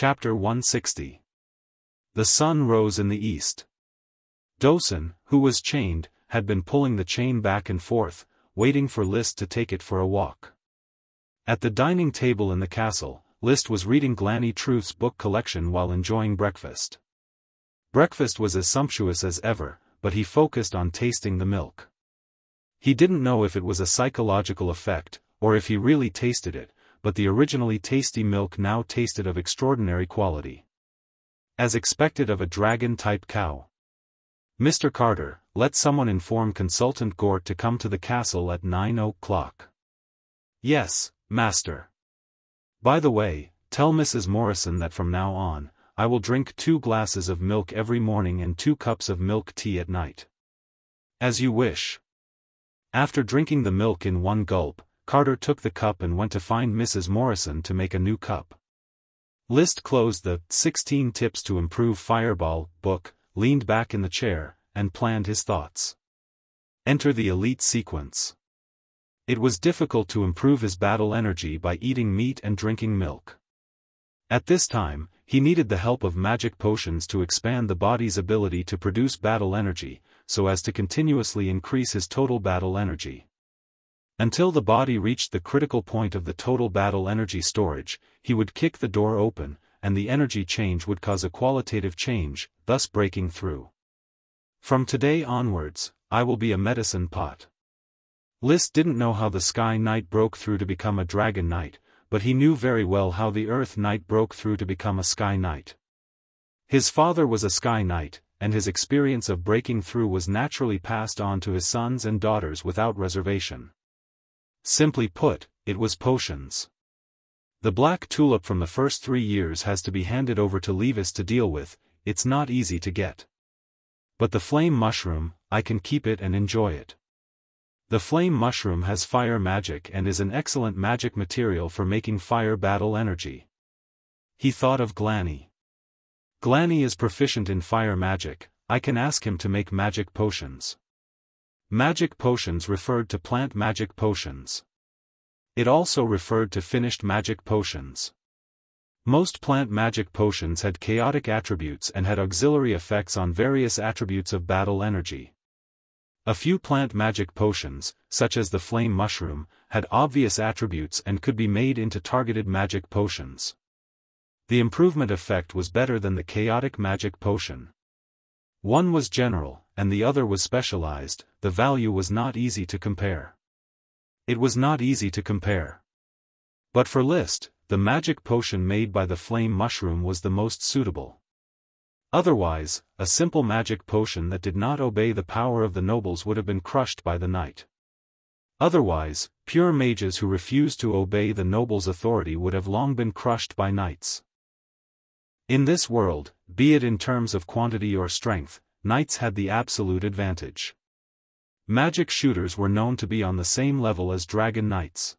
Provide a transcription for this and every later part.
Chapter 160. The sun rose in the east. Dosen, who was chained, had been pulling the chain back and forth, waiting for List to take it for a walk. At the dining table in the castle, List was reading Glanny Truth's book collection while enjoying breakfast. Breakfast was as sumptuous as ever, but he focused on tasting the milk. He didn't know if it was a psychological effect, or if he really tasted it, but the originally tasty milk now tasted of extraordinary quality. As expected of a dragon-type cow. "Mr. Carter, let someone inform Consultant Gort to come to the castle at 9 o'clock. "Yes, master." "By the way, tell Mrs. Morrison that from now on, I will drink 2 glasses of milk every morning and 2 cups of milk tea at night." "As you wish." After drinking the milk in one gulp, Carter took the cup and went to find Mrs. Morrison to make a new cup. List closed the 16 Tips to Improve Fireball book, leaned back in the chair, and planned his thoughts. Enter the elite sequence. It was difficult to improve his battle energy by eating meat and drinking milk. At this time, he needed the help of magic potions to expand the body's ability to produce battle energy, so as to continuously increase his total battle energy. Until the body reached the critical point of the total battle energy storage, he would kick the door open, and the energy change would cause a qualitative change, thus breaking through. "From today onwards, I will be a medicine pot." List didn't know how the Sky Knight broke through to become a Dragon Knight, but he knew very well how the Earth Knight broke through to become a Sky Knight. His father was a Sky Knight, and his experience of breaking through was naturally passed on to his sons and daughters without reservation. Simply put, it was potions. The black tulip from the first 3 years has to be handed over to Levis to deal with, it's not easy to get. But the flame mushroom, I can keep it and enjoy it. The flame mushroom has fire magic and is an excellent magic material for making fire battle energy. He thought of Glanny. Glanny is proficient in fire magic, I can ask him to make magic potions. Magic potions referred to plant magic potions. It also referred to finished magic potions. Most plant magic potions had chaotic attributes and had auxiliary effects on various attributes of battle energy. A few plant magic potions, such as the flame mushroom, had obvious attributes and could be made into targeted magic potions. The improvement effect was better than the chaotic magic potion. One was general, and the other was specialized, the value was not easy to compare. It was not easy to compare. But for List, the magic potion made by the flame mushroom was the most suitable. Otherwise, a simple magic potion that did not obey the power of the nobles would have been crushed by the knight. Otherwise, pure mages who refused to obey the nobles' authority would have long been crushed by knights. In this world, be it in terms of quantity or strength, knights had the absolute advantage. Magic shooters were known to be on the same level as dragon knights.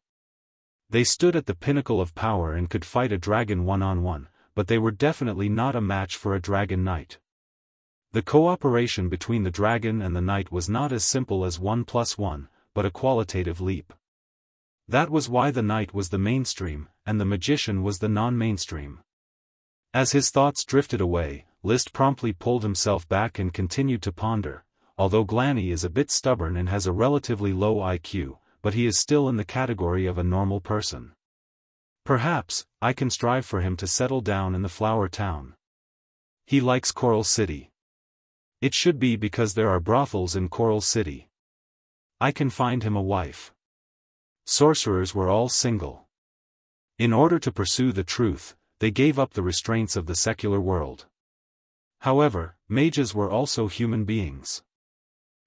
They stood at the pinnacle of power and could fight a dragon one-on-one, but they were definitely not a match for a dragon knight. The cooperation between the dragon and the knight was not as simple as 1 + 1, but a qualitative leap. That was why the knight was the mainstream, and the magician was the non-mainstream. As his thoughts drifted away, List promptly pulled himself back and continued to ponder. Although Glanny is a bit stubborn and has a relatively low IQ, but he is still in the category of a normal person. Perhaps, I can strive for him to settle down in the Flower Town. He likes Coral City. It should be because there are brothels in Coral City. I can find him a wife. Sorcerers were all single. In order to pursue the truth, they gave up the restraints of the secular world. However, mages were also human beings.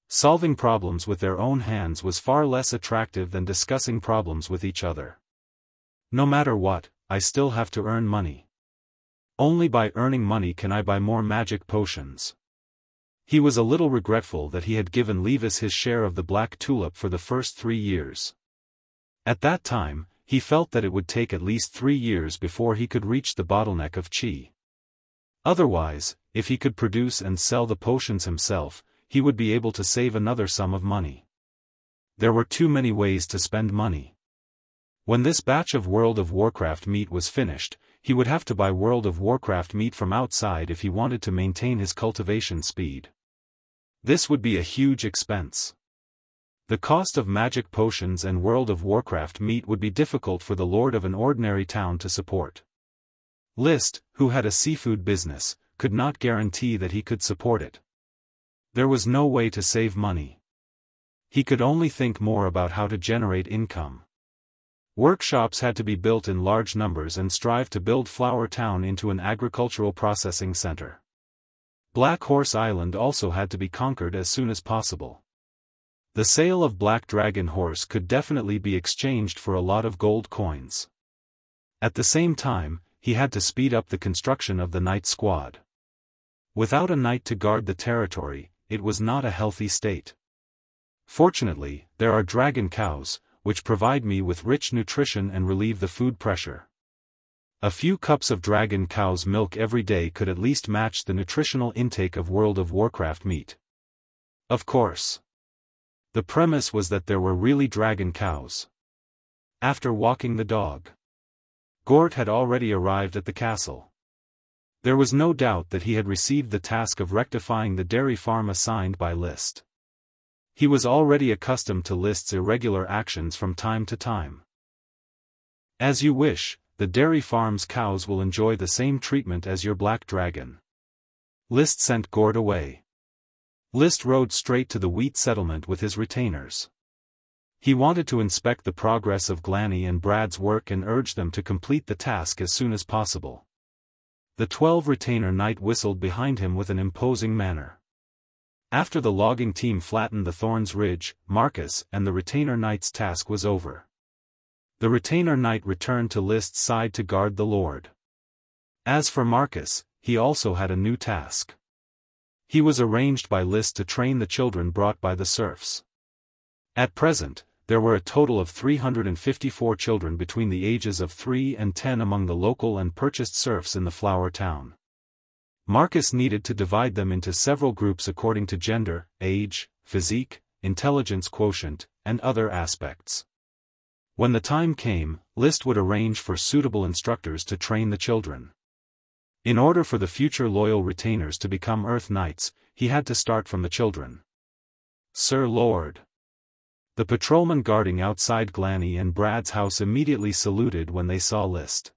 Solving problems with their own hands was far less attractive than discussing problems with each other. No matter what, I still have to earn money. Only by earning money can I buy more magic potions. He was a little regretful that he had given Levis his share of the black tulip for the first 3 years. At that time, he felt that it would take at least 3 years before he could reach the bottleneck of chi. Otherwise, if he could produce and sell the potions himself, he would be able to save another sum of money. There were too many ways to spend money. When this batch of World of Warcraft meat was finished, he would have to buy World of Warcraft meat from outside if he wanted to maintain his cultivation speed. This would be a huge expense. The cost of magic potions and World of Warcraft meat would be difficult for the lord of an ordinary town to support. List, who had a seafood business, could not guarantee that he could support it. There was no way to save money. He could only think more about how to generate income. Workshops had to be built in large numbers and strive to build Flower Town into an agricultural processing center. Black Horse Island also had to be conquered as soon as possible. The sale of Black Dragon Horse could definitely be exchanged for a lot of gold coins. At the same time, he had to speed up the construction of the Knight Squad. Without a knight to guard the territory, it was not a healthy state. Fortunately, there are dragon cows, which provide me with rich nutrition and relieve the food pressure. A few cups of dragon cow's milk every day could at least match the nutritional intake of World of Warcraft meat. Of course. The premise was that there were really dragon cows. After walking the dog, Gort had already arrived at the castle. There was no doubt that he had received the task of rectifying the dairy farm assigned by List. He was already accustomed to List's irregular actions from time to time. As you wish, the dairy farm's cows will enjoy the same treatment as your black dragon. List sent Gort away. List rode straight to the wheat settlement with his retainers. He wanted to inspect the progress of Glanny and Brad's work and urge them to complete the task as soon as possible. The 12 retainer knight whistled behind him with an imposing manner. After the logging team flattened the Thorns Ridge, Marcus and the retainer knight's task was over. The retainer knight returned to List's side to guard the lord. As for Marcus, he also had a new task. He was arranged by List to train the children brought by the serfs. At present, there were a total of 354 children between the ages of 3 and 10 among the local and purchased serfs in the Flower Town. Marcus needed to divide them into several groups according to gender, age, physique, intelligence quotient, and other aspects. When the time came, List would arrange for suitable instructors to train the children. In order for the future loyal retainers to become Earth Knights, he had to start from the children. Sir Lord. The patrolmen guarding outside Glanny and Brad's house immediately saluted when they saw List.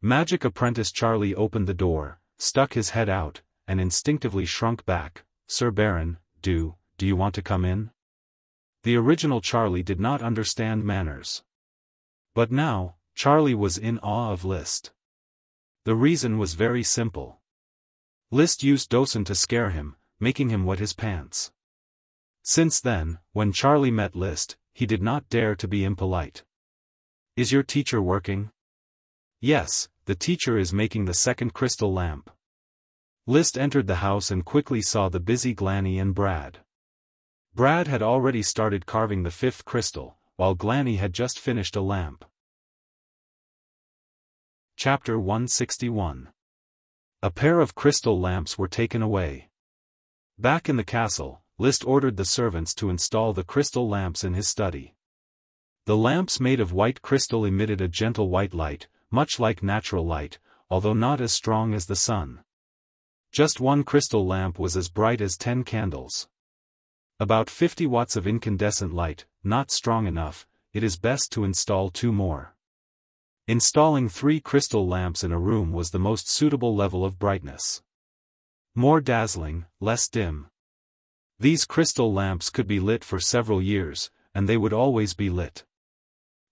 Magic apprentice Charlie opened the door, stuck his head out, and instinctively shrunk back. Sir Baron, do you want to come in? The original Charlie did not understand manners. But now, Charlie was in awe of List. The reason was very simple. List used Dosen to scare him, making him wet his pants. Since then, when Charlie met List, he did not dare to be impolite. Is your teacher working? Yes, the teacher is making the second crystal lamp. List entered the house and quickly saw the busy Glanny and Brad. Brad had already started carving the 5th crystal, while Glanny had just finished a lamp. Chapter 161. A pair of crystal lamps were taken away. Back in the castle, List ordered the servants to install the crystal lamps in his study. The lamps made of white crystal emitted a gentle white light, much like natural light, although not as strong as the sun. Just one crystal lamp was as bright as 10 candles. About 50 watts of incandescent light, not strong enough, it is best to install 2 more. Installing 3 crystal lamps in a room was the most suitable level of brightness. More dazzling, less dim. These crystal lamps could be lit for several years, and they would always be lit.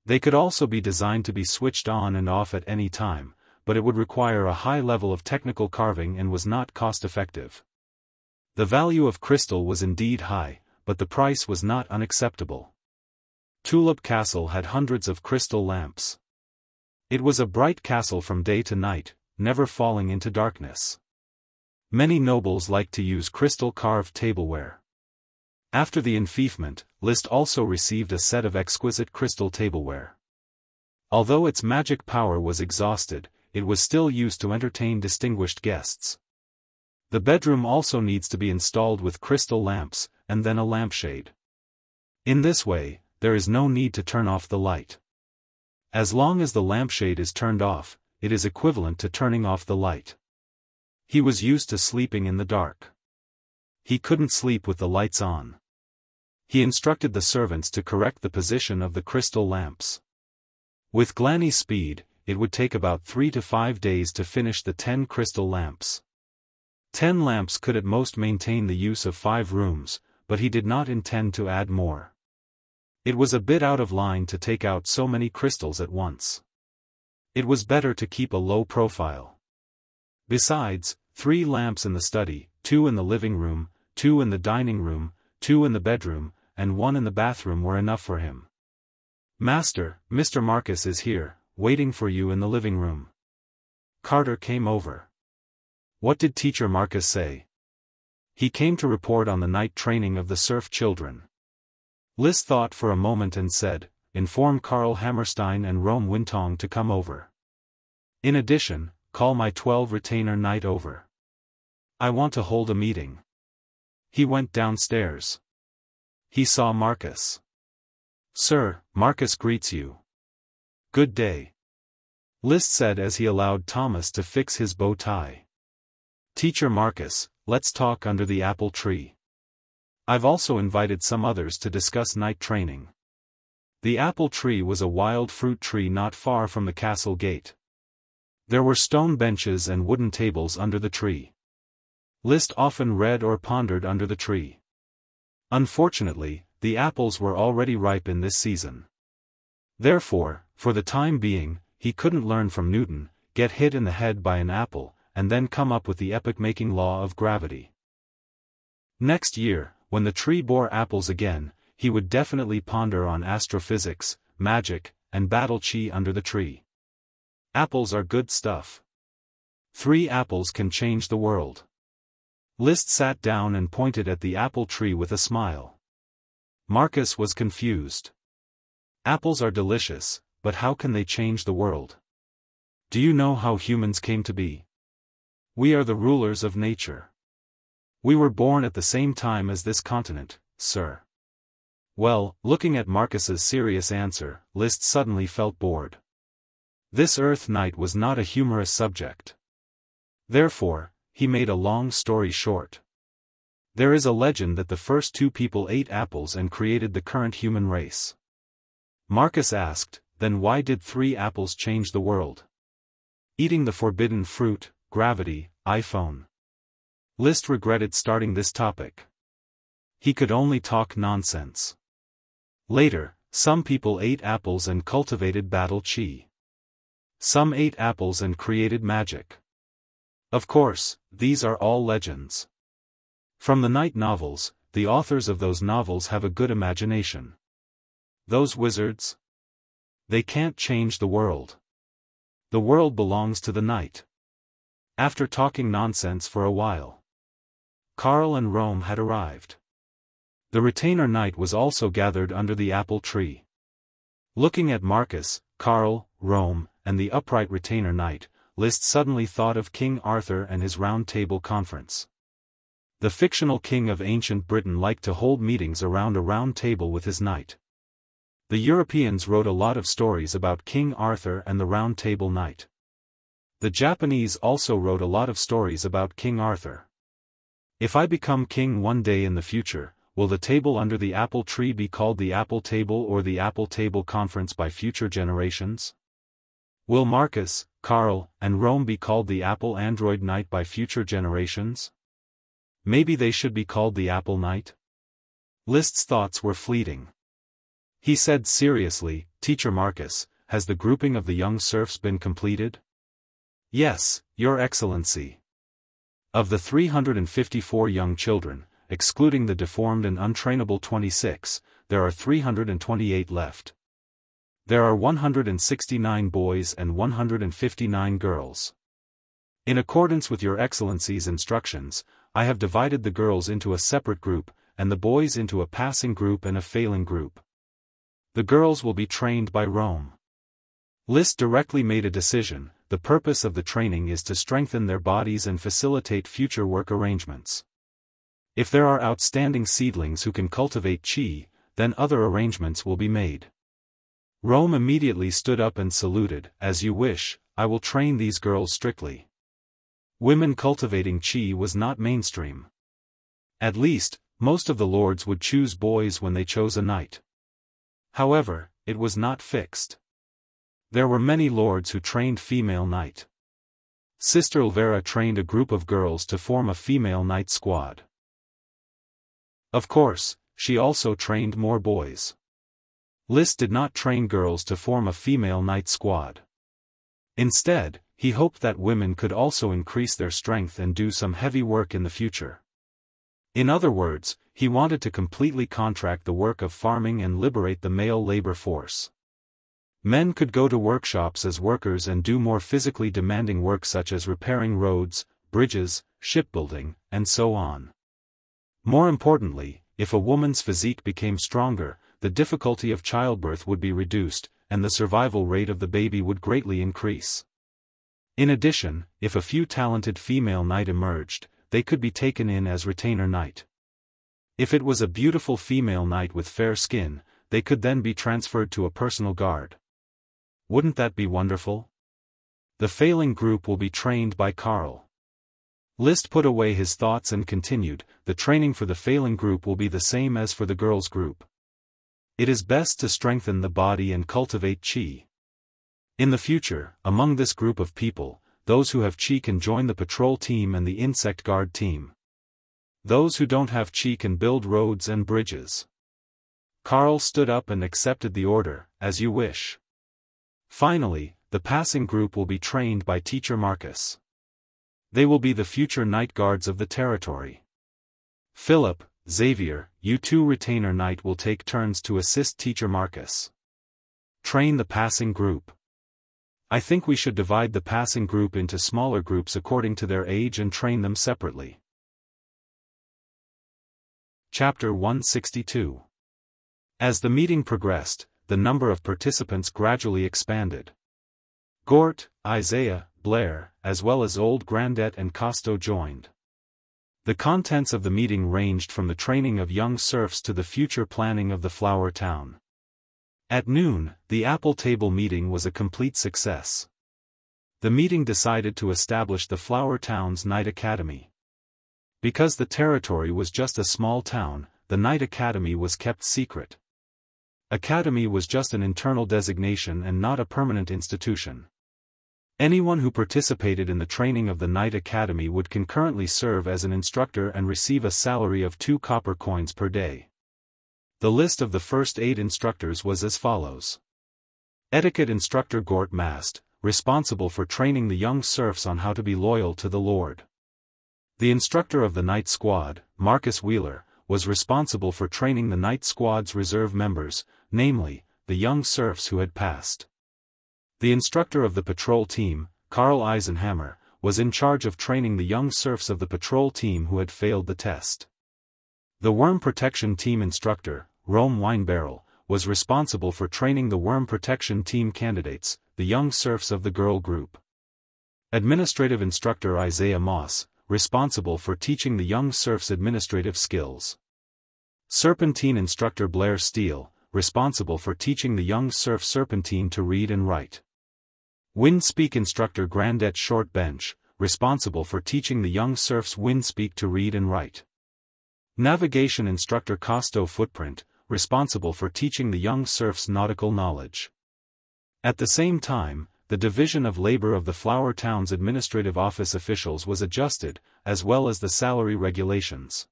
They could also be designed to be switched on and off at any time, but it would require a high level of technical carving and was not cost-effective. The value of crystal was indeed high, but the price was not unacceptable. Tulip Castle had hundreds of crystal lamps. It was a bright castle from day to night, never falling into darkness. Many nobles liked to use crystal-carved tableware. After the enfeoffment, List also received a set of exquisite crystal tableware. Although its magic power was exhausted, it was still used to entertain distinguished guests. The bedroom also needs to be installed with crystal lamps, and then a lampshade. In this way, there is no need to turn off the light. As long as the lampshade is turned off, it is equivalent to turning off the light. He was used to sleeping in the dark. He couldn't sleep with the lights on. He instructed the servants to correct the position of the crystal lamps. With Glanny's speed, it would take about 3 to 5 days to finish the 10 crystal lamps. 10 lamps could at most maintain the use of 5 rooms, but he did not intend to add more. It was a bit out of line to take out so many crystals at once. It was better to keep a low profile. Besides, 3 lamps in the study, 2 in the living room, 2 in the dining room, 2 in the bedroom, and 1 in the bathroom were enough for him. "Master, Mr. Marcus is here, waiting for you in the living room." Carter came over. "What did Teacher Marcus say?" "He came to report on the night training of the serf children." List thought for a moment and said, "Inform Karl Hammerstein and Rome Wintong to come over. In addition, call my 12 retainer knight over. I want to hold a meeting." He went downstairs. He saw Marcus. "Sir, Marcus greets you." "Good day," List said as he allowed Thomas to fix his bow tie. "Teacher Marcus, let's talk under the apple tree. I've also invited some others to discuss night training." The apple tree was a wild fruit tree not far from the castle gate. There were stone benches and wooden tables under the tree. List often read or pondered under the tree. Unfortunately, the apples were already ripe in this season. Therefore, for the time being, he couldn't learn from Newton, get hit in the head by an apple, and then come up with the epoch-making law of gravity. Next year, when the tree bore apples again, he would definitely ponder on astrophysics, magic, and battle chi under the tree. Apples are good stuff. 3 apples can change the world. List sat down and pointed at the apple tree with a smile. Marcus was confused. Apples are delicious, but how can they change the world? Do you know how humans came to be? We are the rulers of nature. We were born at the same time as this continent, sir. Well, looking at Marcus's serious answer, List suddenly felt bored. This Earth Night was not a humorous subject. Therefore, he made a long story short. There is a legend that the first 2 people ate apples and created the current human race. Marcus asked, then why did 3 apples change the world? Eating the forbidden fruit, gravity, iPhone. List regretted starting this topic. He could only talk nonsense. Later, some people ate apples and cultivated battle chi. Some ate apples and created magic. Of course, these are all legends. From the night novels, the authors of those novels have a good imagination. Those wizards? They can't change the world. The world belongs to the night. After talking nonsense for a while, Karl and Rome had arrived. The retainer knight was also gathered under the apple tree. Looking at Marcus, Karl, Rome, and the upright retainer knight, List suddenly thought of King Arthur and his Round Table Conference. The fictional king of ancient Britain liked to hold meetings around a round table with his knight. The Europeans wrote a lot of stories about King Arthur and the Round Table Knight. The Japanese also wrote a lot of stories about King Arthur. If I become king one day in the future, will the table under the apple tree be called the Apple Table or the Apple Table Conference by future generations? Will Marcus, Karl, and Rome be called the Apple Android Knight by future generations? Maybe they should be called the Apple Knight? List's thoughts were fleeting. He said seriously, Teacher Marcus, has the grouping of the young serfs been completed? Yes, Your Excellency. Of the 354 young children, excluding the deformed and untrainable 26, there are 328 left. There are 169 boys and 159 girls. In accordance with Your Excellency's instructions, I have divided the girls into a separate group, and the boys into a passing group and a failing group. The girls will be trained by Rome. List directly made a decision. The purpose of the training is to strengthen their bodies and facilitate future work arrangements. If there are outstanding seedlings who can cultivate chi, then other arrangements will be made. Rome immediately stood up and saluted. As you wish, I will train these girls strictly. Women cultivating qi was not mainstream. At least, most of the lords would choose boys when they chose a knight. However, it was not fixed. There were many lords who trained female knight. Sister Elvira trained a group of girls to form a female knight squad. Of course, she also trained more boys. Liszt did not train girls to form a female knight squad. Instead, he hoped that women could also increase their strength and do some heavy work in the future. In other words, he wanted to completely contract the work of farming and liberate the male labor force. Men could go to workshops as workers and do more physically demanding work such as repairing roads, bridges, shipbuilding, and so on. More importantly, if a woman's physique became stronger, the difficulty of childbirth would be reduced, and the survival rate of the baby would greatly increase. In addition, if a few talented female knight emerged, they could be taken in as retainer knight. If it was a beautiful female knight with fair skin, they could then be transferred to a personal guard. Wouldn't that be wonderful? The failing group will be trained by Karl. Liszt put away his thoughts and continued, the training for the failing group will be the same as for the girls' group. It is best to strengthen the body and cultivate qi. In the future, among this group of people, those who have qi can join the patrol team and the insect guard team. Those who don't have qi can build roads and bridges. Karl stood up and accepted the order, as you wish. Finally, the passing group will be trained by teacher Marcus. They will be the future night guards of the territory. Philip, Xavier, you two retainer knight will take turns to assist teacher Marcus. Train the passing group. I think we should divide the passing group into smaller groups according to their age and train them separately. Chapter 162. As the meeting progressed, the number of participants gradually expanded. Gort, Isaiah, Blair, as well as Old Grandet and Costo joined. The contents of the meeting ranged from the training of young serfs to the future planning of the flower town. At noon, the apple table meeting was a complete success. The meeting decided to establish the flower town's Knight Academy. Because the territory was just a small town, the Knight Academy was kept secret. Academy was just an internal designation and not a permanent institution. Anyone who participated in the training of the Knight Academy would concurrently serve as an instructor and receive a salary of 2 copper coins per day. The list of the first 8 instructors was as follows. Etiquette instructor Gort Mast, responsible for training the young serfs on how to be loyal to the Lord. The instructor of the Knight Squad, Marcus Wheeler, was responsible for training the Knight Squad's reserve members, namely, the young serfs who had passed. The instructor of the patrol team, Karl Eisenhammer, was in charge of training the young serfs of the patrol team who had failed the test. The worm protection team instructor, Rome Winebarrel, was responsible for training the worm protection team candidates, the young serfs of the girl group. Administrative instructor Isaiah Moss, responsible for teaching the young serfs administrative skills. Serpentine instructor Blair Steele, responsible for teaching the young serf Serpentine to read and write. Windspeak instructor Grandet Shortbench, responsible for teaching the young serfs Windspeak to read and write. Navigation instructor Costo Footprint, responsible for teaching the young serfs nautical knowledge. At the same time, the division of labor of the Flower Town's administrative office officials was adjusted, as well as the salary regulations.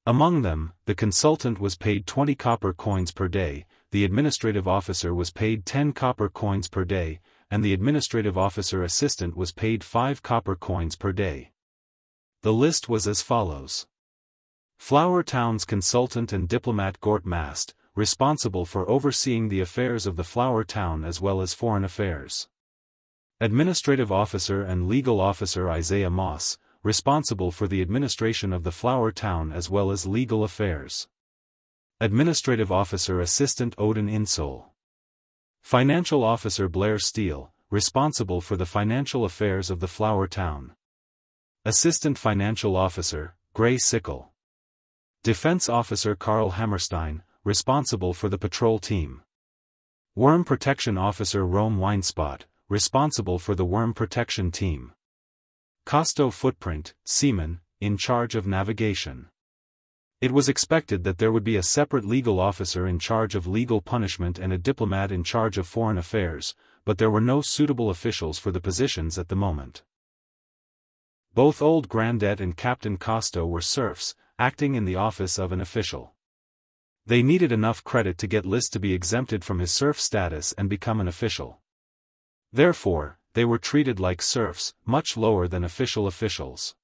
Among them, the consultant was paid 20 copper coins per day, the administrative officer was paid 10 copper coins per day, and the administrative officer assistant was paid 5 copper coins per day. The list was as follows. Flower Town's consultant and diplomat Gort Mast, responsible for overseeing the affairs of the Flower Town as well as foreign affairs. Administrative officer and legal officer Isaiah Moss, responsible for the administration of the Flower Town as well as legal affairs. Administrative officer assistant Odin Insole. Financial officer Blair Steele, responsible for the financial affairs of the Flower Town. Assistant financial officer, Gray Sickle. Defense officer Karl Hammerstein, responsible for the patrol team. Worm protection officer Rome Winespot, responsible for the worm protection team. Costo Footprint, seaman, in charge of navigation. It was expected that there would be a separate legal officer in charge of legal punishment and a diplomat in charge of foreign affairs, but there were no suitable officials for the positions at the moment. Both Old Grandet and Captain Costo were serfs, acting in the office of an official. They needed enough credit to get List to be exempted from his serf status and become an official. Therefore, they were treated like serfs, much lower than official officials.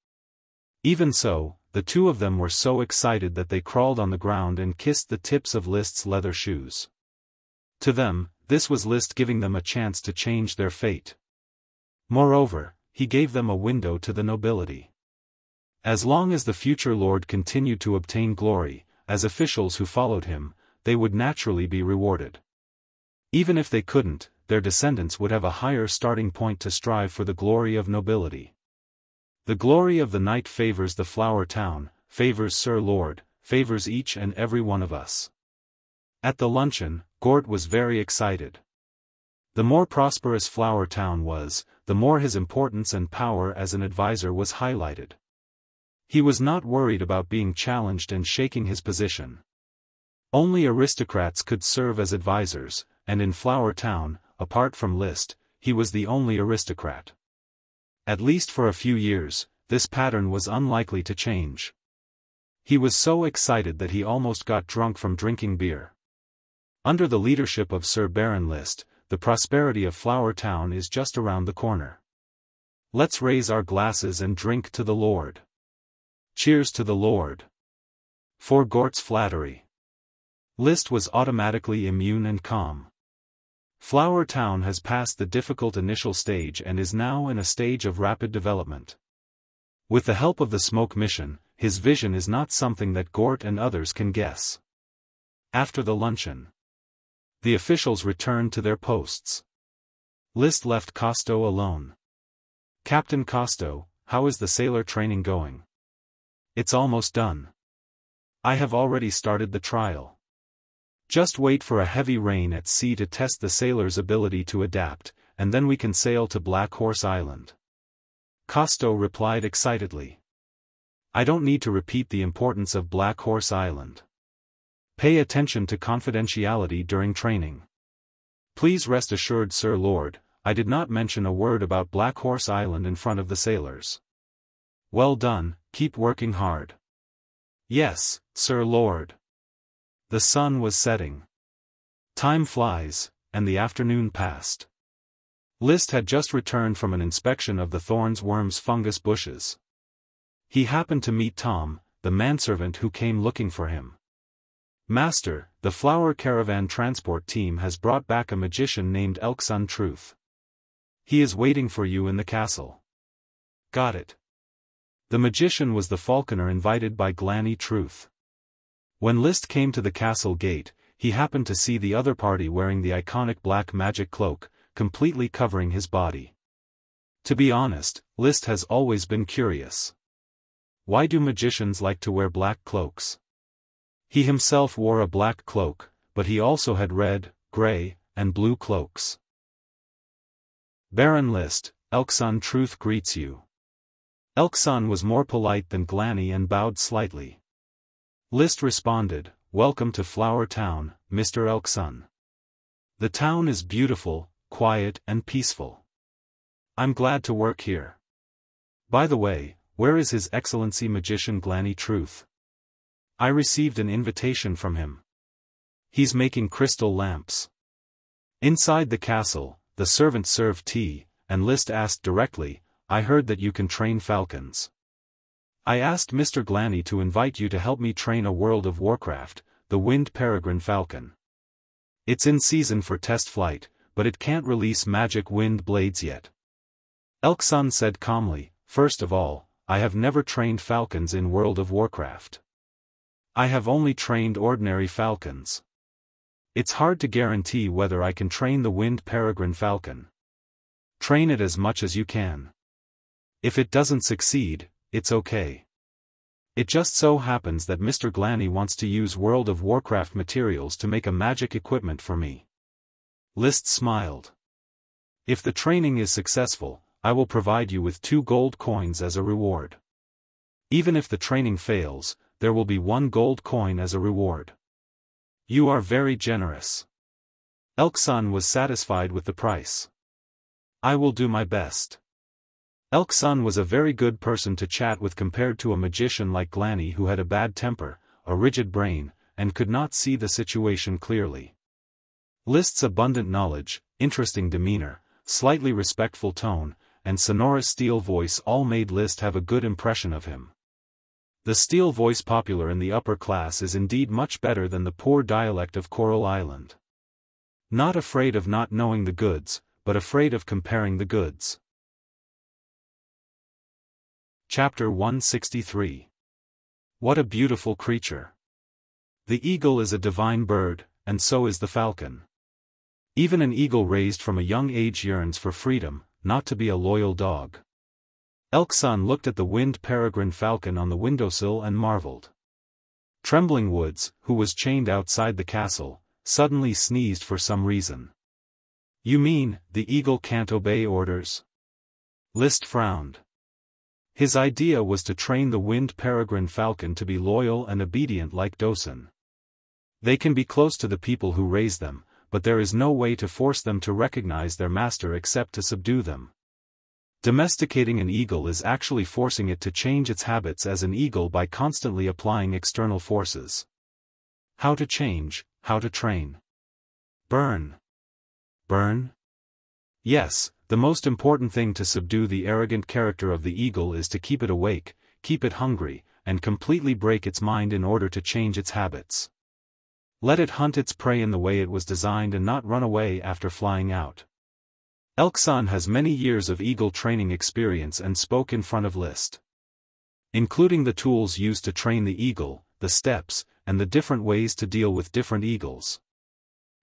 Even so, the two of them were so excited that they crawled on the ground and kissed the tips of List's leather shoes. To them, this was List giving them a chance to change their fate. Moreover, he gave them a window to the nobility. As long as the future lord continued to obtain glory, as officials who followed him, they would naturally be rewarded. Even if they couldn't, their descendants would have a higher starting point to strive for the glory of nobility. The glory of the night favors the flower town, favors Sir Lord, favors each and every one of us. At the luncheon, Gort was very excited. The more prosperous flower town was, the more his importance and power as an advisor was highlighted. He was not worried about being challenged and shaking his position. Only aristocrats could serve as advisors, and in Flower Town, apart from List, he was the only aristocrat. At least for a few years, this pattern was unlikely to change. He was so excited that he almost got drunk from drinking beer. Under the leadership of Sir Baron List, the prosperity of Flower Town is just around the corner. Let's raise our glasses and drink to the Lord. Cheers to the Lord. For Gort's flattery. List was automatically immune and calm. Flower Town has passed the difficult initial stage and is now in a stage of rapid development. With the help of the smoke mission, his vision is not something that Gort and others can guess. After the luncheon, the officials returned to their posts. List left Costo alone. Captain Costo, how is the sailor training going? It's almost done. I have already started the trial. Just wait for a heavy rain at sea to test the sailor's ability to adapt, and then we can sail to Black Horse Island. Costo replied excitedly. I don't need to repeat the importance of Black Horse Island. Pay attention to confidentiality during training. Please rest assured, Sir Lord, I did not mention a word about Black Horse Island in front of the sailors. Well done, keep working hard. Yes, Sir Lord. The sun was setting. Time flies, and the afternoon passed. List had just returned from an inspection of the thorns, worms, fungus bushes. He happened to meet Tom, the manservant who came looking for him. Master, the flower caravan transport team has brought back a magician named Elksun Truth. He is waiting for you in the castle. Got it. The magician was the falconer invited by Glanny Truth. When List came to the castle gate, he happened to see the other party wearing the iconic black magic cloak, completely covering his body. To be honest, List has always been curious. Why do magicians like to wear black cloaks? He himself wore a black cloak, but he also had red, gray, and blue cloaks. Baron List, Elksun Truth greets you. Elksun was more polite than Glanny and bowed slightly. List responded, Welcome to Flower Town, Mr. Elksun. The town is beautiful, quiet and peaceful. I'm glad to work here. By the way, where is His Excellency Magician Glanny Truth? I received an invitation from him. He's making crystal lamps. Inside the castle, the servant served tea, and List asked directly, I heard that you can train falcons. I asked Mr. Glanny to invite you to help me train a World of Warcraft, the Wind Peregrine Falcon. It's in season for test flight, but it can't release magic wind blades yet. Elksun said calmly, First of all, I have never trained falcons in World of Warcraft. I have only trained ordinary falcons. It's hard to guarantee whether I can train the Wind Peregrine Falcon. Train it as much as you can. If it doesn't succeed, it's okay. It just so happens that Mr. Glanny wants to use World of Warcraft materials to make a magic equipment for me. List smiled. If the training is successful, I will provide you with 2 gold coins as a reward. Even if the training fails, there will be 1 gold coin as a reward. You are very generous. Elk-san was satisfied with the price. I will do my best. Elk-san was a very good person to chat with compared to a magician like Glanny who had a bad temper, a rigid brain, and could not see the situation clearly. List's abundant knowledge, interesting demeanor, slightly respectful tone, and sonorous steel voice all made List have a good impression of him. The steel voice popular in the upper class is indeed much better than the poor dialect of Coral Island. Not afraid of not knowing the goods, but afraid of comparing the goods. Chapter 163. What a beautiful creature! The eagle is a divine bird, and so is the falcon. Even an eagle raised from a young age yearns for freedom, not to be a loyal dog. Elk-san looked at the winged peregrine falcon on the windowsill and marveled. Trembling Woods, who was chained outside the castle, suddenly sneezed for some reason. You mean, the eagle can't obey orders? List frowned. His idea was to train the winged peregrine falcon to be loyal and obedient like Dosen. They can be close to the people who raise them, but there is no way to force them to recognize their master except to subdue them. Domesticating an eagle is actually forcing it to change its habits as an eagle by constantly applying external forces. How to change, how to train. Burn. Burn? Yes, the most important thing to subdue the arrogant character of the eagle is to keep it awake, keep it hungry, and completely break its mind in order to change its habits. Let it hunt its prey in the way it was designed and not run away after flying out. Elk-san has many years of eagle training experience and spoke in front of List. Including the tools used to train the eagle, the steps, and the different ways to deal with different eagles.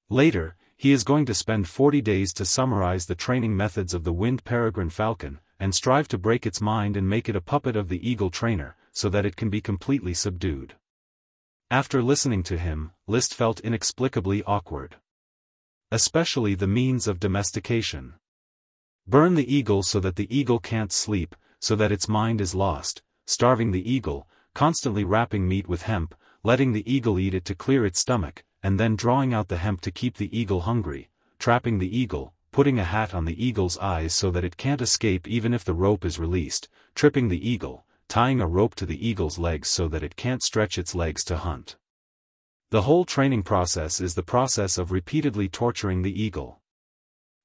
Later, he is going to spend 40 days to summarize the training methods of the winged peregrine falcon, and strive to break its mind and make it a puppet of the eagle trainer, so that it can be completely subdued. After listening to him, List felt inexplicably awkward. Especially the means of domestication. Burn the eagle so that the eagle can't sleep, so that its mind is lost, starving the eagle, constantly wrapping meat with hemp, letting the eagle eat it to clear its stomach, and then drawing out the hemp to keep the eagle hungry, trapping the eagle, putting a hat on the eagle's eyes so that it can't escape even if the rope is released, tripping the eagle, tying a rope to the eagle's legs so that it can't stretch its legs to hunt. The whole training process is the process of repeatedly torturing the eagle.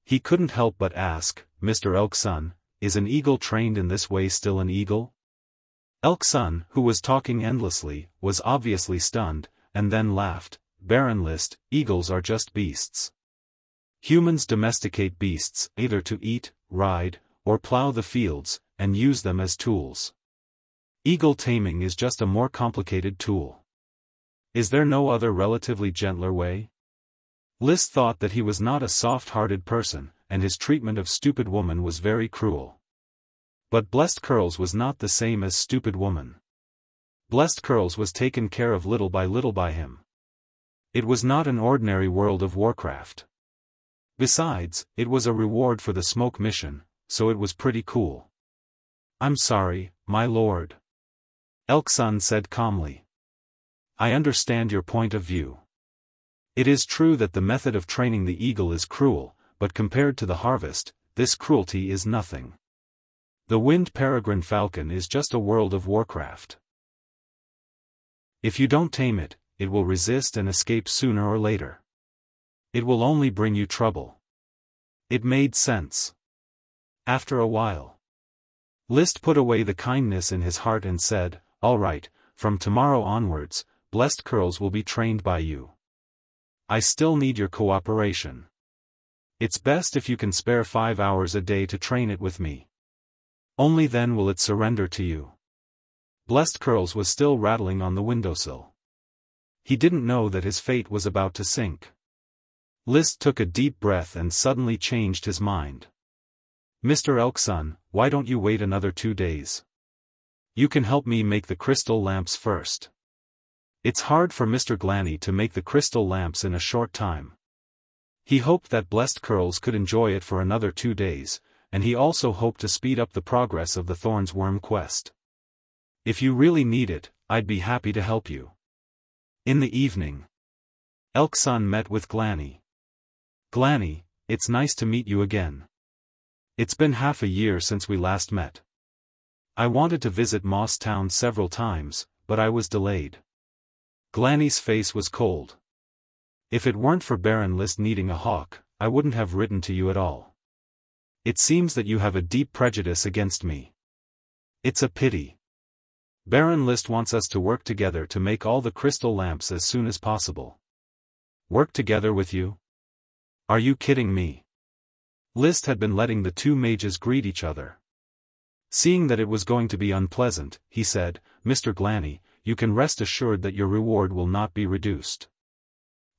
He couldn't help but ask, Mr. Elk-san, is an eagle trained in this way still an eagle? Elk-san, who was talking endlessly, was obviously stunned, and then laughed. Baron List, eagles are just beasts. Humans domesticate beasts either to eat, ride, or plow the fields, and use them as tools. Eagle taming is just a more complicated tool. Is there no other relatively gentler way? List thought that he was not a soft-hearted person, and his treatment of Stupid Woman was very cruel. But Blessed Curls was not the same as Stupid Woman. Blessed Curls was taken care of little by him. It was not an ordinary World of Warcraft. Besides, it was a reward for the smoke mission, so it was pretty cool. I'm sorry, my lord. Elk-san said calmly. I understand your point of view. It is true that the method of training the eagle is cruel, but compared to the harvest, this cruelty is nothing. The winged peregrine falcon is just a World of Warcraft. If you don't tame it, it will resist and escape sooner or later. It will only bring you trouble. It made sense. After a while, List put away the kindness in his heart and said, all right, from tomorrow onwards, Blessed Curls will be trained by you. I still need your cooperation. It's best if you can spare 5 hours a day to train it with me. Only then will it surrender to you. Blessed Curls was still rattling on the windowsill. He didn't know that his fate was about to sink. List took a deep breath and suddenly changed his mind. Mr. Elk-san, why don't you wait another 2 days? You can help me make the crystal lamps first. It's hard for Mr. Glanny to make the crystal lamps in a short time. He hoped that Blessed Curls could enjoy it for another 2 days, and he also hoped to speed up the progress of the Thorns Worm quest. If you really need it, I'd be happy to help you. In the evening, Elk-san met with Glanny. Glanny, it's nice to meet you again. It's been half a year since we last met. I wanted to visit Moss Town several times, but I was delayed. Glanny's face was cold. If it weren't for Baron List needing a hawk, I wouldn't have written to you at all. It seems that you have a deep prejudice against me. It's a pity. Baron List wants us to work together to make all the crystal lamps as soon as possible. Work together with you? Are you kidding me? List had been letting the two mages greet each other. Seeing that it was going to be unpleasant, he said, Mr. Glanny, you can rest assured that your reward will not be reduced.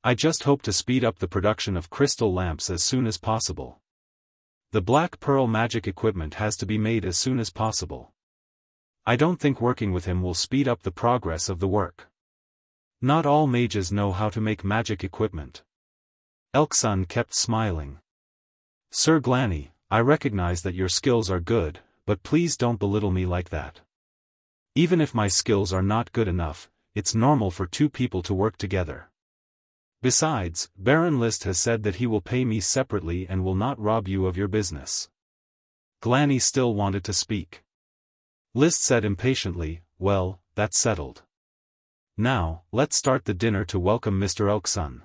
I just hope to speed up the production of crystal lamps as soon as possible. The Black Pearl magic equipment has to be made as soon as possible. I don't think working with him will speed up the progress of the work. Not all mages know how to make magic equipment. Elk-san kept smiling. Sir Glanny, I recognize that your skills are good, but please don't belittle me like that. Even if my skills are not good enough, it's normal for two people to work together. Besides, Baron List has said that he will pay me separately and will not rob you of your business. Glanny still wanted to speak. List said impatiently, well, that's settled. Now, let's start the dinner to welcome Mr. Elk-san.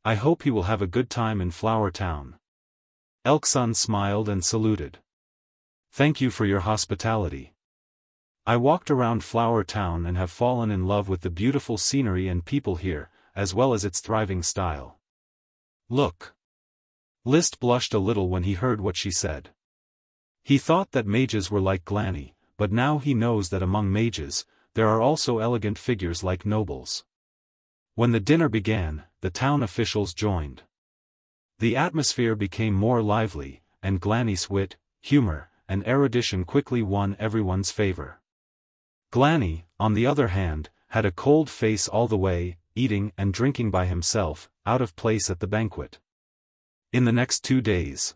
I hope he will have a good time in Flower Town. Elk-san smiled and saluted. Thank you for your hospitality. I walked around Flower Town and have fallen in love with the beautiful scenery and people here, as well as its thriving style. Look. List blushed a little when he heard what she said. He thought that mages were like Glanny, but now he knows that among mages, there are also elegant figures like nobles. When the dinner began, the town officials joined. The atmosphere became more lively, and Glanny's wit, humor, and erudition quickly won everyone's favor. Glanny, on the other hand, had a cold face all the way, eating and drinking by himself, out of place at the banquet. In the next 2 days,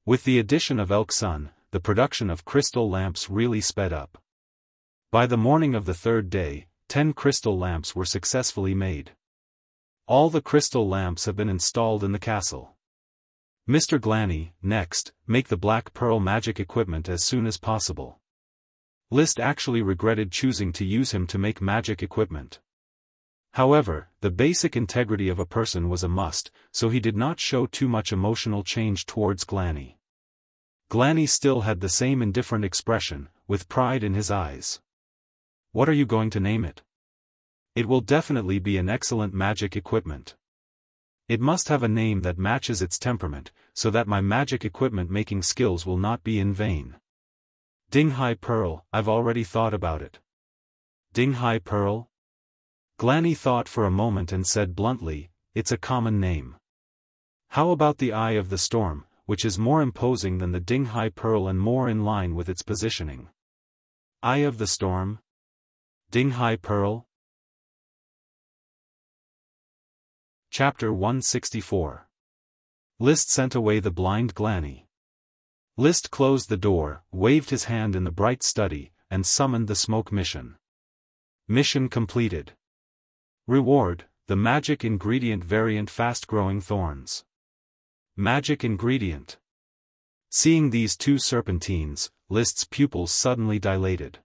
with the addition of Elk-san, the production of crystal lamps really sped up. By the morning of the 3rd day, 10 crystal lamps were successfully made. All the crystal lamps have been installed in the castle. Mr. Glanny, next, make the Black Pearl magic equipment as soon as possible. List actually regretted choosing to use him to make magic equipment. However, the basic integrity of a person was a must, so he did not show too much emotional change towards Glanny. Glanny still had the same indifferent expression, with pride in his eyes. What are you going to name it? It will definitely be an excellent magic equipment. It must have a name that matches its temperament, so that my magic equipment making skills will not be in vain. Dinghai Pearl, I've already thought about it. Dinghai Pearl? Glanny thought for a moment and said bluntly, it's a common name. How about the Eye of the Storm, which is more imposing than the Dinghai Pearl and more in line with its positioning? Eye of the Storm? Dinghai Pearl? Chapter 164. List sent away the blind Glanny. List closed the door, waved his hand in the bright study, and summoned the smoke mission. Mission completed. Reward, the magic ingredient variant fast-growing thorns. Magic ingredient. Seeing these 2 serpentines, List's pupils suddenly dilated.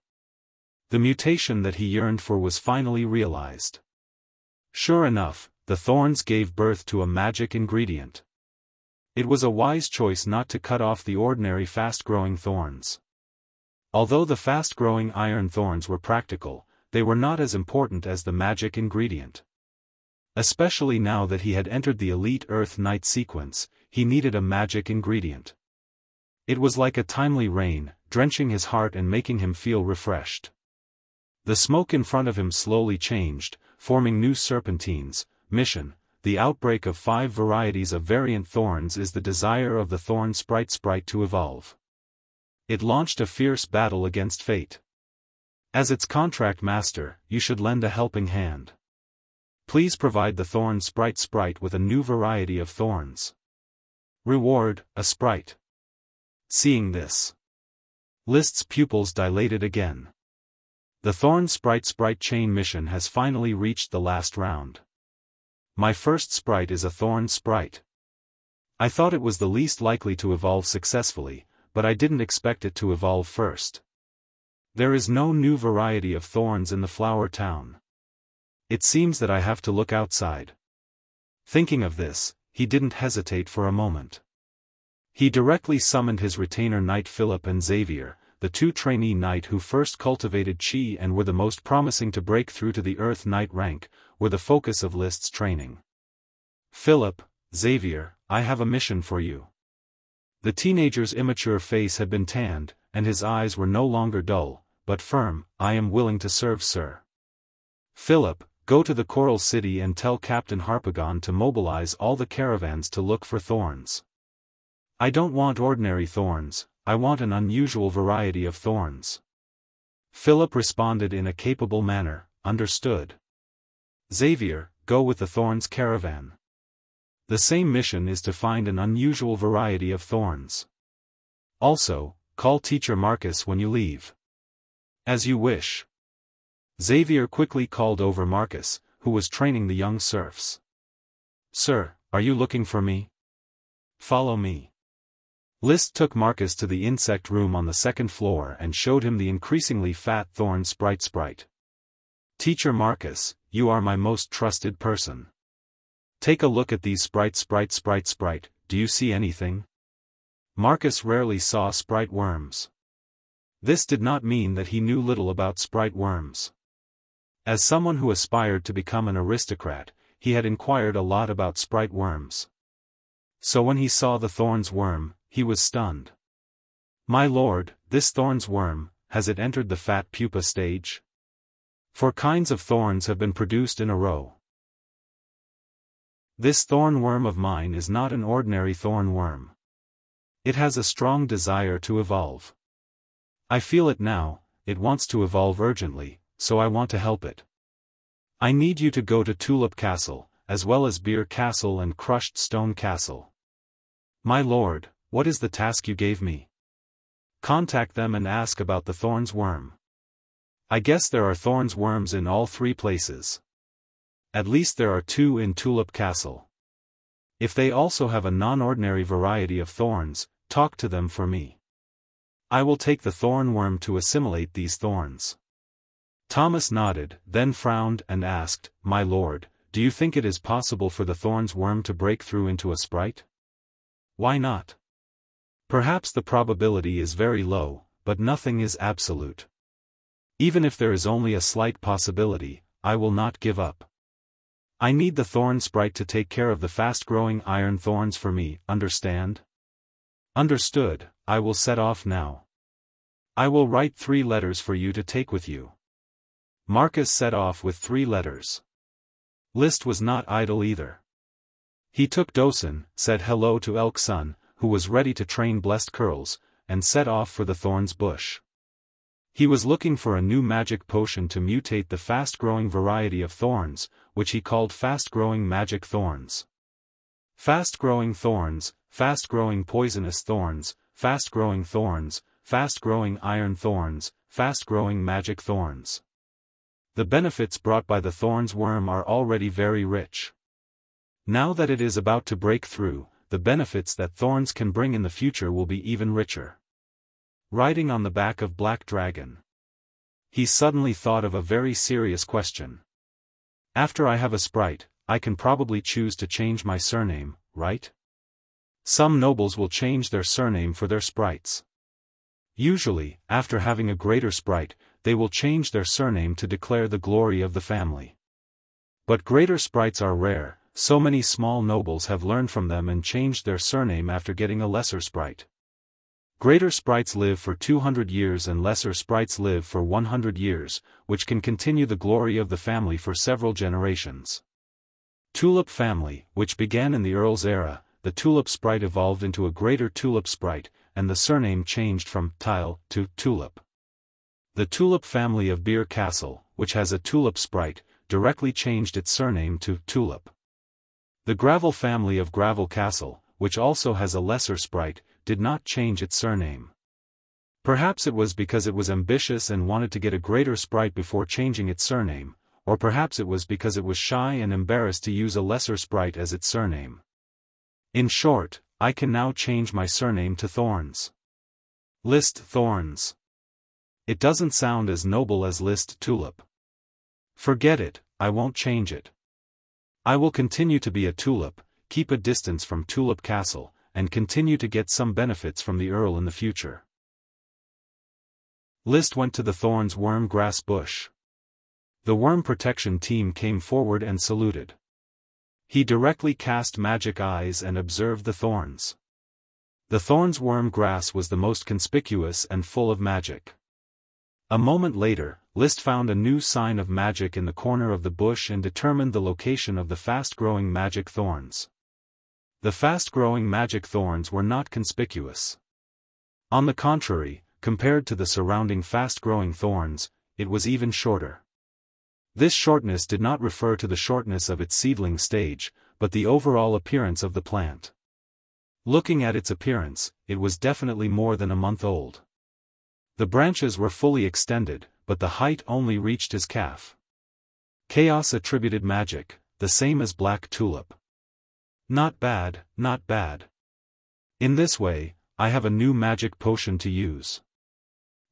The mutation that he yearned for was finally realized. Sure enough, the thorns gave birth to a magic ingredient. It was a wise choice not to cut off the ordinary fast-growing thorns. Although the fast-growing iron thorns were practical, they were not as important as the magic ingredient. Especially now that he had entered the Elite Earth Knight sequence, he needed a magic ingredient. It was like a timely rain, drenching his heart and making him feel refreshed. The smoke in front of him slowly changed, forming new serpentines. Mission: the outbreak of 5 varieties of variant thorns is the desire of the thorn sprite to evolve. It launched a fierce battle against fate. As its contract master, you should lend a helping hand. Please provide the thorn sprite with a new variety of thorns. Reward, a sprite. Seeing this, List's pupils dilated again. The thorn sprite chain mission has finally reached the last round. My first sprite is a thorn sprite. I thought it was the least likely to evolve successfully, but I didn't expect it to evolve first. There is no new variety of thorns in the flower town. It seems that I have to look outside. Thinking of this, he didn't hesitate for a moment. He directly summoned his retainer knight Philip and Xavier, the two trainee knight who first cultivated Qi and were the most promising to break through to the Earth Knight rank, were the focus of List's training. Philip, Xavier, I have a mission for you. The teenager's immature face had been tanned, and his eyes were no longer dull, but firm. I am willing to serve, sir. Philip, go to the Coral City and tell Captain Harpagon to mobilize all the caravans to look for thorns. I don't want ordinary thorns, I want an unusual variety of thorns. Philip responded in a capable manner, understood. Xavier, go with the thorns caravan. The same mission is to find an unusual variety of thorns. Also, call Teacher Marcus when you leave. As you wish. Xavier quickly called over Marcus, who was training the young serfs. Sir, are you looking for me? Follow me. List took Marcus to the insect room on the second floor and showed him the increasingly fat thorn sprite. Teacher Marcus, you are my most trusted person. Take a look at these sprite. Do you see anything? Marcus rarely saw sprite worms. This did not mean that he knew little about sprite worms. As someone who aspired to become an aristocrat, he had inquired a lot about sprite worms. So when he saw the thorns worm, he was stunned. My lord, this thorns worm, has it entered the fat pupa stage? 4 kinds of thorns have been produced in a row. This thorn worm of mine is not an ordinary thorn worm. It has a strong desire to evolve. I feel it now, it wants to evolve urgently, so I want to help it. I need you to go to Tulip Castle, as well as Beer Castle and Crushed Stone Castle. My lord, what is the task you gave me? Contact them and ask about the thorns worm. I guess there are thorns worms in all 3 places. At least there are 2 in Tulip Castle. If they also have a non-ordinary variety of thorns, talk to them for me. I will take the thorn worm to assimilate these thorns. Thomas nodded, then frowned and asked, My lord, do you think it is possible for the thorns worm to break through into a sprite? Why not? Perhaps the probability is very low, but nothing is absolute. Even if there is only a slight possibility, I will not give up. I need the thorn sprite to take care of the fast-growing iron thorns for me, understand? Understood, I will set off now. I will write 3 letters for you to take with you. Marcus set off with 3 letters. List was not idle either. He took Dosen, said hello to Elk Sun, who was ready to train Blessed Curls, and set off for the Thorns Bush. He was looking for a new magic potion to mutate the fast-growing variety of thorns, which he called fast-growing magic thorns. Fast-growing thorns, fast-growing poisonous thorns, fast-growing thorns, fast-growing iron thorns, fast-growing magic thorns. The benefits brought by the thorns worm are already very rich. Now that it is about to break through, the benefits that thorns can bring in the future will be even richer. Riding on the back of Black Dragon. He suddenly thought of a very serious question. After I have a sprite, I can probably choose to change my surname, right? Some nobles will change their surname for their sprites. Usually, after having a greater sprite, they will change their surname to declare the glory of the family. But greater sprites are rare, so many small nobles have learned from them and changed their surname after getting a lesser sprite. Greater sprites live for 200 years and lesser sprites live for 100 years, which can continue the glory of the family for several generations. Tulip family, which began in the Earl's era, the tulip sprite evolved into a greater tulip sprite, and the surname changed from Tile to Tulip. The tulip family of Beer Castle, which has a tulip sprite, directly changed its surname to Tulip. The Gravel family of Gravel Castle, which also has a lesser sprite, did not change its surname. Perhaps it was because it was ambitious and wanted to get a greater sprite before changing its surname, or perhaps it was because it was shy and embarrassed to use a lesser sprite as its surname. In short, I can now change my surname to Thorns. List Thorns. It doesn't sound as noble as List Tulip. Forget it, I won't change it. I will continue to be a tulip, keep a distance from Tulip Castle, and continue to get some benefits from the Earl in the future. List went to the Thorns worm grass bush. The worm protection team came forward and saluted. He directly cast magic eyes and observed the thorns. The Thorns worm grass was the most conspicuous and full of magic. A moment later, List found a new sign of magic in the corner of the bush and determined the location of the fast-growing magic thorns. The fast-growing magic thorns were not conspicuous. On the contrary, compared to the surrounding fast-growing thorns, it was even shorter. This shortness did not refer to the shortness of its seedling stage, but the overall appearance of the plant. Looking at its appearance, it was definitely more than a month old. The branches were fully extended, but the height only reached his calf. Chaos attributed magic, the same as Black Tulip. Not bad, not bad. In this way, I have a new magic potion to use.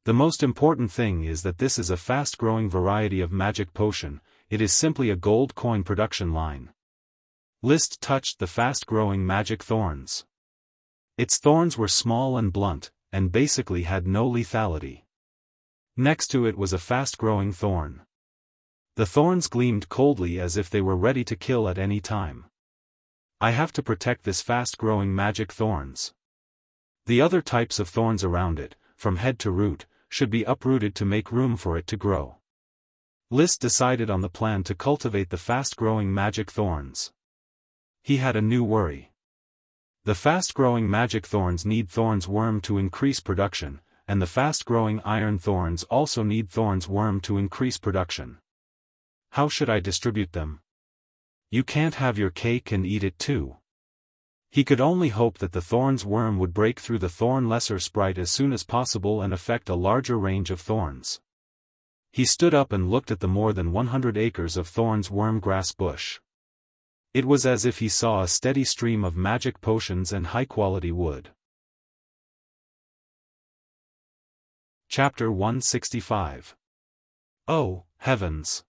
The most important thing is that this is a fast-growing variety of magic potion, it is simply a gold coin production line. List touched the fast-growing magic thorns. Its thorns were small and blunt, and basically had no lethality. Next to it was a fast-growing thorn. The thorns gleamed coldly as if they were ready to kill at any time. I have to protect this fast-growing magic thorns. The other types of thorns around it, from head to root, should be uprooted to make room for it to grow. List decided on the plan to cultivate the fast-growing magic thorns. He had a new worry. The fast-growing magic thorns need Thorns worm to increase production, and the fast-growing iron thorns also need Thorns worm to increase production. How should I distribute them? You can't have your cake and eat it too. He could only hope that the Thorns worm would break through the thorn lesser sprite as soon as possible and affect a larger range of thorns. He stood up and looked at the more than 100 acres of Thorns worm grass bush. It was as if he saw a steady stream of magic potions and high-quality wood. Chapter 165. Oh, heavens!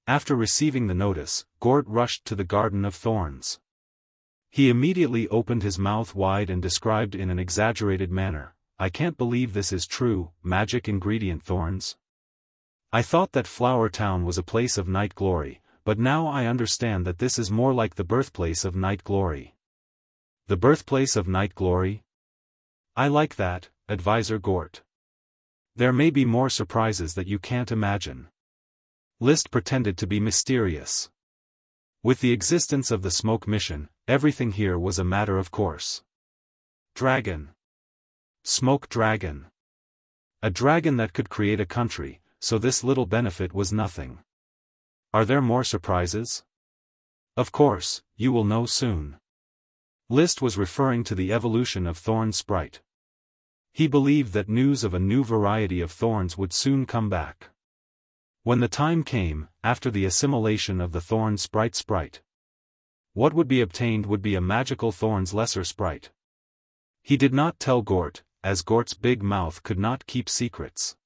After receiving the notice, Gort rushed to the Garden of Thorns. He immediately opened his mouth wide and described in an exaggerated manner, "I can't believe this is true, magic ingredient thorns. I thought that Flower Town was a place of night glory, but now I understand that this is more like the birthplace of night glory." The birthplace of night glory? I like that, Advisor Gort. There may be more surprises that you can't imagine. List pretended to be mysterious. With the existence of the smoke mission, everything here was a matter of course. Dragon. Smoke dragon. A dragon that could create a country, so this little benefit was nothing. Are there more surprises? Of course, you will know soon. List was referring to the evolution of Thorn Sprite. He believed that news of a new variety of thorns would soon come back. When the time came, after the assimilation of the Thorn Sprite, what would be obtained would be a magical Thorns lesser sprite. He did not tell Gort, as Gort's big mouth could not keep secrets.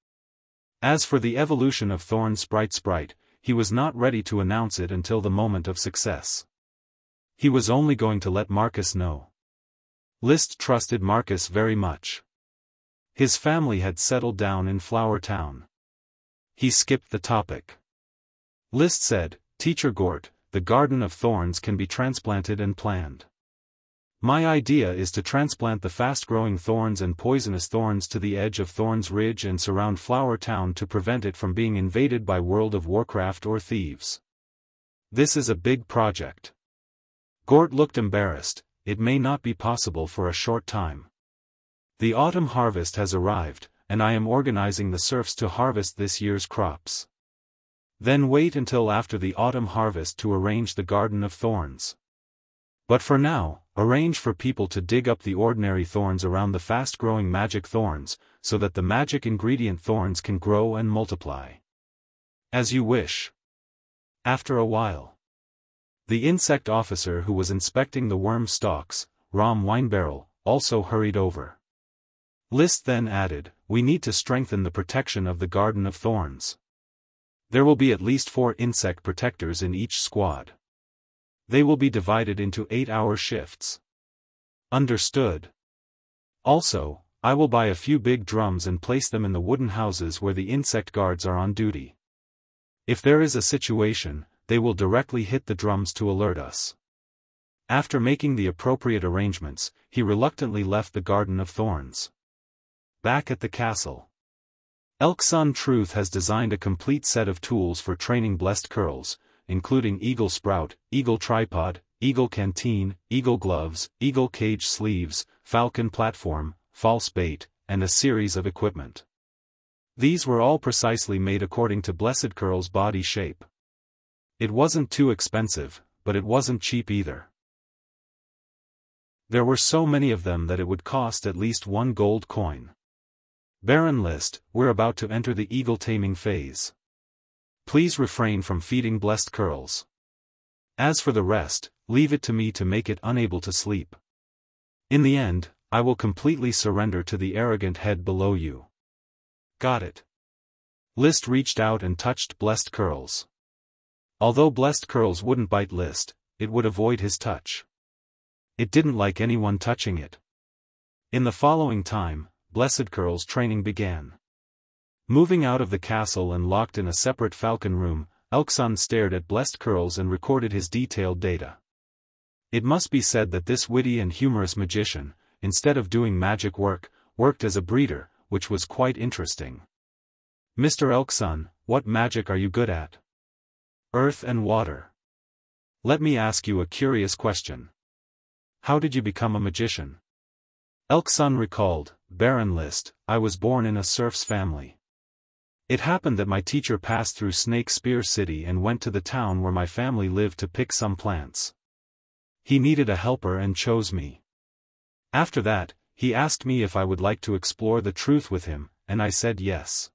As for the evolution of Thorn Sprite, he was not ready to announce it until the moment of success. He was only going to let Marcus know. List trusted Marcus very much. His family had settled down in Flower Town. He skipped the topic. List said, "Teacher Gort, the Garden of Thorns can be transplanted and planned. My idea is to transplant the fast-growing thorns and poisonous thorns to the edge of Thorns Ridge and surround Flower Town to prevent it from being invaded by World of Warcraft or thieves. This is a big project." Gort looked embarrassed. "It may not be possible for a short time. The autumn harvest has arrived, and I am organizing the serfs to harvest this year's crops. Then wait until after the autumn harvest to arrange the Garden of Thorns. But for now, arrange for people to dig up the ordinary thorns around the fast-growing magic thorns, so that the magic ingredient thorns can grow and multiply. As you wish. After a while. The insect officer who was inspecting the worm stalks, Rom Winebarrel, also hurried over. List then added, "We need to strengthen the protection of the Garden of Thorns. There will be at least 4 insect protectors in each squad. They will be divided into 8-hour shifts." Understood. Also, I will buy a few big drums and place them in the wooden houses where the insect guards are on duty. If there is a situation, they will directly hit the drums to alert us. After making the appropriate arrangements, he reluctantly left the Garden of Thorns. Back at the castle. Elk-Sun Truth has designed a complete set of tools for training blessed curls, including eagle sprout, eagle tripod, eagle canteen, eagle gloves, eagle cage sleeves, falcon platform, false bait, and a series of equipment. These were all precisely made according to Blessed Curl's body shape. It wasn't too expensive, but it wasn't cheap either. There were so many of them that it would cost at least 1 gold coin. Baron List, we're about to enter the eagle taming phase. Please refrain from feeding blessed curls. As for the rest, leave it to me to make it unable to sleep. In the end, I will completely surrender to the arrogant head below you. Got it. List reached out and touched blessed curls. Although blessed curls wouldn't bite List, it would avoid his touch. It didn't like anyone touching it. In the following time, Blessed Curl's training began. Moving out of the castle and locked in a separate falcon room, Elk-Sun stared at Blessed Curls and recorded his detailed data. It must be said that this witty and humorous magician, instead of doing magic work, worked as a breeder, which was quite interesting. "Mr. Elk-Sun, what magic are you good at?" "Earth and water." "Let me ask you a curious question. How did you become a magician?" Elk-Sun recalled, "Baron List, I was born in a serf's family. It happened that my teacher passed through Snake Spear City and went to the town where my family lived to pick some plants. He needed a helper and chose me. After that, he asked me if I would like to explore the truth with him, and I said yes."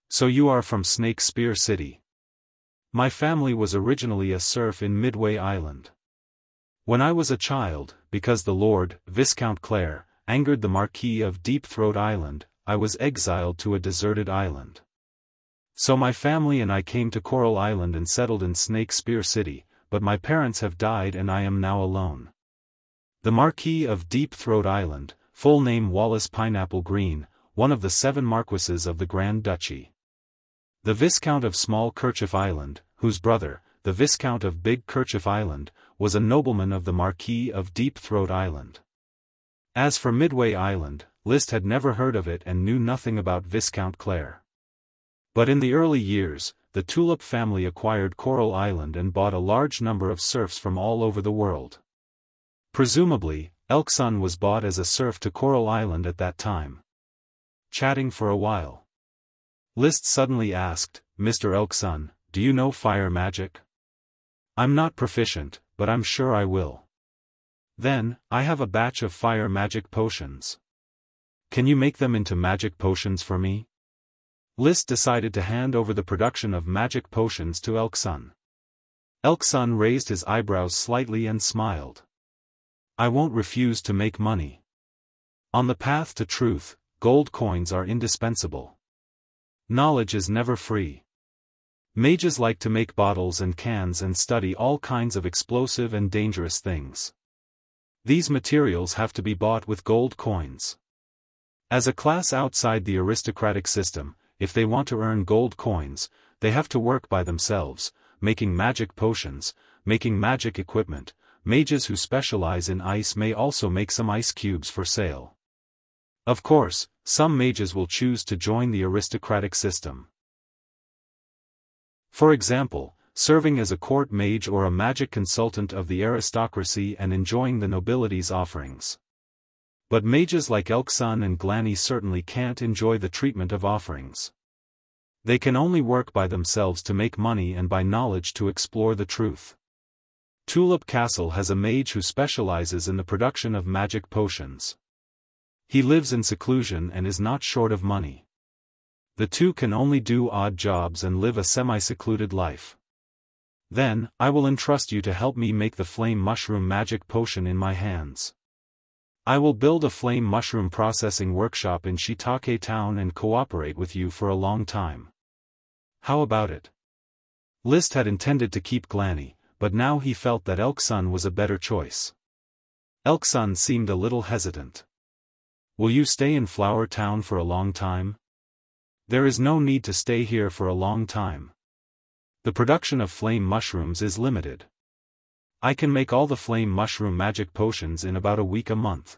"So you are from Snake Spear City?" "My family was originally a serf in Midway Island. When I was a child, because the Lord, Viscount Clare, angered the Marquis of Deep Throat Island, I was exiled to a deserted island. So my family and I came to Coral Island and settled in Snake Spear City, but my parents have died and I am now alone." The Marquis of Deep Throat Island, full name Wallace Pineapple Green, one of the 7 marquises of the Grand Duchy. The Viscount of Small Kerchief Island, whose brother, the Viscount of Big Kerchief Island, was a nobleman of the Marquis of Deep Throat Island. As for Midway Island, List had never heard of it and knew nothing about Viscount Clare. But in the early years, the Tulip family acquired Coral Island and bought a large number of serfs from all over the world. Presumably, Elk-Sun was bought as a serf to Coral Island at that time. Chatting for a while. List suddenly asked, "Mr. Elk-Sun, do you know fire magic?" "I'm not proficient, but I'm sure I will." "Then, I have a batch of fire magic potions. Can you make them into magic potions for me?" List decided to hand over the production of magic potions to Elk-Sun. Elk-Sun raised his eyebrows slightly and smiled. "I won't refuse to make money. On the path to truth, gold coins are indispensable. Knowledge is never free. Mages like to make bottles and cans and study all kinds of explosive and dangerous things. These materials have to be bought with gold coins. As a class outside the aristocratic system, if they want to earn gold coins, they have to work by themselves, making magic potions, making magic equipment. Mages who specialize in ice may also make some ice cubes for sale. Of course, some mages will choose to join the aristocratic system. For example, serving as a court mage or a magic consultant of the aristocracy and enjoying the nobility's offerings. But mages like Elk-Sun and Glanny certainly can't enjoy the treatment of offerings. They can only work by themselves to make money and by knowledge to explore the truth. Tulip Castle has a mage who specializes in the production of magic potions. He lives in seclusion and is not short of money. The two can only do odd jobs and live a semi-secluded life. Then, I will entrust you to help me make the flame mushroom magic potion in my hands. I will build a flame mushroom processing workshop in Shiitake Town and cooperate with you for a long time. How about it? List had intended to keep Glanny, but now he felt that Elk-sun was a better choice. Elk-sun seemed a little hesitant. Will you stay in Flower Town for a long time? There is no need to stay here for a long time. The production of flame mushrooms is limited. I can make all the flame mushroom magic potions in about a week a month.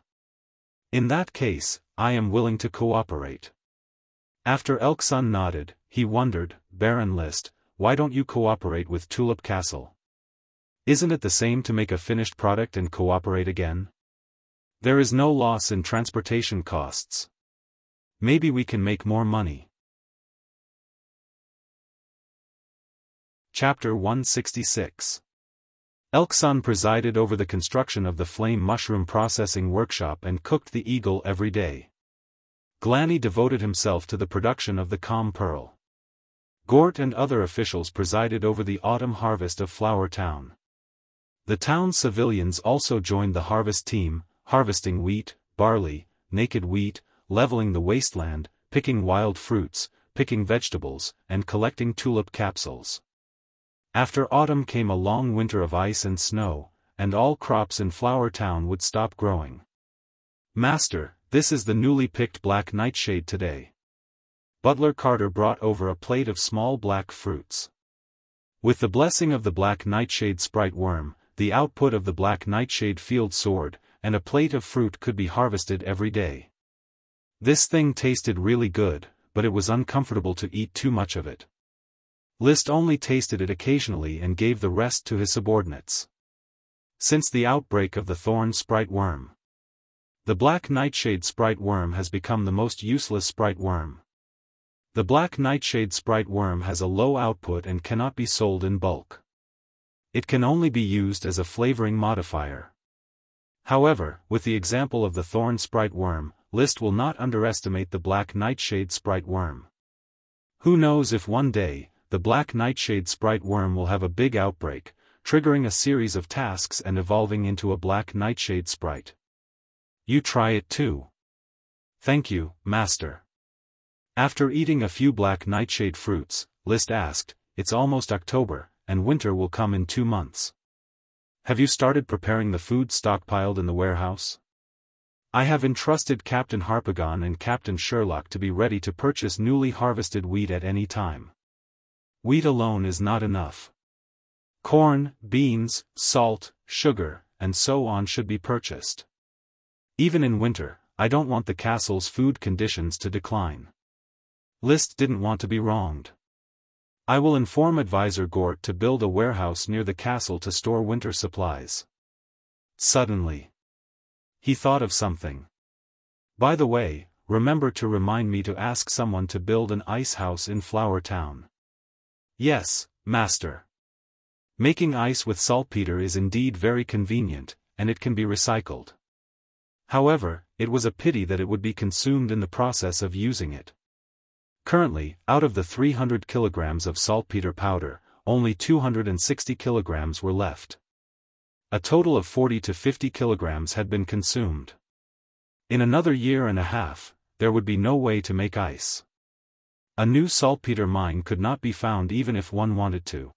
In that case, I am willing to cooperate. After Elk-sun nodded, he wondered, Baron List, why don't you cooperate with Tulip Castle? Isn't it the same to make a finished product and cooperate again? There is no loss in transportation costs. Maybe we can make more money. Chapter 166. Elk-sun presided over the construction of the flame mushroom processing workshop and cooked the eagle every day. Glanny devoted himself to the production of the calm pearl. Gort and other officials presided over the autumn harvest of Flower Town. The town's civilians also joined the harvest team, harvesting wheat, barley, naked wheat, leveling the wasteland, picking wild fruits, picking vegetables, and collecting tulip capsules. After autumn came a long winter of ice and snow, and all crops in Flower Town would stop growing. Master, this is the newly picked black nightshade today. Butler Carter brought over a plate of small black fruits. With the blessing of the black nightshade sprite worm, the output of the black nightshade field soared, and a plate of fruit could be harvested every day. This thing tasted really good, but it was uncomfortable to eat too much of it. List only tasted it occasionally and gave the rest to his subordinates. Since the outbreak of the thorn sprite worm, the black nightshade sprite worm has become the most useless sprite worm. The black nightshade sprite worm has a low output and cannot be sold in bulk. It can only be used as a flavoring modifier. However, with the example of the thorn sprite worm, List will not underestimate the black nightshade sprite worm. Who knows if one day, the black nightshade sprite worm will have a big outbreak, triggering a series of tasks and evolving into a black nightshade sprite. You try it too. Thank you, Master. After eating a few black nightshade fruits, List asked, it's almost October, and winter will come in 2 months. Have you started preparing the food stockpiled in the warehouse? I have entrusted Captain Harpagon and Captain Sherlock to be ready to purchase newly harvested wheat at any time. Wheat alone is not enough. Corn, beans, salt, sugar, and so on should be purchased. Even in winter, I don't want the castle's food conditions to decline. List didn't want to be wronged. I will inform Advisor Gort to build a warehouse near the castle to store winter supplies. Suddenly, he thought of something. By the way, remember to remind me to ask someone to build an ice house in Flower Town. Yes, Master. Making ice with saltpeter is indeed very convenient, and it can be recycled. However, it was a pity that it would be consumed in the process of using it. Currently, out of the 300 kilograms of saltpeter powder, only 260 kilograms were left. A total of 40 to 50 kilograms had been consumed. In another year and a half, there would be no way to make ice. A new saltpeter mine could not be found even if one wanted to.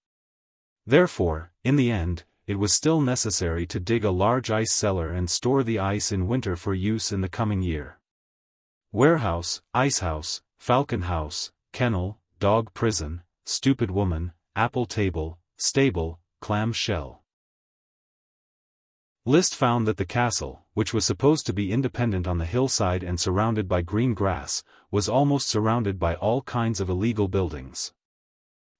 Therefore, in the end, it was still necessary to dig a large ice cellar and store the ice in winter for use in the coming year. Warehouse, icehouse, falcon house, kennel, dog prison, stupid woman, apple table, stable, clam shell. List found that the castle, which was supposed to be independent on the hillside and surrounded by green grass, was almost surrounded by all kinds of illegal buildings.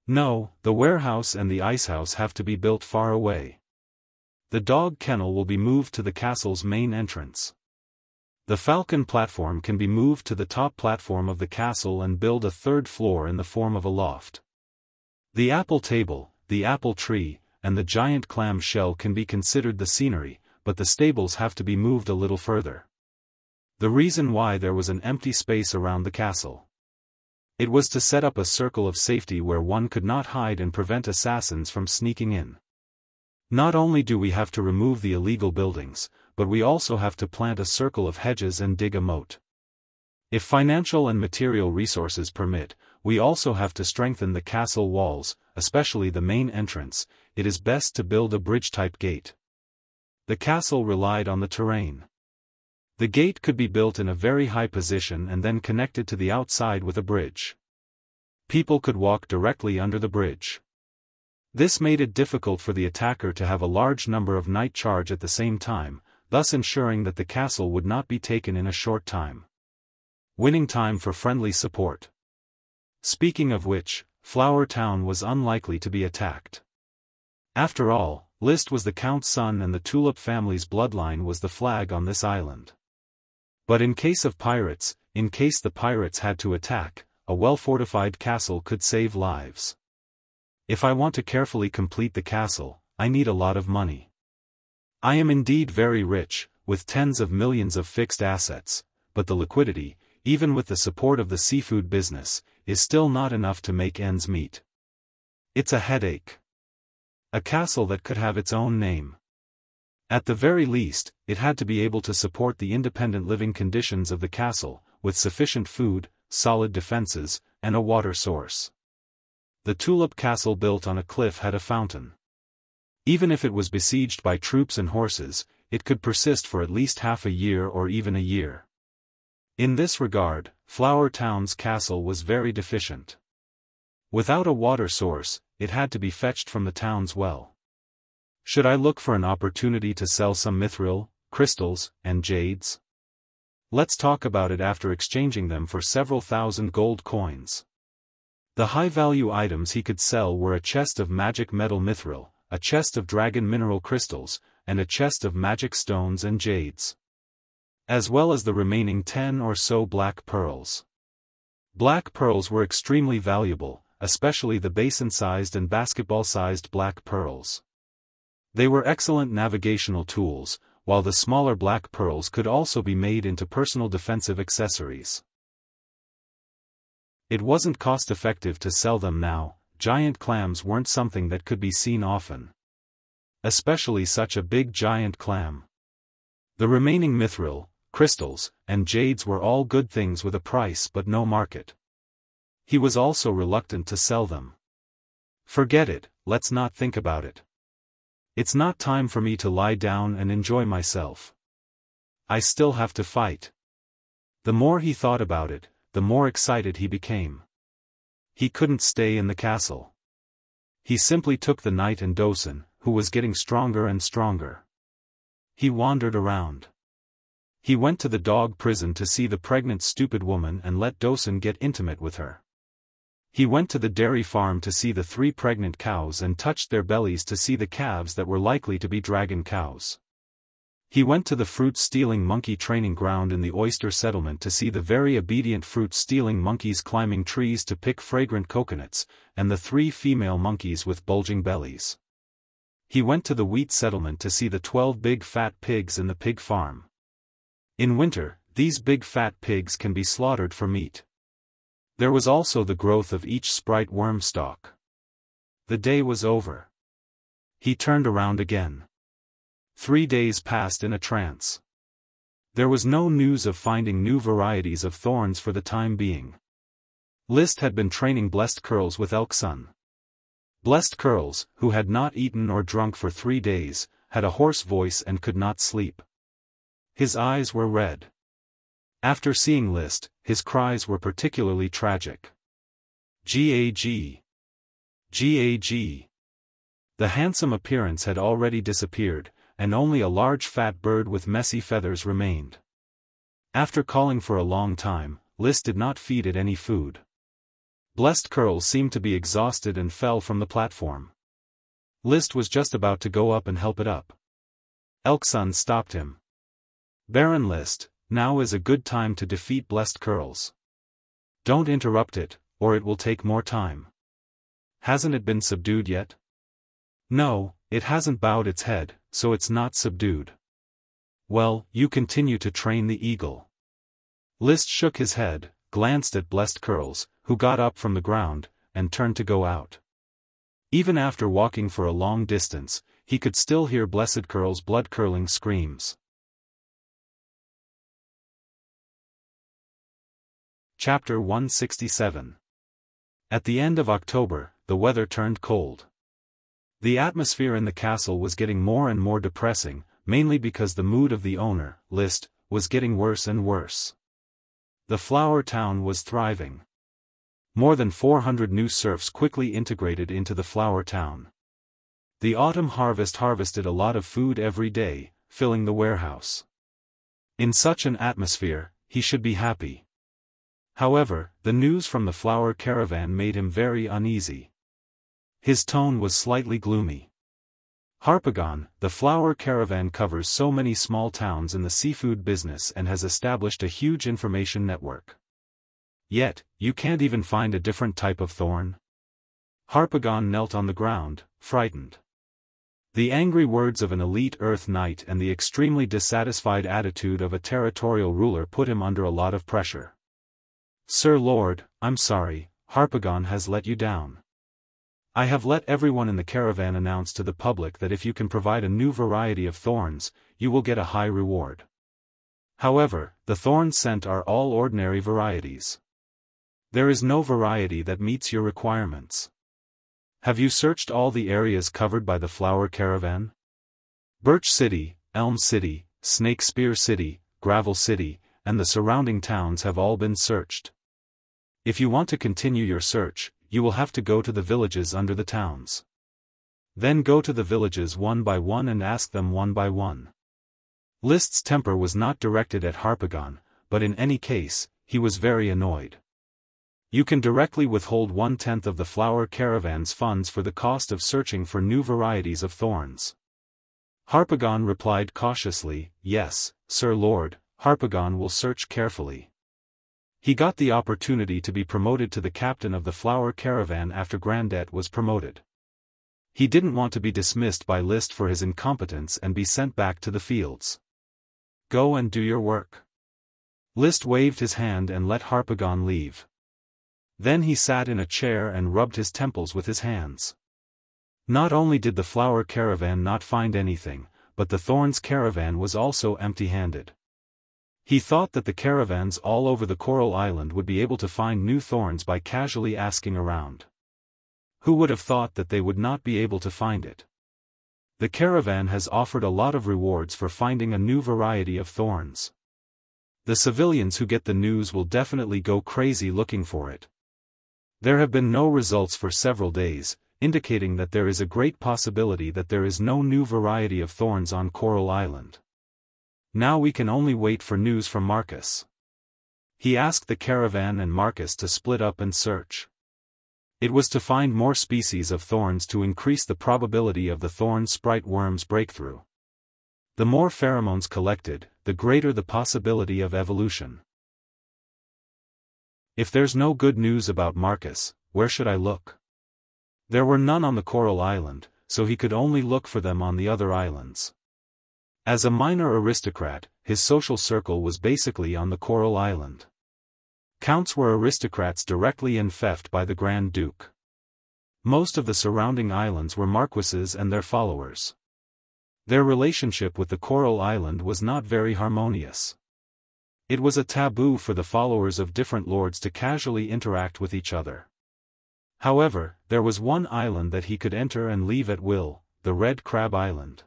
No, the warehouse and the icehouse have to be built far away. The dog kennel will be moved to the castle's main entrance. The falcon platform can be moved to the top platform of the castle and build a third floor in the form of a loft. The apple table, the apple tree, and the giant clam shell can be considered the scenery, but the stables have to be moved a little further. The reason why there was an empty space around the castle. It was to set up a circle of safety where one could not hide and prevent assassins from sneaking in. Not only do we have to remove the illegal buildings, but we also have to plant a circle of hedges and dig a moat. If financial and material resources permit, we also have to strengthen the castle walls, especially the main entrance. It is best to build a bridge-type gate. The castle relied on the terrain. The gate could be built in a very high position and then connected to the outside with a bridge. People could walk directly under the bridge. This made it difficult for the attacker to have a large number of night charge at the same time, thus ensuring that the castle would not be taken in a short time. Winning time for friendly support. Speaking of which, Flower Town was unlikely to be attacked. After all, Liszt was the Count's son and the Tulip family's bloodline was the flag on this island. But in case of pirates, in case the pirates had to attack, a well-fortified castle could save lives. If I want to carefully complete the castle, I need a lot of money. I am indeed very rich, with tens of millions of fixed assets, but the liquidity, even with the support of the seafood business, is still not enough to make ends meet. It's a headache. A castle that could have its own name. At the very least, it had to be able to support the independent living conditions of the castle, with sufficient food, solid defenses, and a water source. The Tulip Castle built on a cliff had a fountain. Even if it was besieged by troops and horses, it could persist for at least half a year or even a year. In this regard, Flower Town's castle was very deficient. Without a water source, it had to be fetched from the town's well. Should I look for an opportunity to sell some mithril, crystals, and jades? Let's talk about it after exchanging them for several thousand gold coins. The high-value items he could sell were a chest of magic metal mithril, a chest of dragon mineral crystals, and a chest of magic stones and jades. As well as the remaining 10 or so black pearls. Black pearls were extremely valuable, especially the basin-sized and basketball-sized black pearls. They were excellent navigational tools, while the smaller black pearls could also be made into personal defensive accessories. It wasn't cost-effective to sell them now. Giant clams weren't something that could be seen often. Especially such a big giant clam. The remaining mithril, crystals, and jades were all good things with a price but no market. He was also reluctant to sell them. Forget it, let's not think about it. It's not time for me to lie down and enjoy myself. I still have to fight. The more he thought about it, the more excited he became. He couldn't stay in the castle. He simply took the knight and Dosen, who was getting stronger and stronger. He wandered around. He went to the dog prison to see the pregnant stupid woman and let Dosen get intimate with her. He went to the dairy farm to see the 3 pregnant cows and touched their bellies to see the calves that were likely to be dragon cows. He went to the fruit-stealing monkey training ground in the oyster settlement to see the very obedient fruit-stealing monkeys climbing trees to pick fragrant coconuts, and the 3 female monkeys with bulging bellies. He went to the wheat settlement to see the 12 big fat pigs in the pig farm. In winter, these big fat pigs can be slaughtered for meat. There was also the growth of each sprite worm stalk. The day was over. He turned around again. 3 days passed in a trance. There was no news of finding new varieties of thorns for the time being. Liszt had been training Blessed Curls with Elksun. Blessed Curls, who had not eaten or drunk for 3 days, had a hoarse voice and could not sleep. His eyes were red. After seeing Liszt, his cries were particularly tragic. Gag. Gag. The handsome appearance had already disappeared, and only a large fat bird with messy feathers remained. After calling for a long time, Liszt did not feed it any food. Blessed Curls seemed to be exhausted and fell from the platform. Liszt was just about to go up and help it up. Elksun stopped him. Baron Liszt, Now is a good time to defeat Blessed Curls. Don't interrupt it, or it will take more time. Hasn't it been subdued yet? No, it hasn't bowed its head, so it's not subdued. Well, you continue to train the eagle. List shook his head, glanced at Blessed Curls, who got up from the ground, and turned to go out. Even after walking for a long distance, he could still hear Blessed Curls' blood-curdling screams. Chapter 167. At the end of October, the weather turned cold. The atmosphere in the castle was getting more and more depressing, mainly because the mood of the owner, List, was getting worse and worse. The flower town was thriving. More than 400 new serfs quickly integrated into the flower town. The autumn harvest harvested a lot of food every day, filling the warehouse. In such an atmosphere, he should be happy. However, the news from the flower caravan made him very uneasy. His tone was slightly gloomy. Harpagon, the flower caravan covers so many small towns in the seafood business and has established a huge information network. Yet, you can't even find a different type of thorn? Harpagon knelt on the ground, frightened. The angry words of an elite Earth Knight and the extremely dissatisfied attitude of a territorial ruler put him under a lot of pressure. Sir Lord, I'm sorry, Harpagon has let you down. I have let everyone in the caravan announce to the public that if you can provide a new variety of thorns, you will get a high reward. However, the thorns sent are all ordinary varieties. There is no variety that meets your requirements. Have you searched all the areas covered by the flower caravan? Birch City, Elm City, Snake Spear City, Gravel City, and the surrounding towns have all been searched. If you want to continue your search, you will have to go to the villages under the towns. Then go to the villages one by one and ask them one by one. List's temper was not directed at Harpagon, but in any case, he was very annoyed. You can directly withhold 1/10 of the flower caravan's funds for the cost of searching for new varieties of thorns. Harpagon replied cautiously, Yes, Sir Lord, Harpagon will search carefully. He got the opportunity to be promoted to the captain of the flower caravan after Grandet was promoted. He didn't want to be dismissed by List for his incompetence and be sent back to the fields. Go and do your work. List waved his hand and let Harpagon leave. Then he sat in a chair and rubbed his temples with his hands. Not only did the flower caravan not find anything, but the thorns caravan was also empty-handed. He thought that the caravans all over the Coral Island would be able to find new thorns by casually asking around. Who would have thought that they would not be able to find it? The caravan has offered a lot of rewards for finding a new variety of thorns. The civilians who get the news will definitely go crazy looking for it. There have been no results for several days, indicating that there is a great possibility that there is no new variety of thorns on Coral Island. Now we can only wait for news from Marcus. He asked the caravan and Marcus to split up and search. It was to find more species of thorns to increase the probability of the thorn sprite worm's breakthrough. The more pheromones collected, the greater the possibility of evolution. If there's no good news about Marcus, where should I look? There were none on the Coral Island, so he could only look for them on the other islands. As a minor aristocrat, his social circle was basically on the Coral Island. Counts were aristocrats directly enfeoffed by the Grand Duke. Most of the surrounding islands were marquises and their followers. Their relationship with the Coral Island was not very harmonious. It was a taboo for the followers of different lords to casually interact with each other. However, there was one island that he could enter and leave at will, the Red Crab Island.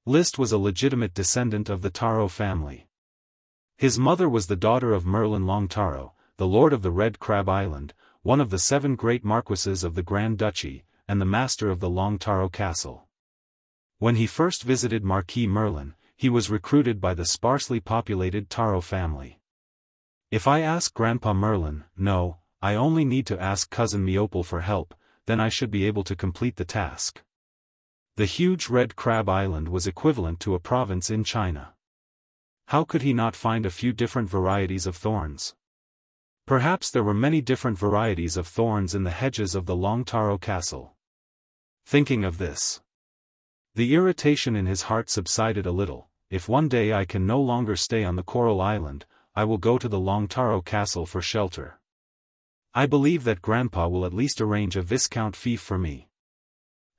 List was a legitimate descendant of the Taro family. His mother was the daughter of Merlin Longtaro, the lord of the Red Crab Island, one of the 7 great marquises of the Grand Duchy, and the master of the Longtaro Castle. When he first visited Marquis Merlin, he was recruited by the sparsely populated Taro family. If I ask Grandpa Merlin, no, I only need to ask Cousin Meopal for help, then I should be able to complete the task. The huge Red Crab Island was equivalent to a province in China. How could he not find a few different varieties of thorns? Perhaps there were many different varieties of thorns in the hedges of the Long Taro castle. Thinking of this, the irritation in his heart subsided a little. If one day I can no longer stay on the Coral Island, I will go to the Long Taro castle for shelter. I believe that Grandpa will at least arrange a Viscount fief for me.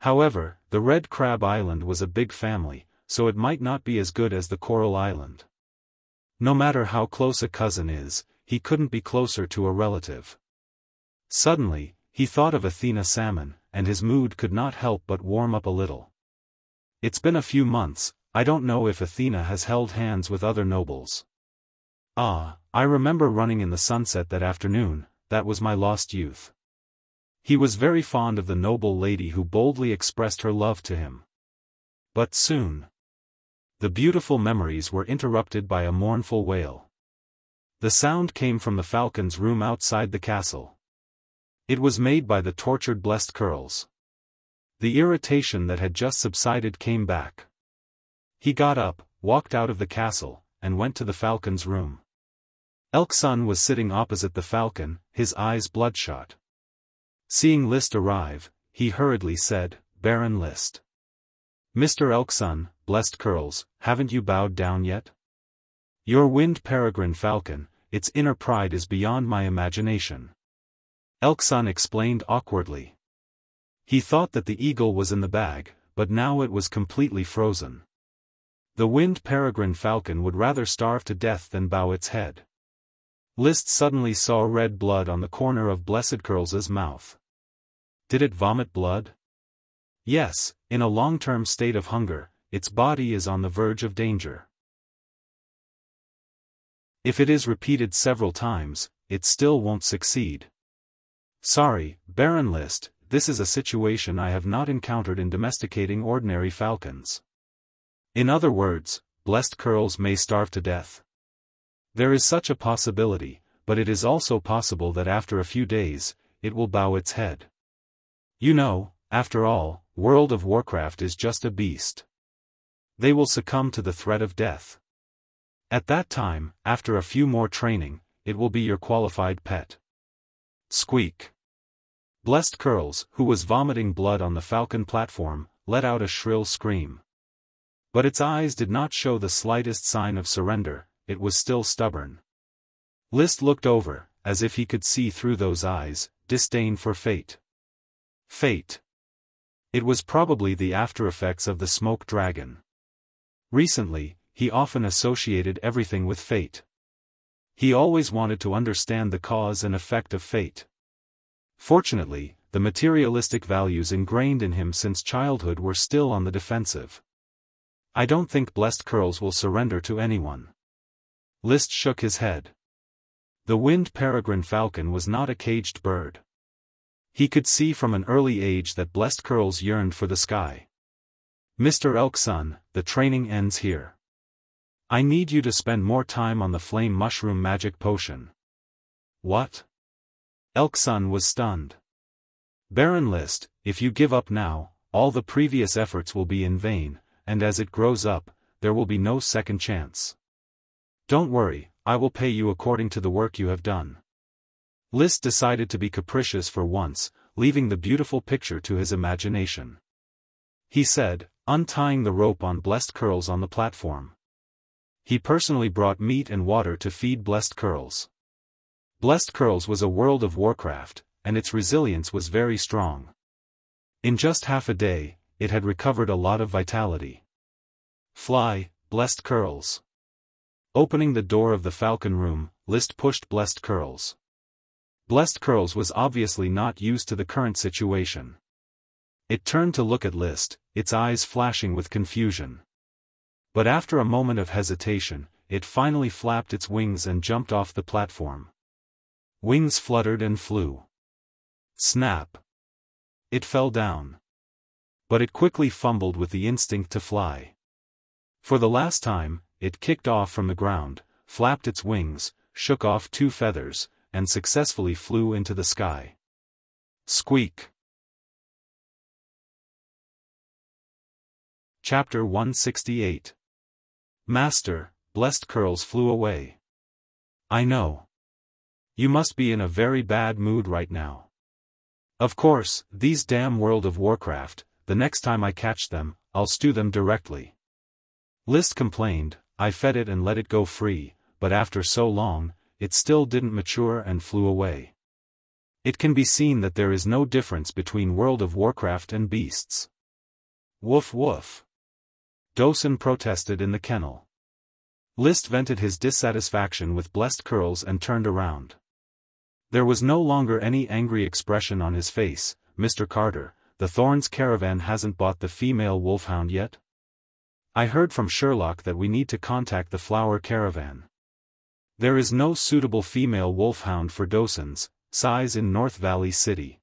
However, the Red Crab Island was a big family, so it might not be as good as the Coral Island. No matter how close a cousin is, he couldn't be closer to a relative. Suddenly, he thought of Athena Salmon, and his mood could not help but warm up a little. It's been a few months, I don't know if Athena has held hands with other nobles. Ah, I remember running in the sunset that afternoon, that was my lost youth. He was very fond of the noble lady who boldly expressed her love to him. But soon, the beautiful memories were interrupted by a mournful wail. The sound came from the falcon's room outside the castle. It was made by the tortured Blessed Curls. The irritation that had just subsided came back. He got up, walked out of the castle, and went to the falcon's room. Elk-sun was sitting opposite the falcon, his eyes bloodshot. Seeing List arrive, he hurriedly said, "Baron List. Mr. Elk-sun, Blessed Curls, haven't you bowed down yet? Your winged peregrine falcon, its inner pride is beyond my imagination." Elk-sun explained awkwardly. He thought that the eagle was in the bag, but now it was completely frozen. The winged peregrine falcon would rather starve to death than bow its head. List suddenly saw red blood on the corner of Blessed Curls's mouth. Did it vomit blood? Yes, in a long-term state of hunger, its body is on the verge of danger. If it is repeated several times, it still won't succeed. Sorry, Baron List, this is a situation I have not encountered in domesticating ordinary falcons. In other words, Blessed Curls may starve to death. There is such a possibility, but it is also possible that after a few days, it will bow its head. You know, after all, World of Warcraft is just a beast. They will succumb to the threat of death. At that time, after a few more training, it will be your qualified pet. Squeak. Blessed Curls, who was vomiting blood on the falcon platform, let out a shrill scream. But its eyes did not show the slightest sign of surrender, it was still stubborn. List looked over, as if he could see through those eyes, disdain for fate. Fate. It was probably the after-effects of the smoke dragon. Recently, he often associated everything with fate. He always wanted to understand the cause and effect of fate. Fortunately, the materialistic values ingrained in him since childhood were still on the defensive. I don't think Blessed Curls will surrender to anyone. List shook his head. The winged peregrine falcon was not a caged bird. He could see from an early age that Blessed Curls yearned for the sky. Mr. Elk-sun, the training ends here. I need you to spend more time on the flame mushroom magic potion. What? Elk-sun was stunned. Baron List, if you give up now, all the previous efforts will be in vain, and as it grows up, there will be no second chance. Don't worry, I will pay you according to the work you have done. List decided to be capricious for once, leaving the beautiful picture to his imagination. He said, untying the rope on Blessed Curls on the platform. He personally brought meat and water to feed Blessed Curls. Blessed Curls was a World of Warcraft, and its resilience was very strong. In just half a day, it had recovered a lot of vitality. Fly, Blessed Curls. Opening the door of the falcon room, List pushed Blessed Curls. Blessed Curls was obviously not used to the current situation. It turned to look at List, its eyes flashing with confusion. But after a moment of hesitation, it finally flapped its wings and jumped off the platform. Wings fluttered and flew. Snap! It fell down. But it quickly fumbled with the instinct to fly. For the last time, it kicked off from the ground, flapped its wings, shook off 2 feathers, and successfully flew into the sky. Squeak! Chapter 168. Master, blessed curls flew away. I know. You must be in a very bad mood right now. Of course, these damn World of Warcraft, the next time I catch them, I'll stew them directly. List complained. I fed it and let it go free, but after so long, it still didn't mature and flew away. It can be seen that there is no difference between World of Warcraft and beasts. Woof woof. Dosen protested in the kennel. List vented his dissatisfaction with blessed curls and turned around. There was no longer any angry expression on his face. Mr. Carter, the Thorns caravan hasn't bought the female wolfhound yet? I heard from Sherlock that we need to contact the flower caravan. There is no suitable female wolfhound for Dosen's size in North Valley City.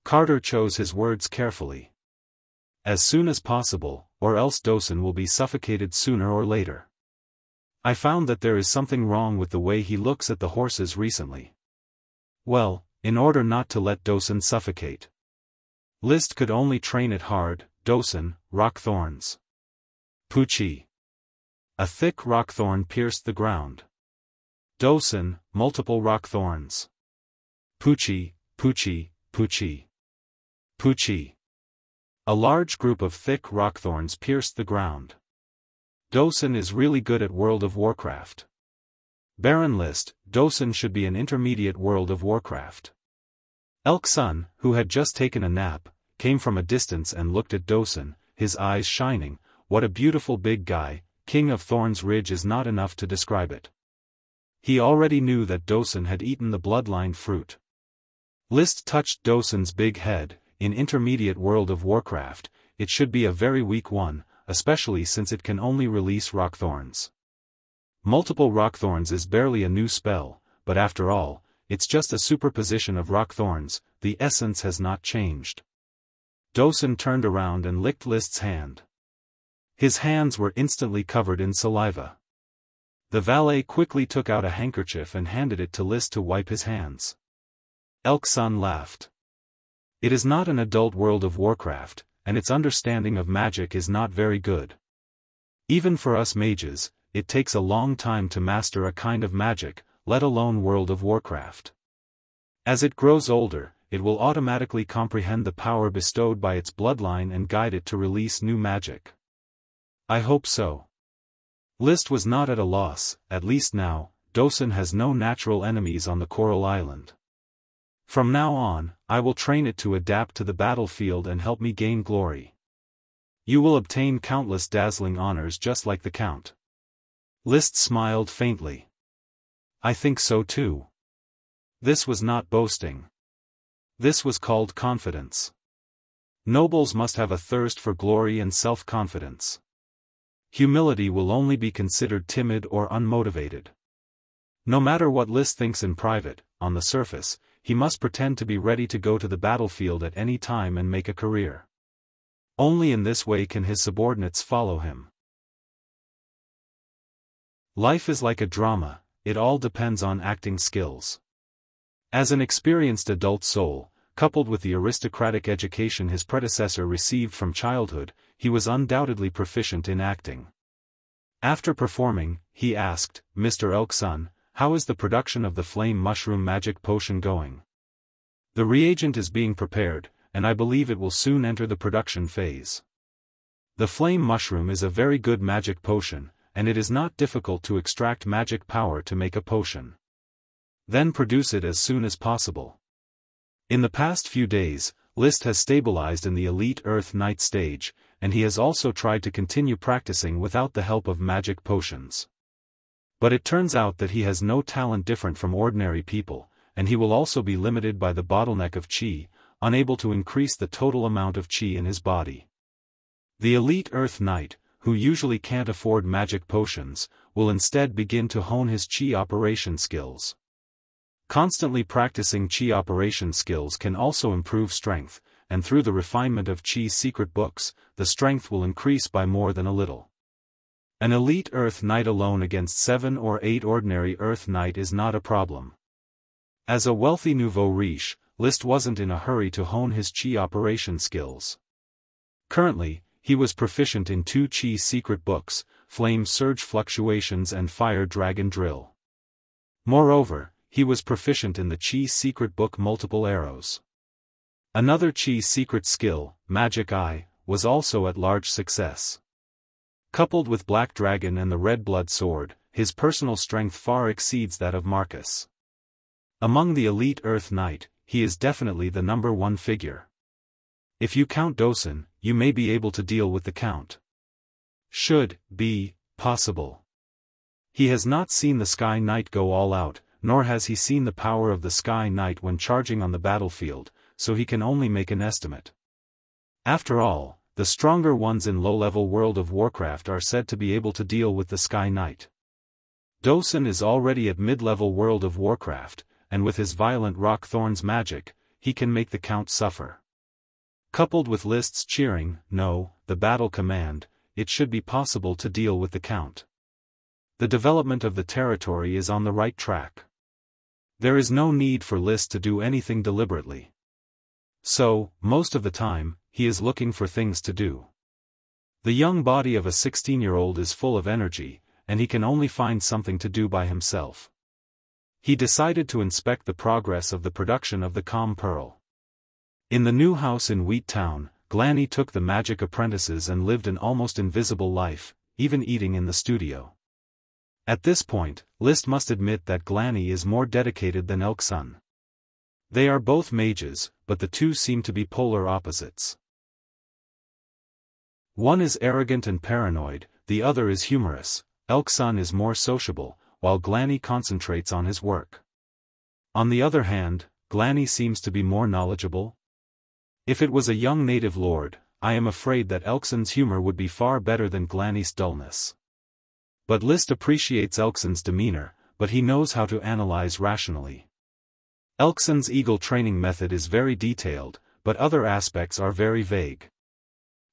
Carter chose his words carefully. As soon as possible, or else Dosen will be suffocated sooner or later. I found that there is something wrong with the way he looks at the horses recently. Well, in order not to let Dosen suffocate, List could only train it hard. Dosen, rock thorns. Poochie. A thick rock thorn pierced the ground. Dosen, multiple rock thorns. Poochie, Poochie, Poochie. Poochie. A large group of thick rock thorns pierced the ground. Dosen is really good at World of Warcraft. Baron List, Dosen should be an intermediate World of Warcraft. Elk Sun, who had just taken a nap, came from a distance and looked at Dosen, his eyes shining. What a beautiful big guy. King of Thorns Ridge is not enough to describe it. He already knew that Dosen had eaten the bloodline fruit. List touched Dosen's big head. In intermediate World of Warcraft, it should be a very weak one, especially since it can only release rock thorns. Multiple rock thorns is barely a new spell, but after all, it's just a superposition of rock thorns. The essence has not changed. Dosen turned around and licked List's hand. His hands were instantly covered in saliva. The valet quickly took out a handkerchief and handed it to List to wipe his hands. Elk Sun laughed. It is not an adult World of Warcraft, and its understanding of magic is not very good. Even for us mages, it takes a long time to master a kind of magic, let alone World of Warcraft. As it grows older, it will automatically comprehend the power bestowed by its bloodline and guide it to release new magic. I hope so. List was not at a loss. At least now, Dosen has no natural enemies on the Coral Island. From now on, I will train it to adapt to the battlefield and help me gain glory. You will obtain countless dazzling honors just like the Count. List smiled faintly. I think so too. This was not boasting. This was called confidence. Nobles must have a thirst for glory and self-confidence. Humility will only be considered timid or unmotivated. No matter what List thinks in private, on the surface, he must pretend to be ready to go to the battlefield at any time and make a career. Only in this way can his subordinates follow him. Life is like a drama, it all depends on acting skills. As an experienced adult soul, coupled with the aristocratic education his predecessor received from childhood, he was undoubtedly proficient in acting. After performing, he asked, Mr. Elk Sun, how is the production of the flame mushroom magic potion going? The reagent is being prepared, and I believe it will soon enter the production phase. The flame mushroom is a very good magic potion, and it is not difficult to extract magic power to make a potion. Then produce it as soon as possible. In the past few days, List has stabilized in the Elite Earth Knight stage, and he has also tried to continue practicing without the help of magic potions. But it turns out that he has no talent different from ordinary people, and he will also be limited by the bottleneck of Qi, unable to increase the total amount of Qi in his body. The Elite Earth Knight, who usually can't afford magic potions, will instead begin to hone his Qi operation skills. Constantly practicing Qi operation skills can also improve strength, and through the refinement of Qi's secret books, the strength will increase by more than a little. An Elite Earth Knight alone against 7 or 8 ordinary Earth Knight is not a problem. As a wealthy nouveau riche, List wasn't in a hurry to hone his Qi operation skills. Currently, he was proficient in 2 Qi secret books, flame surge fluctuations and fire dragon drill. Moreover, he was proficient in the Qi secret book multiple arrows. Another Qi secret skill, Magic Eye, was also at large success. Coupled with Black Dragon and the Red Blood Sword, his personal strength far exceeds that of Marcus. Among the elite Earth Knight, he is definitely the number one figure. If you count Dosen, you may be able to deal with the count. Should be possible. He has not seen the Sky Knight go all out, nor has he seen the power of the Sky Knight when charging on the battlefield, so he can only make an estimate. After all, the stronger ones in low-level World of Warcraft are said to be able to deal with the Sky Knight. Dosen is already at mid-level World of Warcraft, and with his violent Rock Thorns magic, he can make the count suffer. Coupled with List's cheering, "No," the battle command, it should be possible to deal with the count. The development of the territory is on the right track. There is no need for List to do anything deliberately. So, most of the time, he is looking for things to do. The young body of a 16-year-old is full of energy, and he can only find something to do by himself. He decided to inspect the progress of the production of the Calm Pearl. In the new house in Wheat Town, Glanny took the magic apprentices and lived an almost invisible life, even eating in the studio. At this point, List must admit that Glanny is more dedicated than Elksun. They are both mages, but the two seem to be polar opposites. One is arrogant and paranoid, the other is humorous. Elksun is more sociable, while Glanny concentrates on his work. On the other hand, Glanny seems to be more knowledgeable. If it was a young native lord, I am afraid that Elksun's humor would be far better than Glanny's dullness. But List appreciates Elksun's demeanor, but he knows how to analyze rationally. Elksun's eagle training method is very detailed, but other aspects are very vague.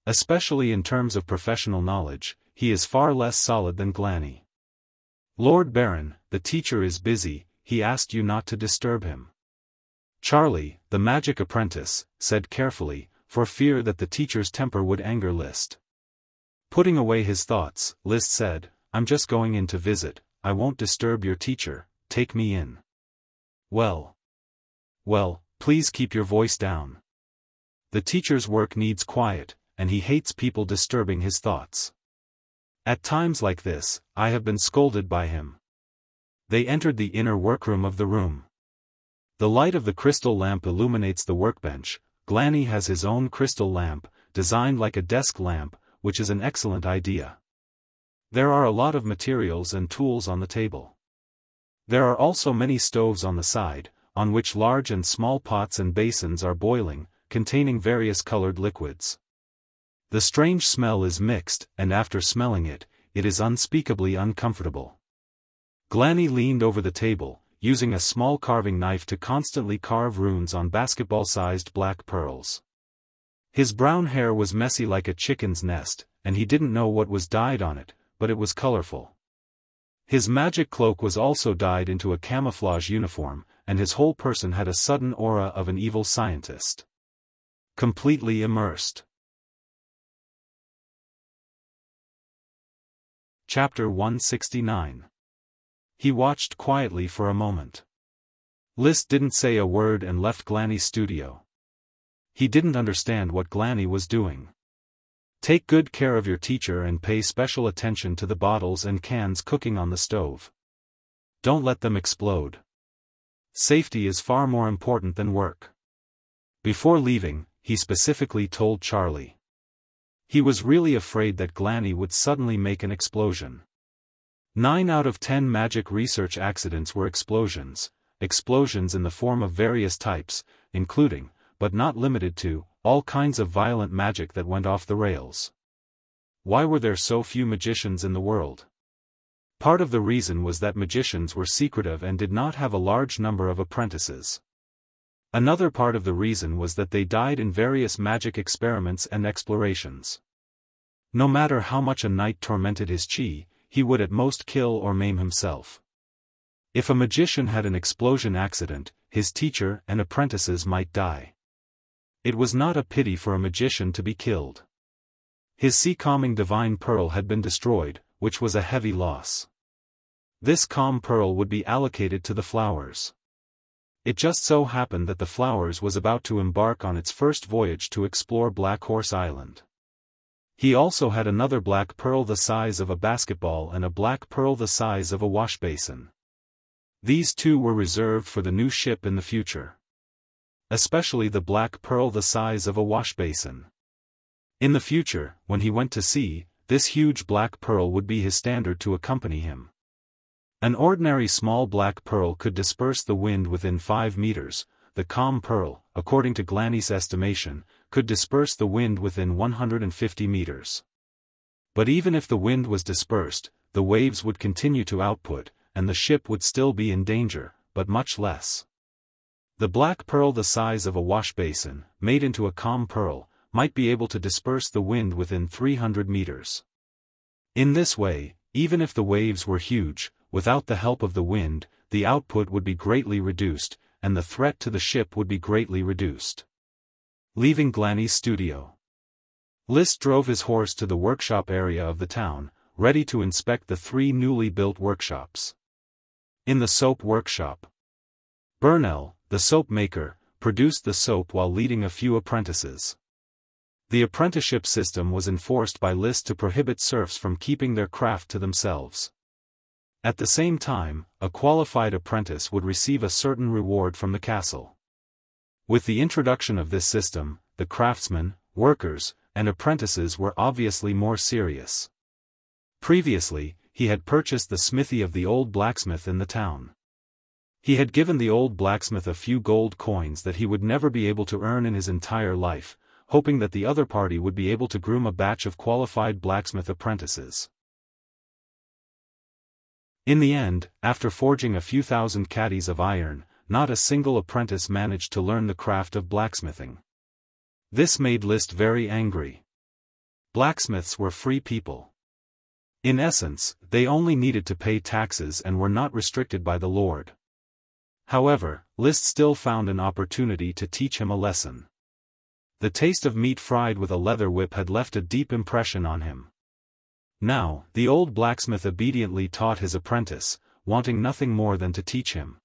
Especially in terms of professional knowledge, he is far less solid than Glanny. "Lord Baron, the teacher is busy, he asked you not to disturb him." Charlie, the magic apprentice, said carefully, for fear that the teacher's temper would anger List. Putting away his thoughts, List said, "I'm just going in to visit, I won't disturb your teacher, take me in." Well, please keep your voice down. The teacher's work needs quiet, and he hates people disturbing his thoughts. At times like this, I have been scolded by him. They entered the inner workroom of the room. The light of the crystal lamp illuminates the workbench. Glanny has his own crystal lamp, designed like a desk lamp, which is an excellent idea. There are a lot of materials and tools on the table. There are also many stoves on the side, on which large and small pots and basins are boiling, containing various colored liquids. The strange smell is mixed, and after smelling it, it is unspeakably uncomfortable. Glanny leaned over the table, using a small carving knife to constantly carve runes on basketball-sized black pearls. His brown hair was messy like a chicken's nest, and he didn't know what was dyed on it, but it was colorful. His magic cloak was also dyed into a camouflage uniform, and his whole person had a sudden aura of an evil scientist. Completely immersed. Chapter 169. He watched quietly for a moment. List didn't say a word and left Glanny's studio. He didn't understand what Glanny was doing. Take good care of your teacher and pay special attention to the bottles and cans cooking on the stove. Don't let them explode. Safety is far more important than work. Before leaving, he specifically told Charlie. He was really afraid that Glanny would suddenly make an explosion. 9 out of 10 magic research accidents were explosions in the form of various types, including, but not limited to, all kinds of violent magic that went off the rails. Why were there so few magicians in the world? Part of the reason was that magicians were secretive and did not have a large number of apprentices. Another part of the reason was that they died in various magic experiments and explorations. No matter how much a knight tormented his chi, he would at most kill or maim himself. If a magician had an explosion accident, his teacher and apprentices might die. It was not a pity for a magician to be killed. His sea-calming divine pearl had been destroyed, which was a heavy loss. This calm pearl would be allocated to the flowers. It just so happened that the flowers was about to embark on its first voyage to explore Black Horse Island. He also had another black pearl the size of a basketball and a black pearl the size of a wash basin. These two were reserved for the new ship in the future. Especially the black pearl the size of a wash basin. In the future, when he went to sea, this huge black pearl would be his standard to accompany him. An ordinary small black pearl could disperse the wind within 5 meters, the calm pearl, according to Glanny's estimation, could disperse the wind within 150 meters. But even if the wind was dispersed, the waves would continue to output, and the ship would still be in danger, but much less. The black pearl the size of a wash basin, made into a calm pearl, might be able to disperse the wind within 300 meters. In this way, even if the waves were huge, without the help of the wind, the output would be greatly reduced, and the threat to the ship would be greatly reduced. Leaving Glanny's studio, List drove his horse to the workshop area of the town, ready to inspect the 3 newly built workshops. In the soap workshop, Burnell, the soap maker, produced the soap while leading a few apprentices. The apprenticeship system was enforced by List to prohibit serfs from keeping their craft to themselves. At the same time, a qualified apprentice would receive a certain reward from the castle. With the introduction of this system, the craftsmen, workers, and apprentices were obviously more serious. Previously, he had purchased the smithy of the old blacksmith in the town. He had given the old blacksmith a few gold coins that he would never be able to earn in his entire life, hoping that the other party would be able to groom a batch of qualified blacksmith apprentices. In the end, after forging a few thousand caddies of iron, not a single apprentice managed to learn the craft of blacksmithing. This made List very angry. Blacksmiths were free people. In essence, they only needed to pay taxes and were not restricted by the Lord. However, List still found an opportunity to teach him a lesson. The taste of meat fried with a leather whip had left a deep impression on him. Now, the old blacksmith obediently taught his apprentice, wanting nothing more than to teach him.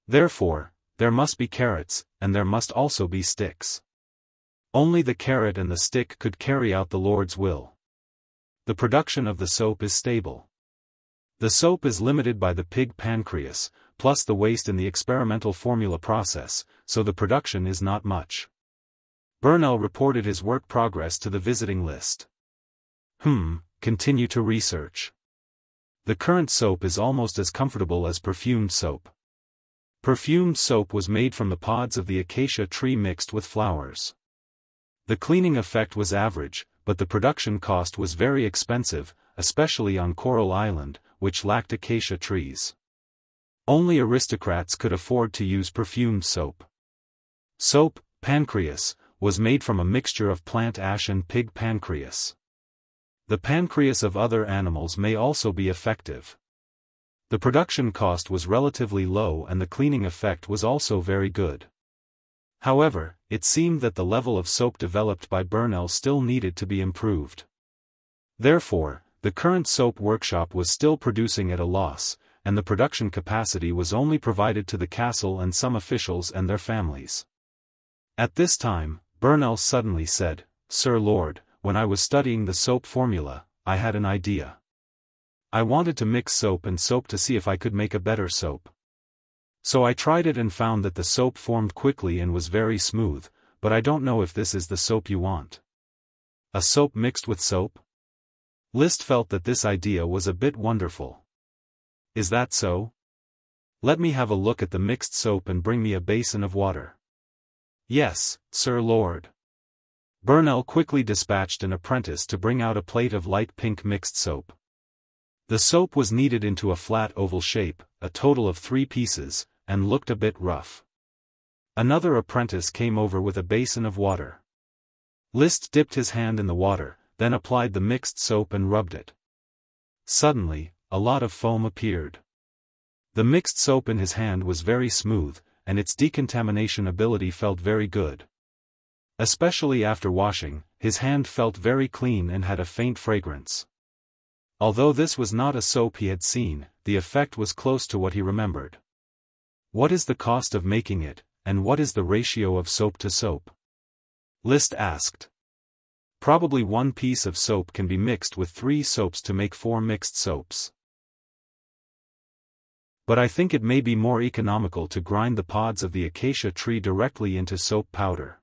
Therefore, there must be carrots, and there must also be sticks. Only the carrot and the stick could carry out the Lord's will. The production of the soap is stable. The soap is limited by the pig pancreas, plus the waste in the experimental formula process, so the production is not much. Burnell reported his work progress to the visiting list. Continue to research. The current soap is almost as comfortable as perfumed soap. Perfumed soap was made from the pods of the acacia tree mixed with flowers. The cleaning effect was average, but the production cost was very expensive, especially on Coral Island, which lacked acacia trees. Only aristocrats could afford to use perfumed soap. Soap, pancreas, was made from a mixture of plant ash and pig pancreas. The pancreas of other animals may also be effective. The production cost was relatively low and the cleaning effect was also very good. However, it seemed that the level of soap developed by Burnell still needed to be improved. Therefore, the current soap workshop was still producing at a loss, and the production capacity was only provided to the castle and some officials and their families. At this time, Burnell suddenly said, "Sir Lord, when I was studying the soap formula, I had an idea. I wanted to mix soap and soap to see if I could make a better soap. So I tried it and found that the soap formed quickly and was very smooth, but I don't know if this is the soap you want." A soap mixed with soap? List felt that this idea was a bit wonderful. Is that so? Let me have a look at the mixed soap and bring me a basin of water. Yes, Sir Lord. Burnell quickly dispatched an apprentice to bring out a plate of light pink mixed soap. The soap was kneaded into a flat oval shape, a total of 3 pieces, and looked a bit rough. Another apprentice came over with a basin of water. List dipped his hand in the water, then applied the mixed soap and rubbed it. Suddenly, a lot of foam appeared. The mixed soap in his hand was very smooth, and its decontamination ability felt very good. Especially after washing, his hand felt very clean and had a faint fragrance. Although this was not a soap he had seen, the effect was close to what he remembered. "What is the cost of making it, and what is the ratio of soap to soap?" List asked. "Probably 1 piece of soap can be mixed with 3 soaps to make 4 mixed soaps. But I think it may be more economical to grind the pods of the acacia tree directly into soap powder.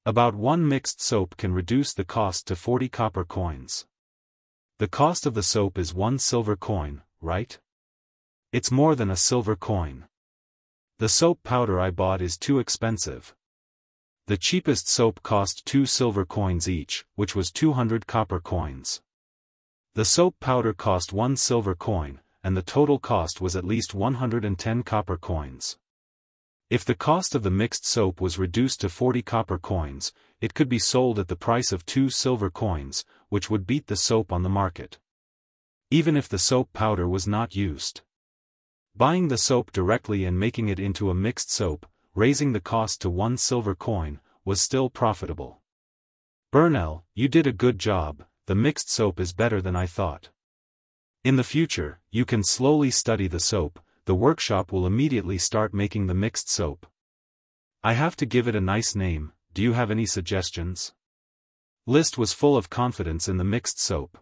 About 1 mixed soap can reduce the cost to 40 copper coins. The cost of the soap is 1 silver coin, right? It's more than a silver coin. The soap powder I bought is too expensive. The cheapest soap cost 2 silver coins each, which was 200 copper coins. The soap powder cost 1 silver coin, and the total cost was at least 110 copper coins. If the cost of the mixed soap was reduced to 40 copper coins, it could be sold at the price of 2 silver coins, which would beat the soap on the market. Even if the soap powder was not used. Buying the soap directly and making it into a mixed soap, raising the cost to 1 silver coin, was still profitable. Burnell, you did a good job. The mixed soap is better than I thought. In the future, you can slowly study the soap. The workshop will immediately start making the mixed soap. I have to give it a nice name. Do you have any suggestions? List was full of confidence in the mixed soap.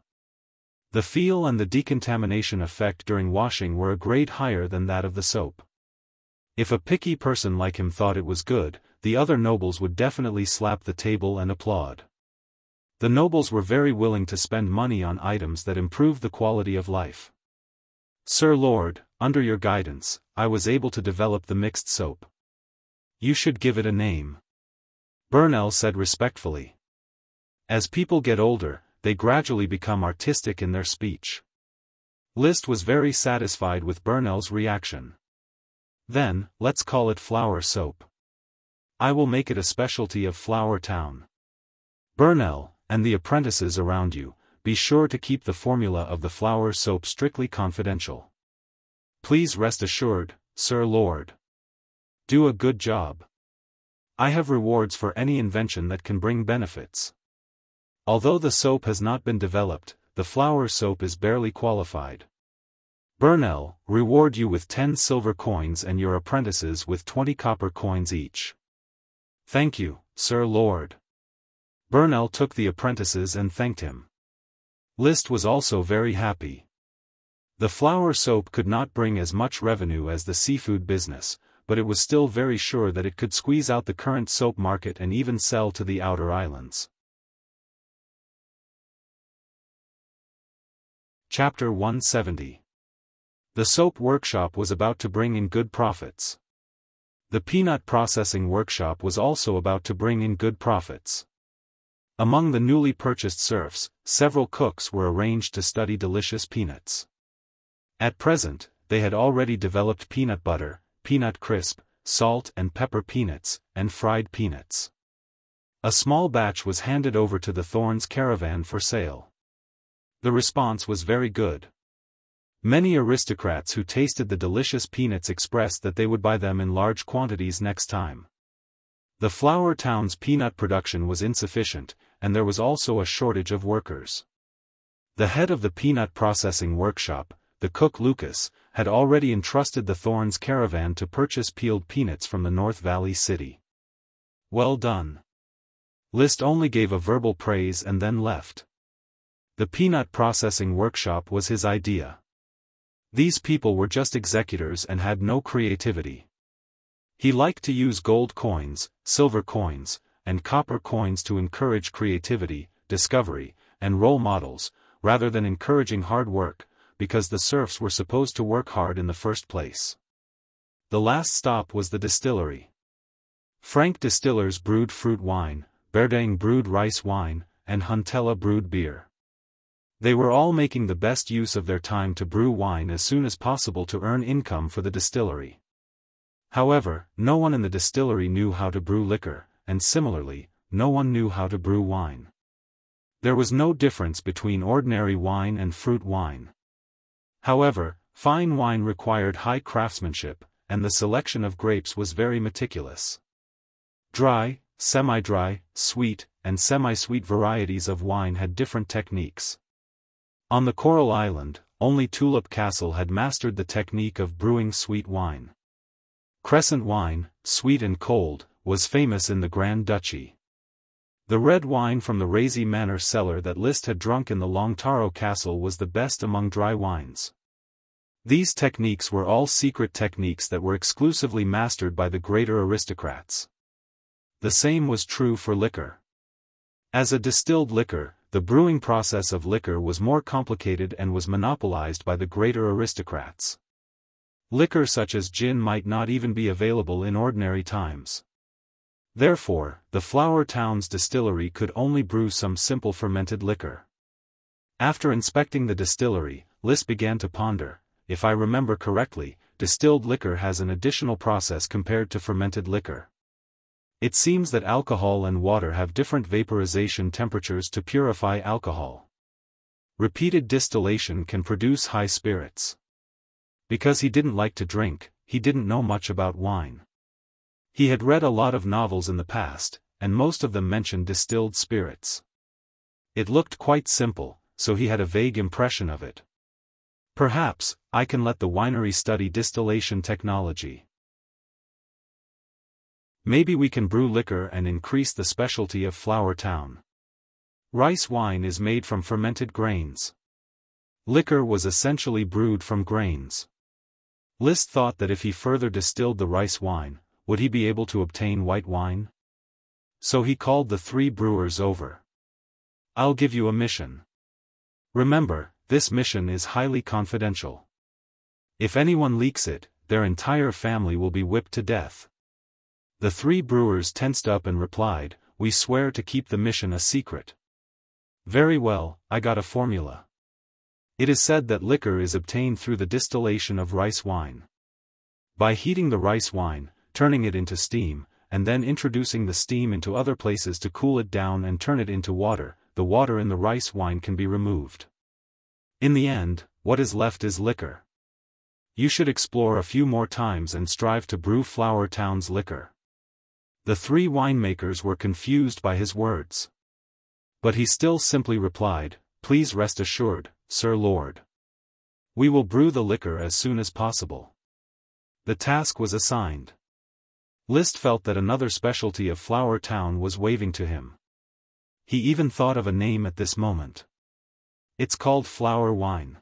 The feel and the decontamination effect during washing were a grade higher than that of the soap. If a picky person like him thought it was good, the other nobles would definitely slap the table and applaud. The nobles were very willing to spend money on items that improved the quality of life. Sir Lord, under your guidance, I was able to develop the mixed soap. You should give it a name. Burnell said respectfully. As people get older, they gradually become artistic in their speech. List was very satisfied with Burnell's reaction. Then, let's call it flower soap. I will make it a specialty of Flower Town. Burnell, and the apprentices around you, be sure to keep the formula of the flower soap strictly confidential. Please rest assured, Sir Lord. Do a good job. I have rewards for any invention that can bring benefits. Although the soap has not been developed, the flower soap is barely qualified. Burnell, reward you with 10 silver coins and your apprentices with 20 copper coins each. Thank you, Sir Lord. Burnell took the apprentices and thanked him. List was also very happy. The flower soap could not bring as much revenue as the seafood business, but it was still very sure that it could squeeze out the current soap market and even sell to the outer islands. Chapter 170. The soap workshop was about to bring in good profits. The peanut processing workshop was also about to bring in good profits. Among the newly purchased serfs, several cooks were arranged to study delicious peanuts. At present, they had already developed peanut butter, peanut crisp, salt and pepper peanuts, and fried peanuts. A small batch was handed over to the Thorns caravan for sale. The response was very good. Many aristocrats who tasted the delicious peanuts expressed that they would buy them in large quantities next time. The Flower Town's peanut production was insufficient, and there was also a shortage of workers. The head of the peanut processing workshop, the cook Lucas, had already entrusted the Thorns caravan to purchase peeled peanuts from the North Valley city. Well done. List only gave a verbal praise and then left. The peanut processing workshop was his idea. These people were just executors and had no creativity. He liked to use gold coins, silver coins, and copper coins to encourage creativity, discovery, and role models, rather than encouraging hard work, because the serfs were supposed to work hard in the first place. The last stop was the distillery. Frank distillers brewed fruit wine, Berdang brewed rice wine, and Huntella brewed beer. They were all making the best use of their time to brew wine as soon as possible to earn income for the distillery. However, no one in the distillery knew how to brew liquor, and similarly, no one knew how to brew wine. There was no difference between ordinary wine and fruit wine. However, fine wine required high craftsmanship, and the selection of grapes was very meticulous. Dry, semi-dry, sweet, and semi-sweet varieties of wine had different techniques. On the Coral Island, only Tulip Castle had mastered the technique of brewing sweet wine. Crescent wine, sweet and cold, was famous in the Grand Duchy. The red wine from the Razy Manor cellar that Liszt had drunk in the Longtaro Castle was the best among dry wines. These techniques were all secret techniques that were exclusively mastered by the greater aristocrats. The same was true for liquor. As a distilled liquor, the brewing process of liquor was more complicated and was monopolized by the greater aristocrats. Liquor such as gin might not even be available in ordinary times. Therefore, the Flower Town's distillery could only brew some simple fermented liquor. After inspecting the distillery, Liszt began to ponder, if I remember correctly, distilled liquor has an additional process compared to fermented liquor. It seems that alcohol and water have different vaporization temperatures to purify alcohol. Repeated distillation can produce high spirits. Because he didn't like to drink, he didn't know much about wine. He had read a lot of novels in the past, and most of them mentioned distilled spirits. It looked quite simple, so he had a vague impression of it. Perhaps, I can let the winery study distillation technology. Maybe we can brew liquor and increase the specialty of Flower Town. Rice wine is made from fermented grains. Liquor was essentially brewed from grains. Liszt thought that if he further distilled the rice wine, would he be able to obtain white wine? So he called the 3 brewers over. I'll give you a mission. Remember, this mission is highly confidential. If anyone leaks it, their entire family will be whipped to death. The 3 brewers tensed up and replied, we swear to keep the mission a secret. Very well, I got a formula. It is said that liquor is obtained through the distillation of rice wine. By heating the rice wine, turning it into steam, and then introducing the steam into other places to cool it down and turn it into water, the water in the rice wine can be removed. In the end, what is left is liquor. You should explore a few more times and strive to brew Flower Town's liquor. The 3 winemakers were confused by his words. But he still simply replied, please rest assured, Sir Lord. We will brew the liquor as soon as possible. The task was assigned. Liszt felt that another specialty of Flower Town was waving to him. He even thought of a name at this moment. It's called flower wine.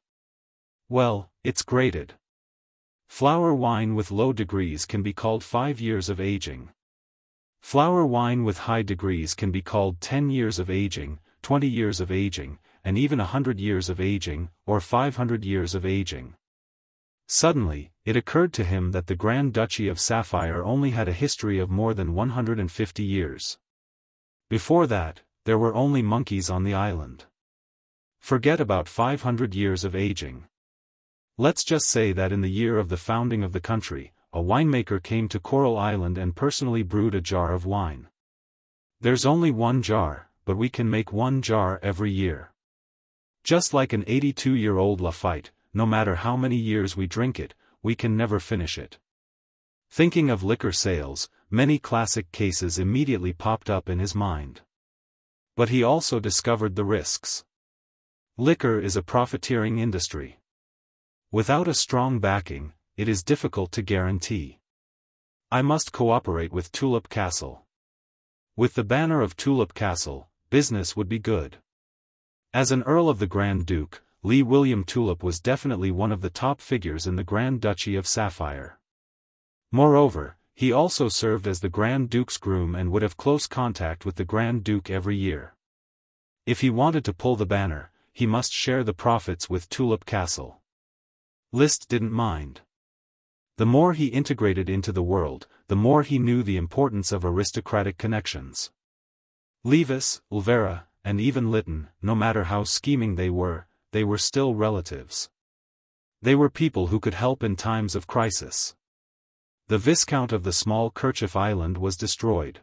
Well, it's graded. Flower wine with low degrees can be called 5 years of aging. Flower wine with high degrees can be called 10 years of aging, 20 years of aging, and even 100 years of aging, or 500 years of aging. Suddenly, it occurred to him that the Grand Duchy of Sapphire only had a history of more than 150 years. Before that, there were only monkeys on the island. Forget about 500 years of aging. Let's just say that in the year of the founding of the country, a winemaker came to Coral Island and personally brewed a jar of wine. There's only 1 jar, but we can make 1 jar every year. Just like an 82-year-old Lafite, no matter how many years we drink it, we can never finish it. Thinking of liquor sales, many classic cases immediately popped up in his mind. But he also discovered the risks. Liquor is a profiteering industry. Without a strong backing, it is difficult to guarantee. I must cooperate with Tulip Castle. With the banner of Tulip Castle, business would be good. As an Earl of the Grand Duke, Lee William Tulip was definitely one of the top figures in the Grand Duchy of Sapphire. Moreover, he also served as the Grand Duke's groom and would have close contact with the Grand Duke every year. If he wanted to pull the banner, he must share the profits with Tulip Castle. Liszt didn't mind. The more he integrated into the world, the more he knew the importance of aristocratic connections. Levis, Ulvera, and even Lytton, no matter how scheming they were still relatives. They were people who could help in times of crisis. The Viscount of the small Kerchief Island was destroyed.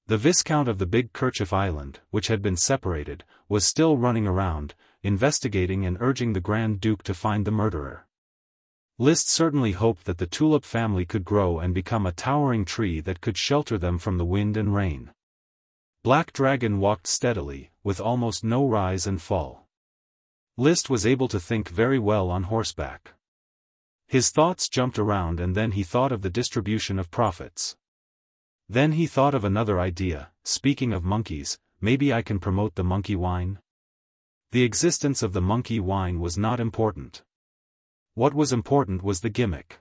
The Viscount of the big Kerchief Island, which had been separated, was still running around, investigating and urging the Grand Duke to find the murderer. Liszt certainly hoped that the Tulip family could grow and become a towering tree that could shelter them from the wind and rain. Black Dragon walked steadily, with almost no rise and fall. List was able to think very well on horseback. His thoughts jumped around, and then he thought of the distribution of profits. Then he thought of another idea. Speaking of monkeys, maybe I can promote the monkey wine? The existence of the monkey wine was not important. What was important was the gimmick.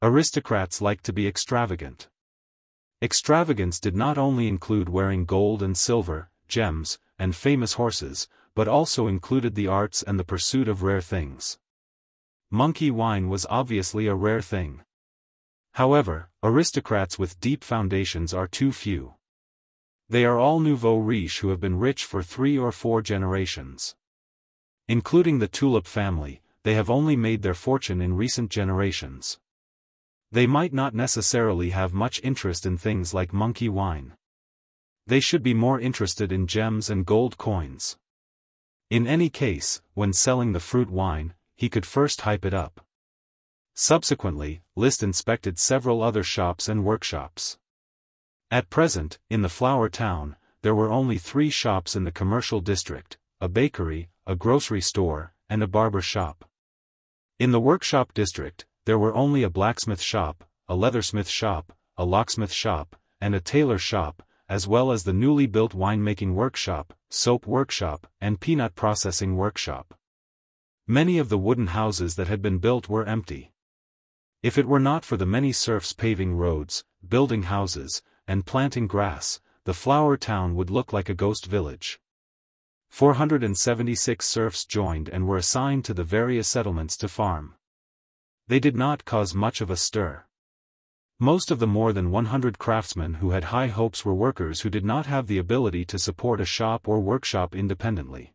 Aristocrats liked to be extravagant. Extravagance did not only include wearing gold and silver, gems, and famous horses, but also included the arts and the pursuit of rare things. Monkey wine was obviously a rare thing. However, aristocrats with deep foundations are too few. They are all nouveau riche who have been rich for 3 or 4 generations. Including the Tulip family, they have only made their fortune in recent generations. They might not necessarily have much interest in things like monkey wine. They should be more interested in gems and gold coins. In any case, when selling the fruit wine, he could first hype it up. Subsequently, List inspected several other shops and workshops. At present, in the flower town, there were only 3 shops in the commercial district: a bakery, a grocery store, and a barber shop. In the workshop district, there were only a blacksmith shop, a leathersmith shop, a locksmith shop, and a tailor shop, as well as the newly built winemaking workshop, soap workshop, and peanut processing workshop. Many of the wooden houses that had been built were empty. If it were not for the many serfs paving roads, building houses, and planting grass, the flower town would look like a ghost village. 476 serfs joined and were assigned to the various settlements to farm. They did not cause much of a stir. Most of the more than 100 craftsmen who had high hopes were workers who did not have the ability to support a shop or workshop independently.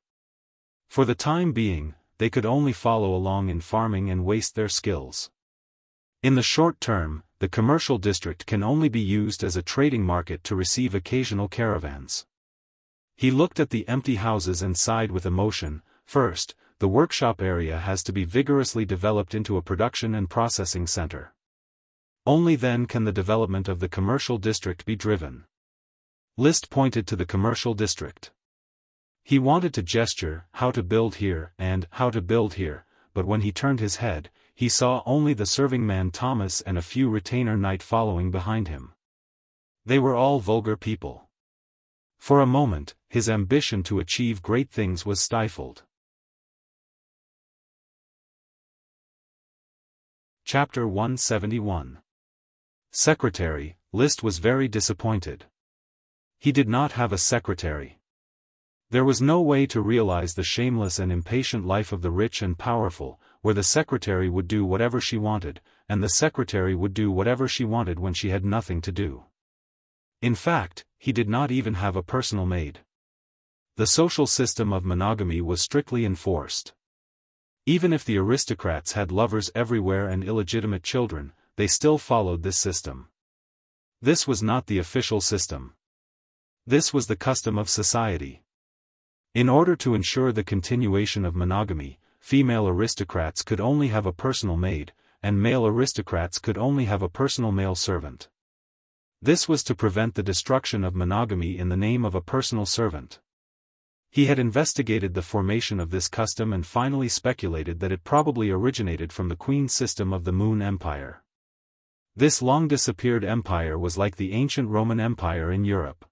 For the time being, they could only follow along in farming and waste their skills. In the short term, the commercial district can only be used as a trading market to receive occasional caravans. He looked at the empty houses and sighed with emotion. First, the workshop area has to be vigorously developed into a production and processing center. Only then can the development of the commercial district be driven. List pointed to the commercial district. He wanted to gesture, "How to build here," and "How to build here," but when he turned his head, he saw only the serving man Thomas and a few retainer knight following behind him. They were all vulgar people. For a moment, his ambition to achieve great things was stifled. Chapter 171. Secretary. List was very disappointed. He did not have a secretary. There was no way to realize the shameless and impatient life of the rich and powerful, where the secretary would do whatever she wanted, and the secretary would do whatever she wanted when she had nothing to do. In fact, he did not even have a personal maid. The social system of monogamy was strictly enforced. Even if the aristocrats had lovers everywhere and illegitimate children, they still followed this system. This was not the official system. This was the custom of society. In order to ensure the continuation of monogamy, female aristocrats could only have a personal maid, and male aristocrats could only have a personal male servant. This was to prevent the destruction of monogamy in the name of a personal servant. He had investigated the formation of this custom and finally speculated that it probably originated from the queen system of the Moon Empire. This long-disappeared empire was like the ancient Roman Empire in Europe.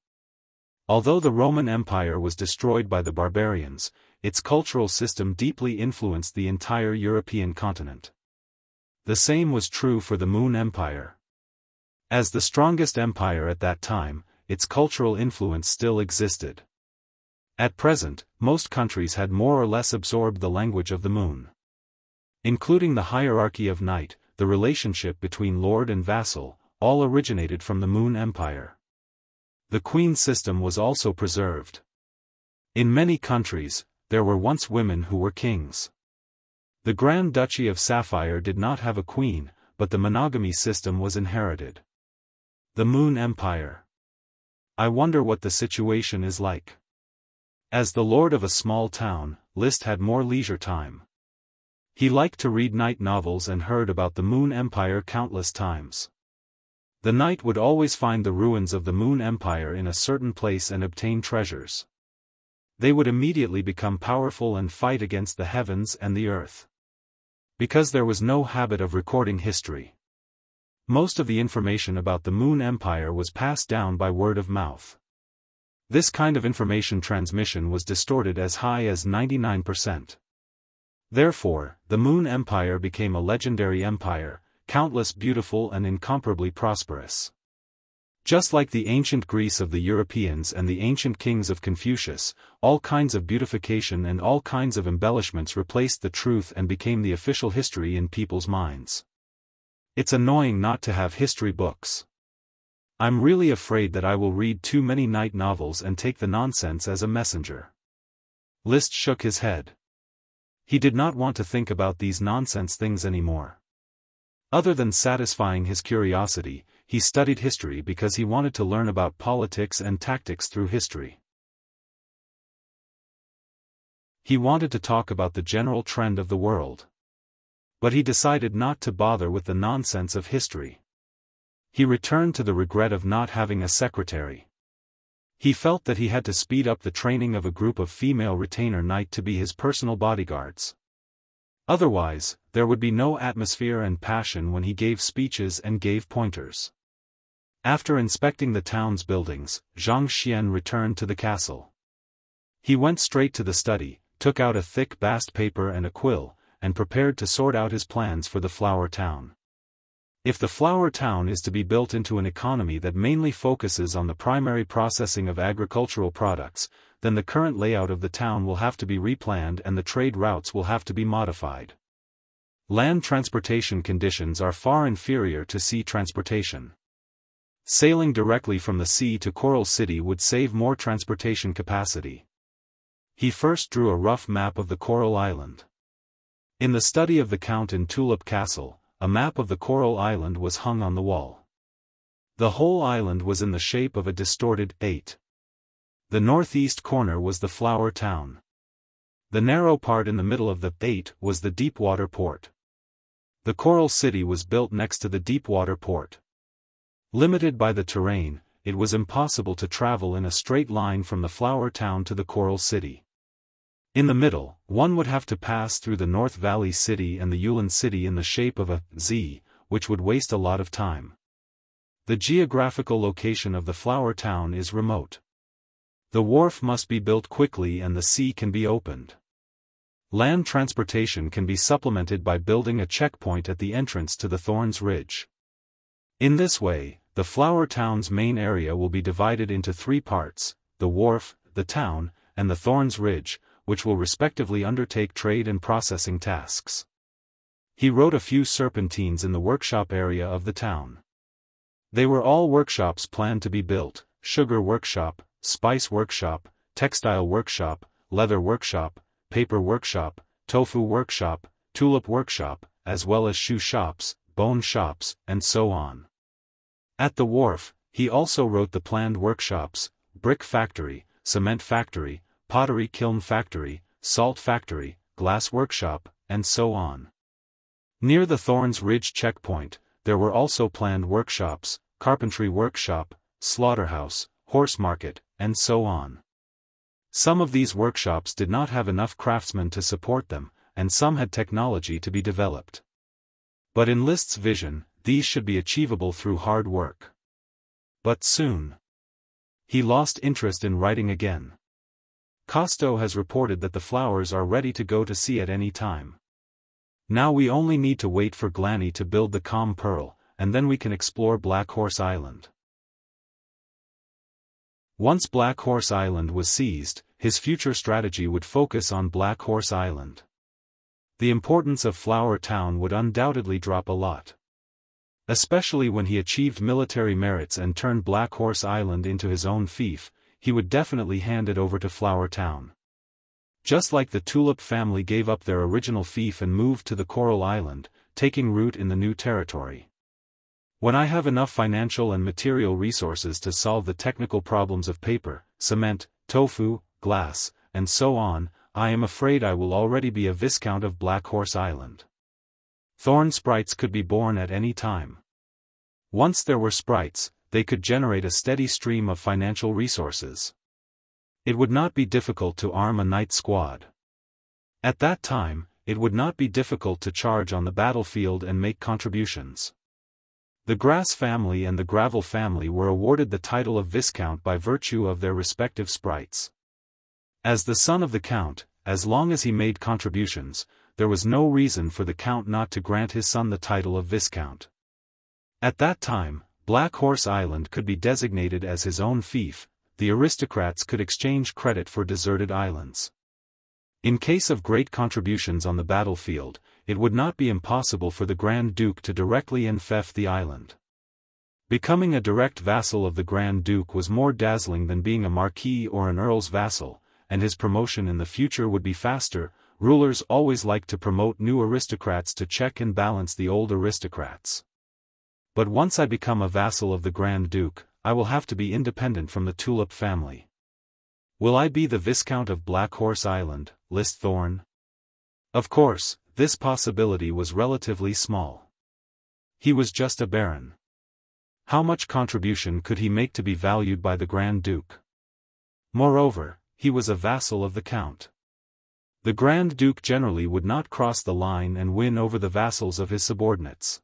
Although the Roman Empire was destroyed by the barbarians, its cultural system deeply influenced the entire European continent. The same was true for the Moon Empire. As the strongest empire at that time, its cultural influence still existed. At present, most countries had more or less absorbed the language of the moon. Including the hierarchy of knight, the relationship between lord and vassal, all originated from the Moon Empire. The queen system was also preserved. In many countries, there were once women who were kings. The Grand Duchy of Sapphire did not have a queen, but the monogamy system was inherited. The Moon Empire. I wonder what the situation is like. As the lord of a small town, List had more leisure time. He liked to read night novels and heard about the Moon Empire countless times. The knight would always find the ruins of the Moon Empire in a certain place and obtain treasures. They would immediately become powerful and fight against the heavens and the earth. Because there was no habit of recording history. Most of the information about the Moon Empire was passed down by word of mouth. This kind of information transmission was distorted as high as 99%. Therefore, the Moon Empire became a legendary empire, countless, beautiful and incomparably prosperous. Just like the ancient Greece of the Europeans and the ancient kings of Confucius, all kinds of beautification and all kinds of embellishments replaced the truth and became the official history in people's minds. It's annoying not to have history books. I'm really afraid that I will read too many night novels and take the nonsense as a messenger. Liszt shook his head. He did not want to think about these nonsense things anymore. Other than satisfying his curiosity, he studied history because he wanted to learn about politics and tactics through history. He wanted to talk about the general trend of the world. But he decided not to bother with the nonsense of history. He returned to the regret of not having a secretary. He felt that he had to speed up the training of a group of female retainer knights to be his personal bodyguards. Otherwise, there would be no atmosphere and passion when he gave speeches and gave pointers. After inspecting the town's buildings, Zhang Xian returned to the castle. He went straight to the study, took out a thick bast paper and a quill, and prepared to sort out his plans for the flower town. If the flower town is to be built into an economy that mainly focuses on the primary processing of agricultural products, then the current layout of the town will have to be replanned and the trade routes will have to be modified. Land transportation conditions are far inferior to sea transportation. Sailing directly from the sea to Coral City would save more transportation capacity. He first drew a rough map of the Coral Island. In the study of the Count in Tulip Castle, a map of the Coral Island was hung on the wall. The whole island was in the shape of a distorted 8. The northeast corner was the flower town. The narrow part in the middle of the 8 was the deep-water port. The Coral City was built next to the deep-water port. Limited by the terrain, it was impossible to travel in a straight line from the flower town to the Coral City. In the middle, one would have to pass through the North Valley City and the Yulin City in the shape of a Z, which would waste a lot of time. The geographical location of the flower town is remote. The wharf must be built quickly and the sea can be opened. Land transportation can be supplemented by building a checkpoint at the entrance to the Thorns Ridge. In this way, the flower town's main area will be divided into 3 parts, the wharf, the town, and the Thorns Ridge, which will respectively undertake trade and processing tasks. He wrote a few serpentines in the workshop area of the town. They were all workshops planned to be built: sugar workshop, spice workshop, textile workshop, leather workshop, paper workshop, tofu workshop, tulip workshop, as well as shoe shops, bone shops, and so on. At the wharf, he also wrote the planned workshops: brick factory, cement factory, pottery kiln factory, salt factory, glass workshop, and so on. Near the Thorns Ridge checkpoint, there were also planned workshops: carpentry workshop, slaughterhouse, horse market, and so on. Some of these workshops did not have enough craftsmen to support them, and some had technology to be developed. But in Liszt's vision, these should be achievable through hard work. But soon, he lost interest in writing again. Costo has reported that the flowers are ready to go to sea at any time. Now we only need to wait for Glanny to build the Calm Pearl, and then we can explore Black Horse Island. Once Black Horse Island was seized, his future strategy would focus on Black Horse Island. The importance of Flower Town would undoubtedly drop a lot. Especially when he achieved military merits and turned Black Horse Island into his own fief, he would definitely hand it over to Flower Town. Just like the Tulip family gave up their original fief and moved to the Coral Island, taking root in the new territory. When I have enough financial and material resources to solve the technical problems of paper, cement, tofu, glass, and so on, I am afraid I will already be a Viscount of Black Horse Island. Thorn sprites could be born at any time. Once there were sprites, they could generate a steady stream of financial resources. It would not be difficult to arm a knight squad. At that time, it would not be difficult to charge on the battlefield and make contributions. The Grass family and the Gravel family were awarded the title of Viscount by virtue of their respective sprites. As the son of the Count, as long as he made contributions, there was no reason for the Count not to grant his son the title of Viscount. At that time, Black Horse Island could be designated as his own fief. The aristocrats could exchange credit for deserted islands. In case of great contributions on the battlefield, it would not be impossible for the Grand Duke to directly enfeoff the island. Becoming a direct vassal of the Grand Duke was more dazzling than being a marquis or an earl's vassal, and his promotion in the future would be faster. Rulers always like to promote new aristocrats to check and balance the old aristocrats. But once I become a vassal of the Grand Duke, I will have to be independent from the Tulip family. Will I be the Viscount of Black Horse Island, lisped Thorn? Of course, this possibility was relatively small. He was just a baron. How much contribution could he make to be valued by the Grand Duke? Moreover, he was a vassal of the Count. The Grand Duke generally would not cross the line and win over the vassals of his subordinates.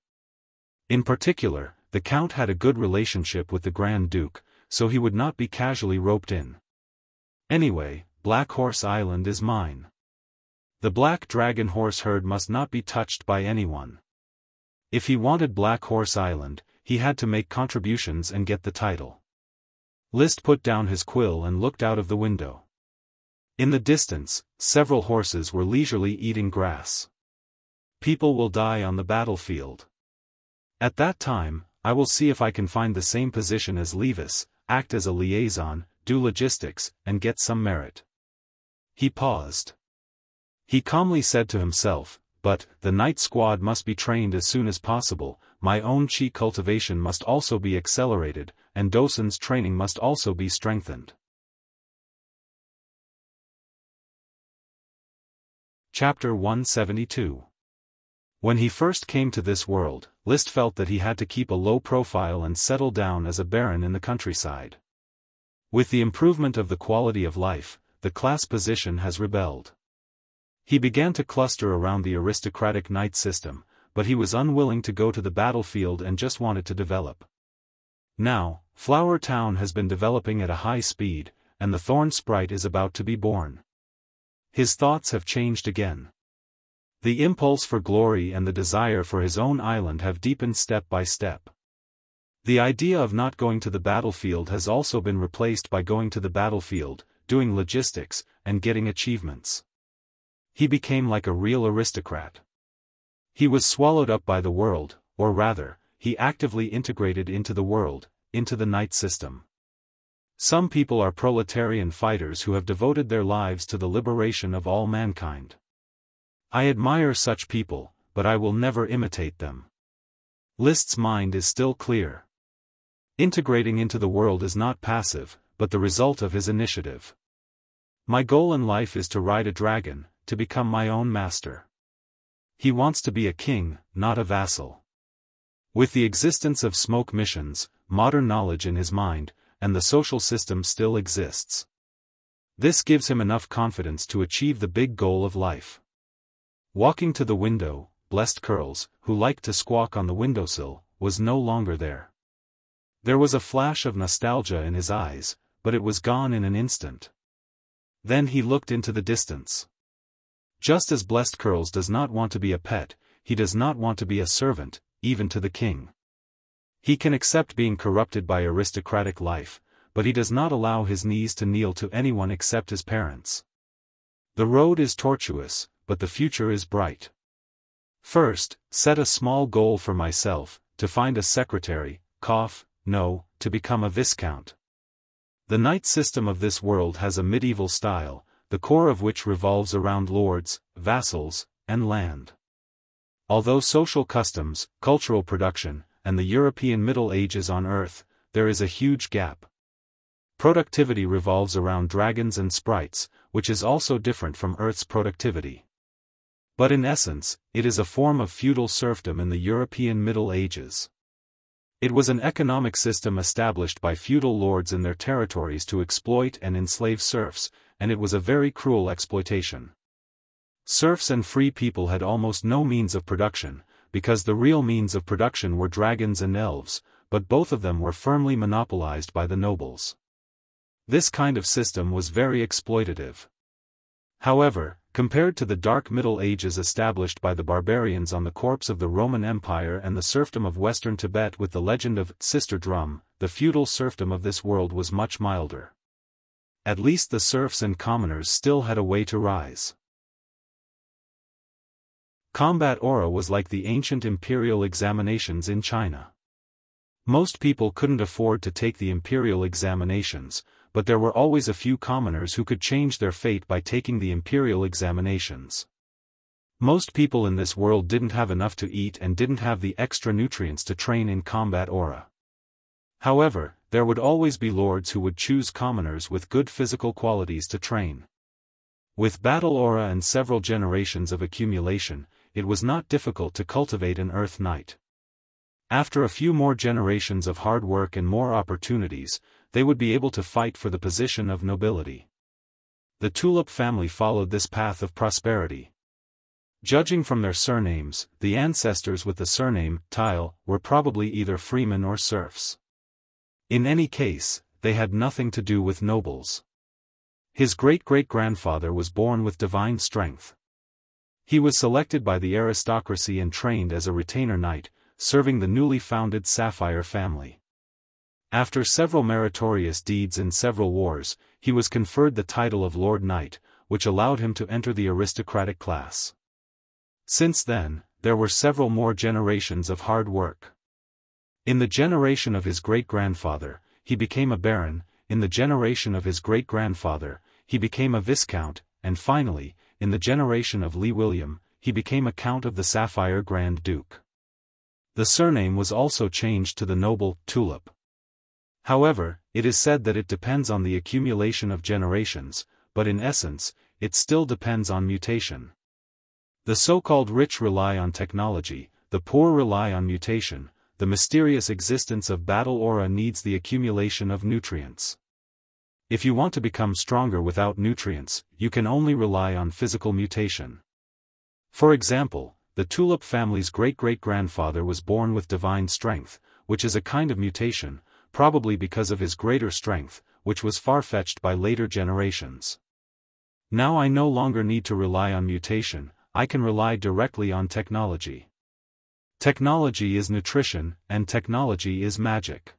In particular, the Count had a good relationship with the Grand Duke, so he would not be casually roped in. Anyway, Black Horse Island is mine. The Black Dragon horse herd must not be touched by anyone. If he wanted Black Horse Island, he had to make contributions and get the title. List put down his quill and looked out of the window. In the distance, several horses were leisurely eating grass. People will die on the battlefield. At that time, I will see if I can find the same position as Levis, act as a liaison, do logistics, and get some merit. He paused. He calmly said to himself, but, the knight squad must be trained as soon as possible, my own chi cultivation must also be accelerated, and Dosun's training must also be strengthened. Chapter 172. When he first came to this world, List felt that he had to keep a low profile and settle down as a baron in the countryside. With the improvement of the quality of life, the class position has rebelled. He began to cluster around the aristocratic knight system, but he was unwilling to go to the battlefield and just wanted to develop. Now, Flower Town has been developing at a high speed, and the Thorn Sprite is about to be born. His thoughts have changed again. The impulse for glory and the desire for his own island have deepened step by step. The idea of not going to the battlefield has also been replaced by going to the battlefield, doing logistics, and getting achievements. He became like a real aristocrat. He was swallowed up by the world, or rather, he actively integrated into the world, into the knight system. Some people are proletarian fighters who have devoted their lives to the liberation of all mankind. I admire such people, but I will never imitate them. List's mind is still clear. Integrating into the world is not passive, but the result of his initiative. My goal in life is to ride a dragon, to become my own master. He wants to be a king, not a vassal. With the existence of smoke missions, modern knowledge in his mind, and the social system still exists. This gives him enough confidence to achieve the big goal of life. Walking to the window, Blessed Curls, who liked to squawk on the windowsill, was no longer there. There was a flash of nostalgia in his eyes, but it was gone in an instant. Then he looked into the distance. Just as Blessed Curls does not want to be a pet, he does not want to be a servant, even to the king. He can accept being corrupted by aristocratic life, but he does not allow his knees to kneel to anyone except his parents. The road is tortuous, but the future is bright. First, set a small goal for myself, to find a secretary, to become a viscount. The knight system of this world has a medieval style, the core of which revolves around lords, vassals, and land. Although social customs, cultural production, and the European Middle Ages on Earth, there is a huge gap. Productivity revolves around dragons and sprites, which is also different from Earth's productivity. But in essence, it is a form of feudal serfdom in the European Middle Ages. It was an economic system established by feudal lords in their territories to exploit and enslave serfs, and it was a very cruel exploitation. Serfs and free people had almost no means of production, because the real means of production were dragons and elves, but both of them were firmly monopolized by the nobles. This kind of system was very exploitative. However, compared to the dark Middle Ages established by the barbarians on the corpse of the Roman Empire and the serfdom of Western Tibet with the legend of Sister Drum, the feudal serfdom of this world was much milder. At least the serfs and commoners still had a way to rise. Combat aura was like the ancient imperial examinations in China. Most people couldn't afford to take the imperial examinations, but there were always a few commoners who could change their fate by taking the imperial examinations. Most people in this world didn't have enough to eat and didn't have the extra nutrients to train in combat aura. However, there would always be lords who would choose commoners with good physical qualities to train. With battle aura and several generations of accumulation, it was not difficult to cultivate an Earth Knight. After a few more generations of hard work and more opportunities, they would be able to fight for the position of nobility. The Tulip family followed this path of prosperity. Judging from their surnames, the ancestors with the surname Tile were probably either freemen or serfs. In any case, they had nothing to do with nobles. His great-great-grandfather was born with divine strength. He was selected by the aristocracy and trained as a retainer knight, serving the newly founded Sapphire family. After several meritorious deeds in several wars, he was conferred the title of Lord Knight, which allowed him to enter the aristocratic class. Since then, there were several more generations of hard work. In the generation of his great-grandfather, he became a baron, in the generation of his great-grandfather, he became a viscount, and finally, in the generation of Lee William, he became a count of the Sapphire Grand Duke. The surname was also changed to the noble Tulip. However, it is said that it depends on the accumulation of generations, but in essence, it still depends on mutation. The so-called rich rely on technology, the poor rely on mutation. The mysterious existence of battle aura needs the accumulation of nutrients. If you want to become stronger without nutrients, you can only rely on physical mutation. For example, the Tulip family's great-great-grandfather was born with divine strength, which is a kind of mutation, probably because of his greater strength, which was far-fetched by later generations. Now I no longer need to rely on mutation, I can rely directly on technology. Technology is nutrition, and technology is magic.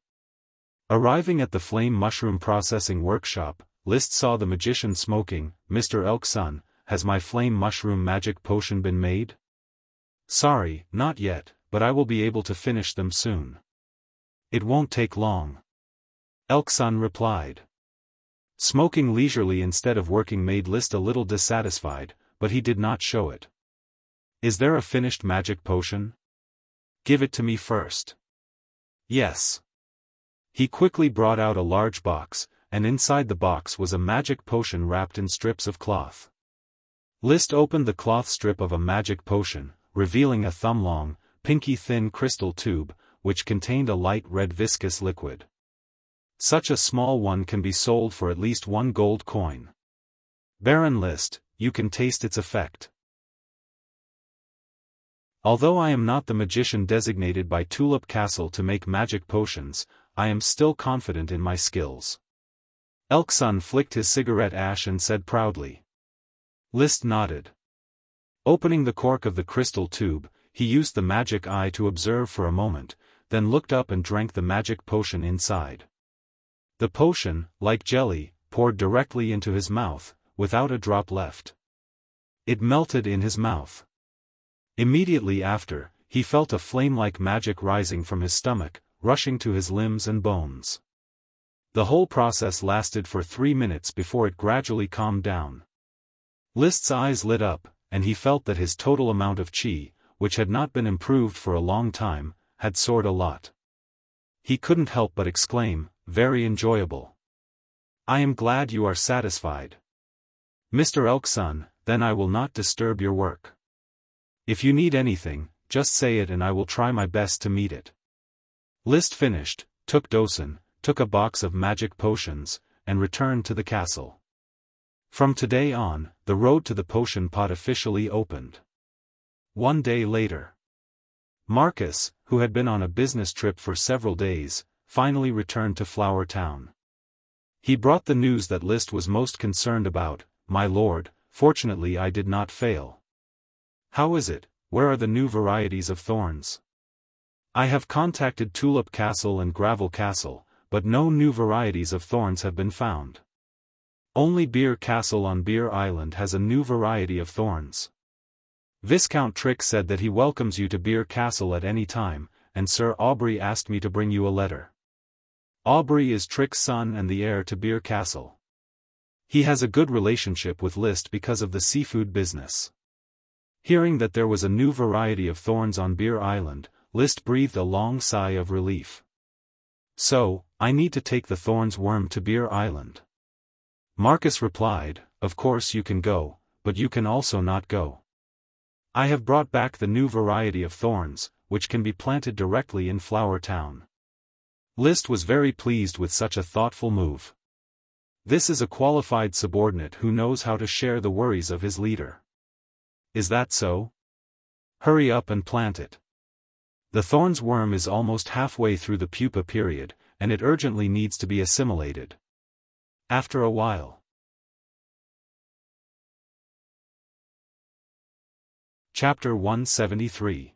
Arriving at the flame mushroom processing workshop, List saw the magician smoking. "Mr. Elk's son, has my flame mushroom magic potion been made?" "Sorry, not yet, but I will be able to finish them soon." "It won't take long," Elk's son replied. Smoking leisurely instead of working made List a little dissatisfied, but he did not show it. "Is there a finished magic potion? Give it to me first." "Yes." He quickly brought out a large box, and inside the box was a magic potion wrapped in strips of cloth. List opened the cloth strip of a magic potion, revealing a thumb-long, pinky-thin crystal tube, which contained a light red viscous liquid. Such a small one can be sold for at least 1 gold coin. "Baron List, you can taste its effect." Although I am not the magician designated by Tulip Castle to make magic potions, I am still confident in my skills. Elk's son flicked his cigarette ash and said proudly. List nodded. Opening the cork of the crystal tube, he used the magic eye to observe for a moment, then looked up and drank the magic potion inside. The potion, like jelly, poured directly into his mouth, without a drop left. It melted in his mouth. Immediately after, he felt a flame-like magic rising from his stomach, rushing to his limbs and bones. The whole process lasted for 3 minutes before it gradually calmed down. List's eyes lit up, and he felt that his total amount of chi, which had not been improved for a long time, had soared a lot. He couldn't help but exclaim, "Very enjoyable. I am glad you are satisfied. Mr. Elk's son, then I will not disturb your work. If you need anything, just say it and I will try my best to meet it." List finished, took Dosen, took a box of magic potions, and returned to the castle. From today on, the road to the potion pot officially opened. One day later, Marcus, who had been on a business trip for several days, finally returned to Flower Town. He brought the news that List was most concerned about. "My lord, fortunately I did not fail." "How is it? Where are the new varieties of thorns?" "I have contacted Tulip Castle and Gravel Castle, but no new varieties of thorns have been found. Only Beer Castle on Beer Island has a new variety of thorns. Viscount Trick said that he welcomes you to Beer Castle at any time, and Sir Aubrey asked me to bring you a letter. Aubrey is Trick's son and the heir to Beer Castle. He has a good relationship with List because of the seafood business." Hearing that there was a new variety of thorns on Beer Island, List breathed a long sigh of relief. "So, I need to take the thorns worm to Beer Island?" Marcus replied, "Of course you can go, but you can also not go. I have brought back the new variety of thorns, which can be planted directly in Flower Town." List was very pleased with such a thoughtful move. This is a qualified subordinate who knows how to share the worries of his leader. "Is that so? Hurry up and plant it. The thorns worm is almost halfway through the pupa period, and it urgently needs to be assimilated." After a while. Chapter 173.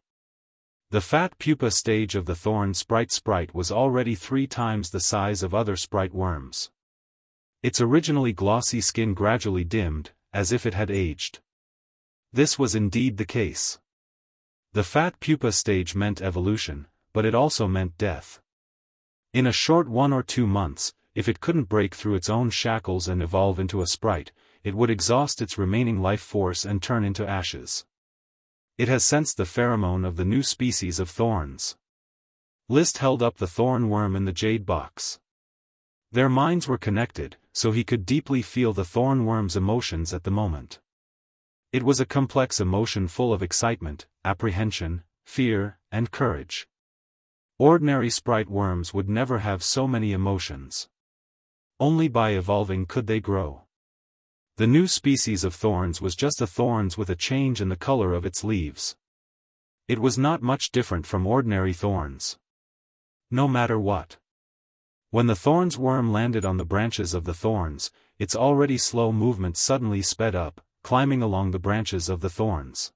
The fat pupa stage of the thorn sprite was already 3 times the size of other sprite worms. Its originally glossy skin gradually dimmed, as if it had aged. This was indeed the case. The fat pupa stage meant evolution, but it also meant death. In a short 1 or 2 months, if it couldn't break through its own shackles and evolve into a sprite, it would exhaust its remaining life force and turn into ashes. It has sensed the pheromone of the new species of thorns. List held up the thorn worm in the jade box. Their minds were connected, so he could deeply feel the thorn worm's emotions at the moment. It was a complex emotion full of excitement, apprehension, fear, and courage. Ordinary sprite worms would never have so many emotions. Only by evolving could they grow. The new species of thorns was just a thorns with a change in the color of its leaves. It was not much different from ordinary thorns. No matter what. When the thorns worm landed on the branches of the thorns, its already slow movement suddenly sped up, climbing along the branches of the thorns.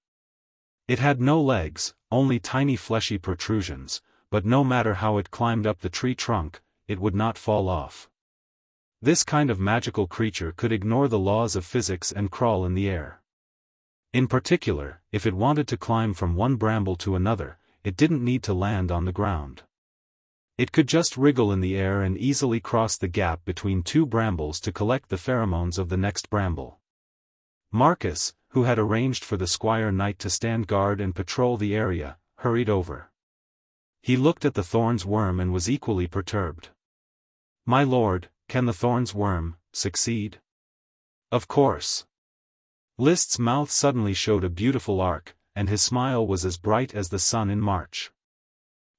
It had no legs, only tiny fleshy protrusions, but no matter how it climbed up the tree trunk, it would not fall off. This kind of magical creature could ignore the laws of physics and crawl in the air. In particular, if it wanted to climb from one bramble to another, it didn't need to land on the ground. It could just wriggle in the air and easily cross the gap between 2 brambles to collect the pheromones of the next bramble. Marcus, who had arranged for the squire knight to stand guard and patrol the area, hurried over. He looked at the thorns worm and was equally perturbed. "My lord, can the thorns worm succeed?" "Of course." List's mouth suddenly showed a beautiful arc, and his smile was as bright as the sun in March.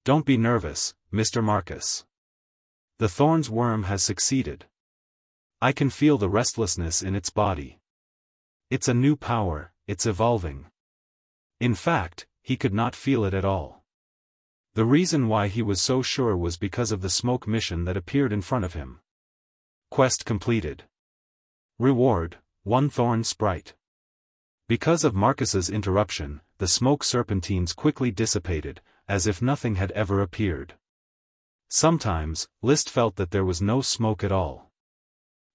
"Don't be nervous, Mr. Marcus. The thorns worm has succeeded. I can feel the restlessness in its body. It's a new power, it's evolving." In fact, he could not feel it at all. The reason why he was so sure was because of the smoke mission that appeared in front of him. Quest completed. Reward, 1 thorn sprite. Because of Marcus's interruption, the smoke serpentines quickly dissipated, as if nothing had ever appeared. Sometimes, List felt that there was no smoke at all.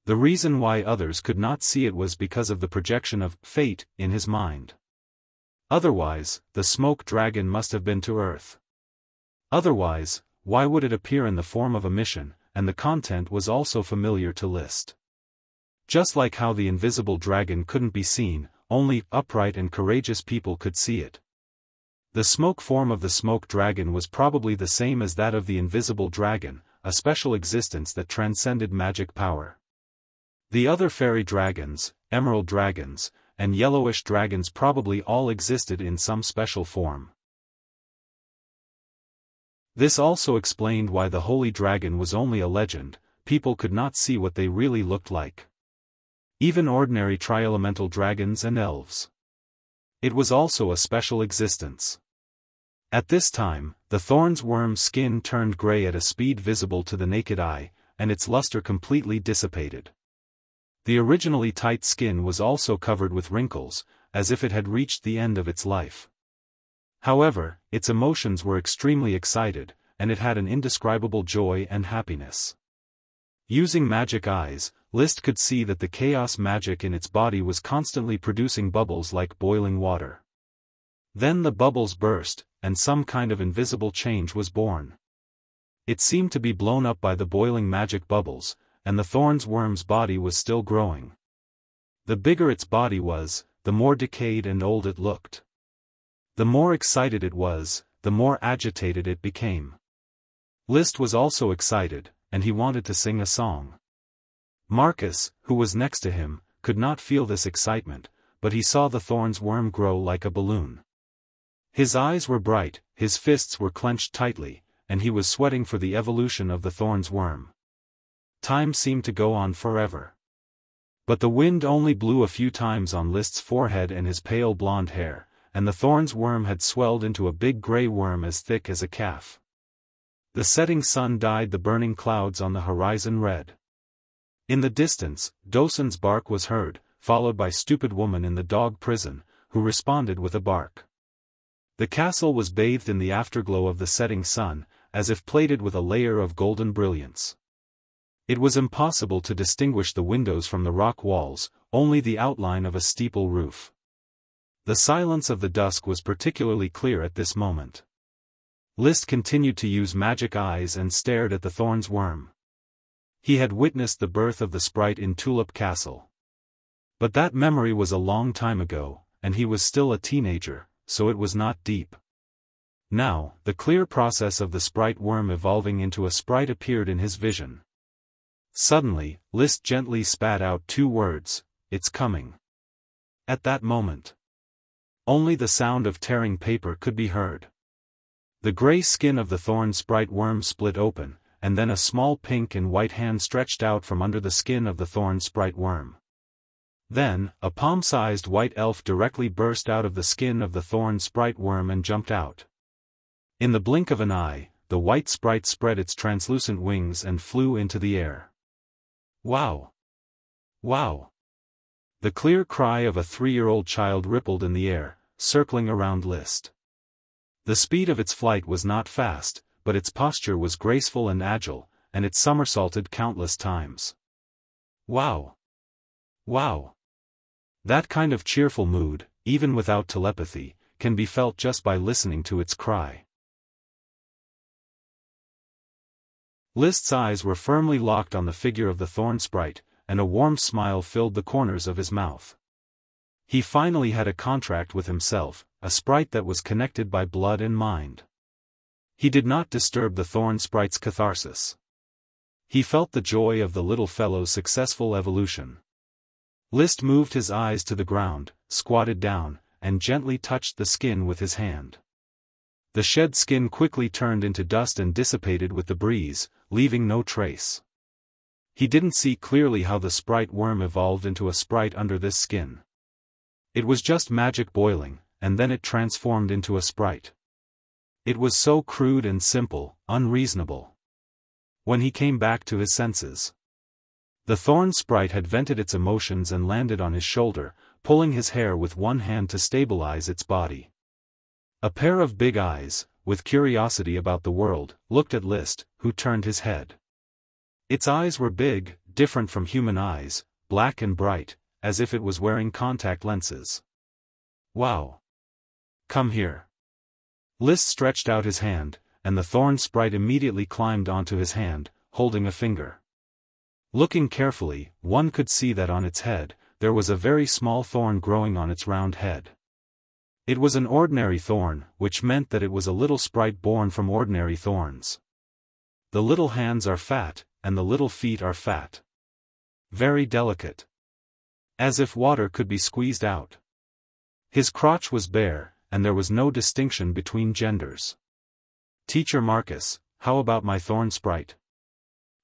The reason why others could not see it was because of the projection of fate in his mind. Otherwise, the smoke dragon must have been to Earth. Otherwise, why would it appear in the form of a mission, and the content was also familiar to List. Just like how the invisible dragon couldn't be seen, only upright and courageous people could see it. The smoke form of the smoke dragon was probably the same as that of the invisible dragon, a special existence that transcended magic power. The other fairy dragons, emerald dragons, and yellowish dragons probably all existed in some special form. This also explained why the holy dragon was only a legend. People could not see what they really looked like. Even ordinary tri-elemental dragons and elves. It was also a special existence. At this time, the thorn's worm's skin turned gray at a speed visible to the naked eye, and its luster completely dissipated. The originally tight skin was also covered with wrinkles, as if it had reached the end of its life. However, its emotions were extremely excited, and it had an indescribable joy and happiness. Using magic eyes, List could see that the chaos magic in its body was constantly producing bubbles like boiling water. Then the bubbles burst, and some kind of invisible change was born. It seemed to be blown up by the boiling magic bubbles, and the thorn's worm's body was still growing. The bigger its body was, the more decayed and old it looked. The more excited it was, the more agitated it became. List was also excited, and he wanted to sing a song. Marcus, who was next to him, could not feel this excitement, but he saw the thorn's worm grow like a balloon. His eyes were bright, his fists were clenched tightly, and he was sweating for the evolution of the thorn's worm. Time seemed to go on forever. But the wind only blew a few times on List's forehead and his pale blonde hair, and the thorn's worm had swelled into a big gray worm as thick as a calf. The setting sun dyed the burning clouds on the horizon red. In the distance, Dosun's bark was heard, followed by Stupid Woman in the dog prison, who responded with a bark. The castle was bathed in the afterglow of the setting sun, as if plated with a layer of golden brilliance. It was impossible to distinguish the windows from the rock walls, only the outline of a steeple roof. The silence of the dusk was particularly clear at this moment. List continued to use magic eyes and stared at the thorn's worm. He had witnessed the birth of the sprite in Tulip Castle. But that memory was a long time ago, and he was still a teenager, so it was not deep. Now, the clear process of the sprite worm evolving into a sprite appeared in his vision. Suddenly, List gently spat out 2 words, "It's coming." At that moment, only the sound of tearing paper could be heard. The gray skin of the thorn sprite worm split open, and then a small pink and white hand stretched out from under the skin of the thorn sprite worm. Then, a palm-sized white elf directly burst out of the skin of the thorn sprite worm and jumped out. In the blink of an eye, the white sprite spread its translucent wings and flew into the air. Wow! Wow! The clear cry of a 3-year-old child rippled in the air, circling around List. The speed of its flight was not fast, but its posture was graceful and agile, and it somersaulted countless times. Wow! Wow! That kind of cheerful mood, even without telepathy, can be felt just by listening to its cry. List's eyes were firmly locked on the figure of the thorn sprite, and a warm smile filled the corners of his mouth. He finally had a contract with himself, a sprite that was connected by blood and mind. He did not disturb the thorn sprite's catharsis. He felt the joy of the little fellow's successful evolution. List moved his eyes to the ground, squatted down, and gently touched the skin with his hand. The shed skin quickly turned into dust and dissipated with the breeze, leaving no trace. He didn't see clearly how the sprite worm evolved into a sprite under this skin. It was just magic boiling, and then it transformed into a sprite. It was so crude and simple, unreasonable. When he came back to his senses, the thorn sprite had vented its emotions and landed on his shoulder, pulling his hair with one hand to stabilize its body. A pair of big eyes, with curiosity about the world, looked at List, who turned his head. Its eyes were big, different from human eyes, black and bright, as if it was wearing contact lenses. Wow! Come here. List stretched out his hand, and the thorn sprite immediately climbed onto his hand, holding a finger. Looking carefully, one could see that on its head, there was a very small thorn growing on its round head. It was an ordinary thorn, which meant that it was a little sprite born from ordinary thorns. The little hands are fat, and the little feet are fat. Very delicate. As if water could be squeezed out. His crotch was bare, and there was no distinction between genders. Teacher Marcus, how about my thorn sprite?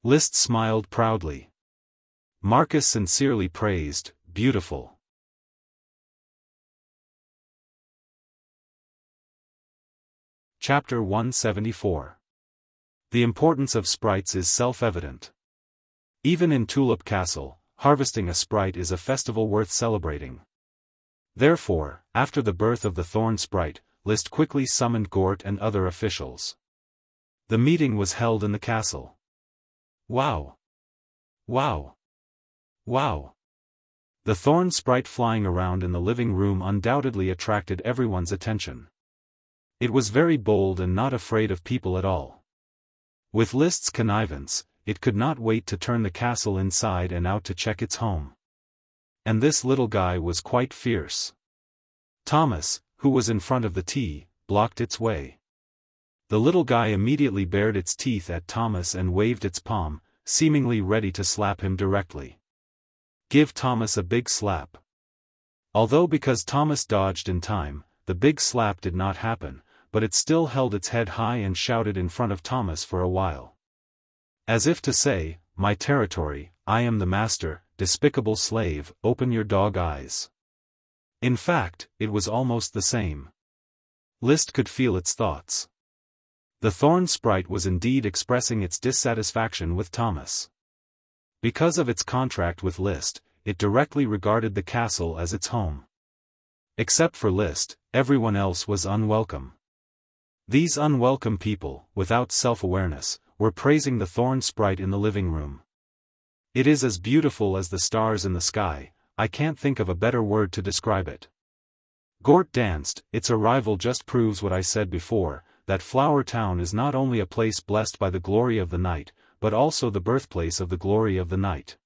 Liszt smiled proudly. Marcus sincerely praised, beautiful. Chapter 174. The importance of sprites is self-evident. Even in Tulip Castle, harvesting a sprite is a festival worth celebrating. Therefore, after the birth of the thorn sprite, Liszt quickly summoned Gort and other officials. The meeting was held in the castle. Wow! Wow! Wow! The thorn sprite flying around in the living room undoubtedly attracted everyone's attention. It was very bold and not afraid of people at all. With Liszt's connivance, it could not wait to turn the castle inside and out to check its home. And this little guy was quite fierce. Thomas, who was in front of the tea, blocked its way. The little guy immediately bared its teeth at Thomas and waved its palm, seemingly ready to slap him directly. Give Thomas a big slap. Although because Thomas dodged in time, the big slap did not happen, but it still held its head high and shouted in front of Thomas for a while. As if to say, my territory, I am the master, despicable slave, open your dog eyes. In fact, it was almost the same. Liszt could feel its thoughts. The thorn sprite was indeed expressing its dissatisfaction with Thomas. Because of its contract with Liszt, it directly regarded the castle as its home. Except for Liszt, everyone else was unwelcome. These unwelcome people, without self-awareness, were praising the thorn sprite in the living room. It is as beautiful as the stars in the sky, I can't think of a better word to describe it. Gort danced. Its arrival just proves what I said before, that Flower Town is not only a place blessed by the glory of the night, but also the birthplace of the glory of the night.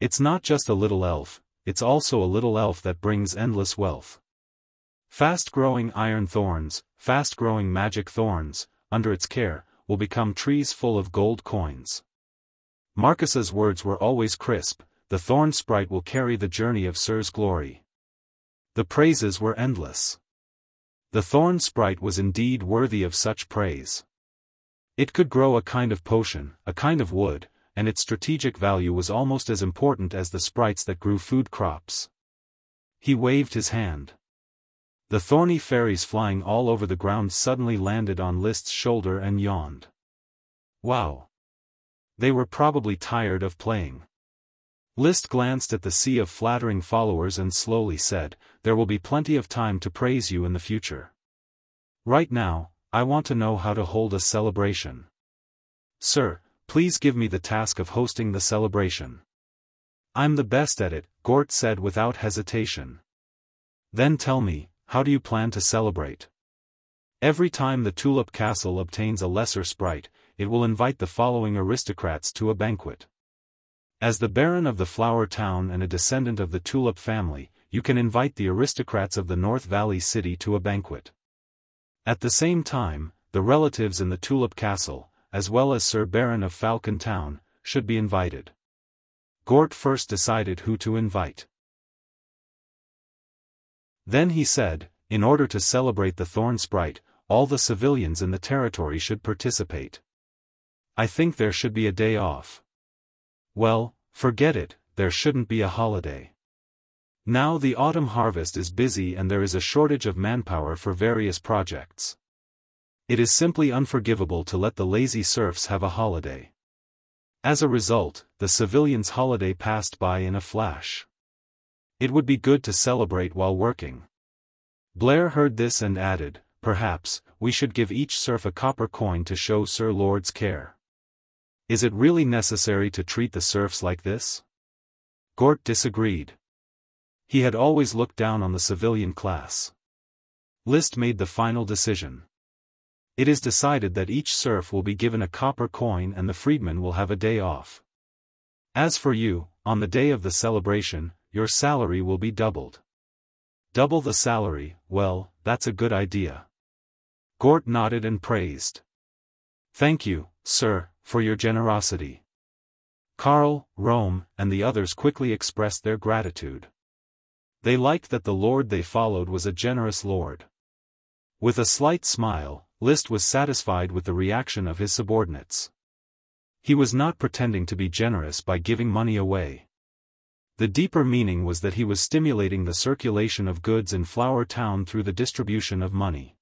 It's not just a little elf, it's also a little elf that brings endless wealth. Fast-growing iron thorns, fast-growing magic thorns, under its care, will become trees full of gold coins. Marcus's words were always crisp, the thorn sprite will carry the journey of Sir's glory. The praises were endless. The thorn sprite was indeed worthy of such praise. It could grow a kind of potion, a kind of wood, and its strategic value was almost as important as the sprites that grew food crops. He waved his hand. The thorny fairies flying all over the ground suddenly landed on Liszt's shoulder and yawned. Wow! They were probably tired of playing. Liszt glanced at the sea of flattering followers and slowly said, there will be plenty of time to praise you in the future. Right now, I want to know how to hold a celebration. Sir, please give me the task of hosting the celebration. I'm the best at it, Gort said without hesitation. Then tell me, how do you plan to celebrate? Every time the Tulip Castle obtains a lesser sprite, it will invite the following aristocrats to a banquet. As the Baron of the Flower Town and a descendant of the Tulip family, you can invite the aristocrats of the North Valley City to a banquet. At the same time, the relatives in the Tulip Castle, as well as Sir Baron of Falcon Town, should be invited. Gort first decided who to invite. Then he said, in order to celebrate the thorn sprite, all the civilians in the territory should participate. I think there should be a day off. Well, forget it, there shouldn't be a holiday. Now the autumn harvest is busy and there is a shortage of manpower for various projects. It is simply unforgivable to let the lazy serfs have a holiday. As a result, the civilians' holiday passed by in a flash. It would be good to celebrate while working. Blair heard this and added, perhaps, we should give each serf a copper coin to show Sir Lord's care. Is it really necessary to treat the serfs like this? Gort disagreed. He had always looked down on the civilian class. Liszt made the final decision. It is decided that each serf will be given a copper coin and the freedman will have a day off. As for you, on the day of the celebration, your salary will be doubled. Double the salary, well, that's a good idea. Gort nodded and praised. Thank you, sir, for your generosity. Karl, Rome, and the others quickly expressed their gratitude. They liked that the lord they followed was a generous lord. With a slight smile, Liszt was satisfied with the reaction of his subordinates. He was not pretending to be generous by giving money away. The deeper meaning was that he was stimulating the circulation of goods in Flower Town through the distribution of money.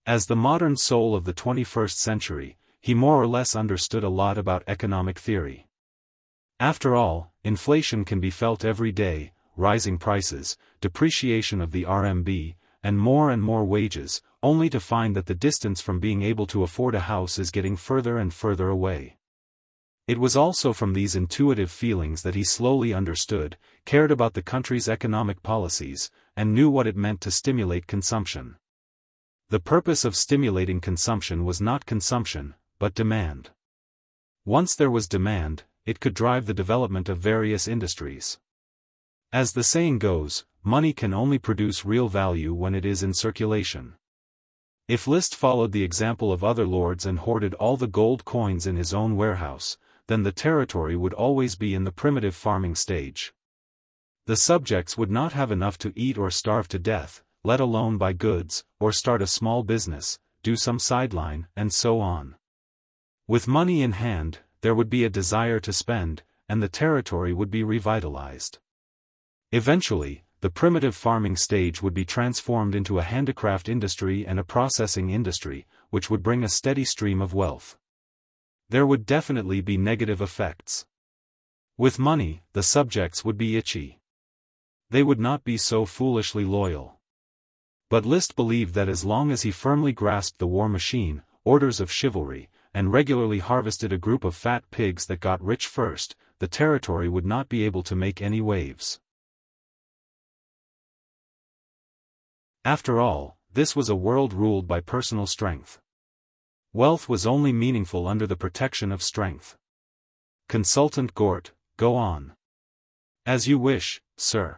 As the modern soul of the 21st century, he more or less understood a lot about economic theory. After all, inflation can be felt every day, rising prices, depreciation of the RMB, and more wages, only to find that the distance from being able to afford a house is getting further and further away. It was also from these intuitive feelings that he slowly understood, cared about the country's economic policies, and knew what it meant to stimulate consumption. The purpose of stimulating consumption was not consumption, but demand. Once there was demand, it could drive the development of various industries. As the saying goes, money can only produce real value when it is in circulation. If Liszt followed the example of other lords and hoarded all the gold coins in his own warehouse, then the territory would always be in the primitive farming stage. The subjects would not have enough to eat or starve to death, let alone buy goods, or start a small business, do some sideline, and so on. With money in hand, there would be a desire to spend, and the territory would be revitalized. Eventually, the primitive farming stage would be transformed into a handicraft industry and a processing industry, which would bring a steady stream of wealth. There would definitely be negative effects. With money, the subjects would be itchy. They would not be so foolishly loyal. But Liszt believed that as long as he firmly grasped the war machine, orders of chivalry, and regularly harvested a group of fat pigs that got rich first, the territory would not be able to make any waves. After all, this was a world ruled by personal strength. Wealth was only meaningful under the protection of strength. Consultant Gort, go on. As you wish, sir.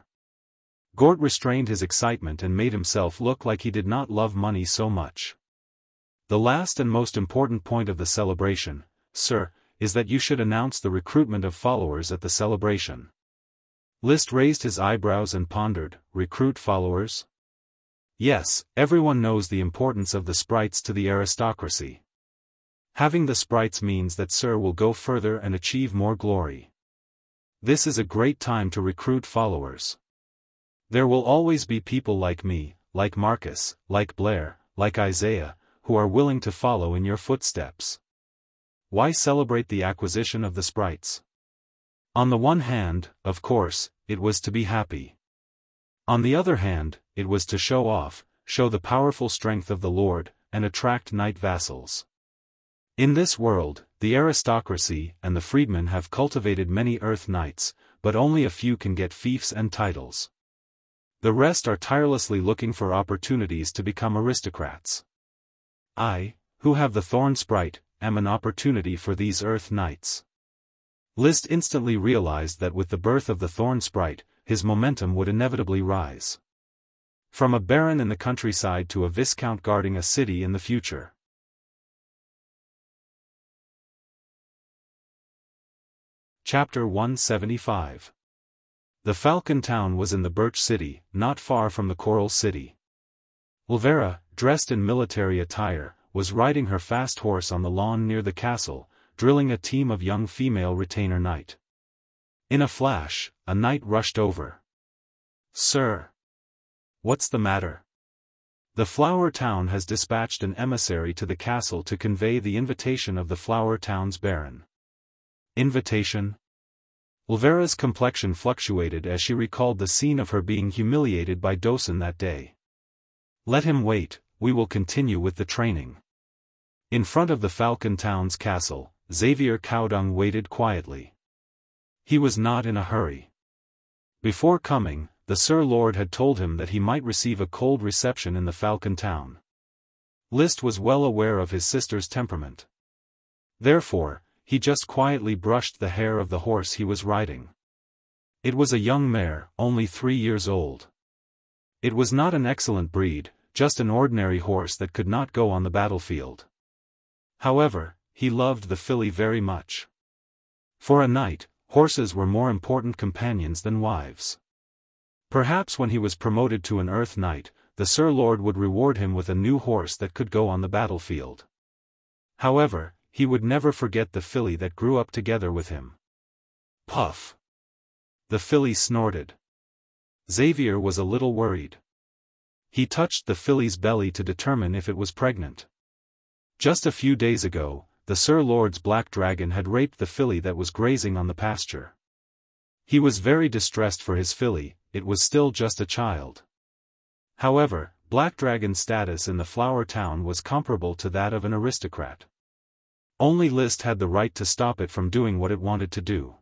Gort restrained his excitement and made himself look like he did not love money so much. The last and most important point of the celebration, sir, is that you should announce the recruitment of followers at the celebration. Liszt raised his eyebrows and pondered, recruit followers? Yes, everyone knows the importance of the sprites to the aristocracy. Having the sprites means that Sir will go further and achieve more glory. This is a great time to recruit followers. There will always be people like me, like Marcus, like Blair, like Isaiah, who are willing to follow in your footsteps. Why celebrate the acquisition of the sprites? On the one hand, of course, it was to be happy. On the other hand, it was to show off, show the powerful strength of the Lord, and attract knight vassals. In this world, the aristocracy and the freedmen have cultivated many earth knights, but only a few can get fiefs and titles. The rest are tirelessly looking for opportunities to become aristocrats. I, who have the thorn sprite, am an opportunity for these earth knights. Liszt instantly realized that with the birth of the thorn sprite, his momentum would inevitably rise. From a baron in the countryside to a viscount guarding a city in the future. Chapter 175. The Falcon Town was in the Birch City, not far from the Coral City. Ulvera, dressed in military attire, was riding her fast horse on the lawn near the castle, drilling a team of young female retainer knight. In a flash, a knight rushed over. Sir! What's the matter? The Flower Town has dispatched an emissary to the castle to convey the invitation of the Flower Town's baron. Invitation? Ulvera's complexion fluctuated as she recalled the scene of her being humiliated by Dosen that day. Let him wait, we will continue with the training. In front of the Falcon Town's castle, Xavier Caudung waited quietly. He was not in a hurry. Before coming, the Sir Lord had told him that he might receive a cold reception in the Falcon Town. Liszt was well aware of his sister's temperament. Therefore, he just quietly brushed the hair of the horse he was riding. It was a young mare, only 3 years old. It was not an excellent breed, just an ordinary horse that could not go on the battlefield. However, he loved the filly very much. For a knight, horses were more important companions than wives. Perhaps when he was promoted to an earth knight, the Sir Lord would reward him with a new horse that could go on the battlefield. However, he would never forget the filly that grew up together with him. Puff! The filly snorted. Xavier was a little worried. He touched the filly's belly to determine if it was pregnant. Just a few days ago, the Sir Lord's black dragon had raped the filly that was grazing on the pasture. He was very distressed for his filly, it was still just a child. However, Black Dragon's status in the Flower Town was comparable to that of an aristocrat. Only Liszt had the right to stop it from doing what it wanted to do.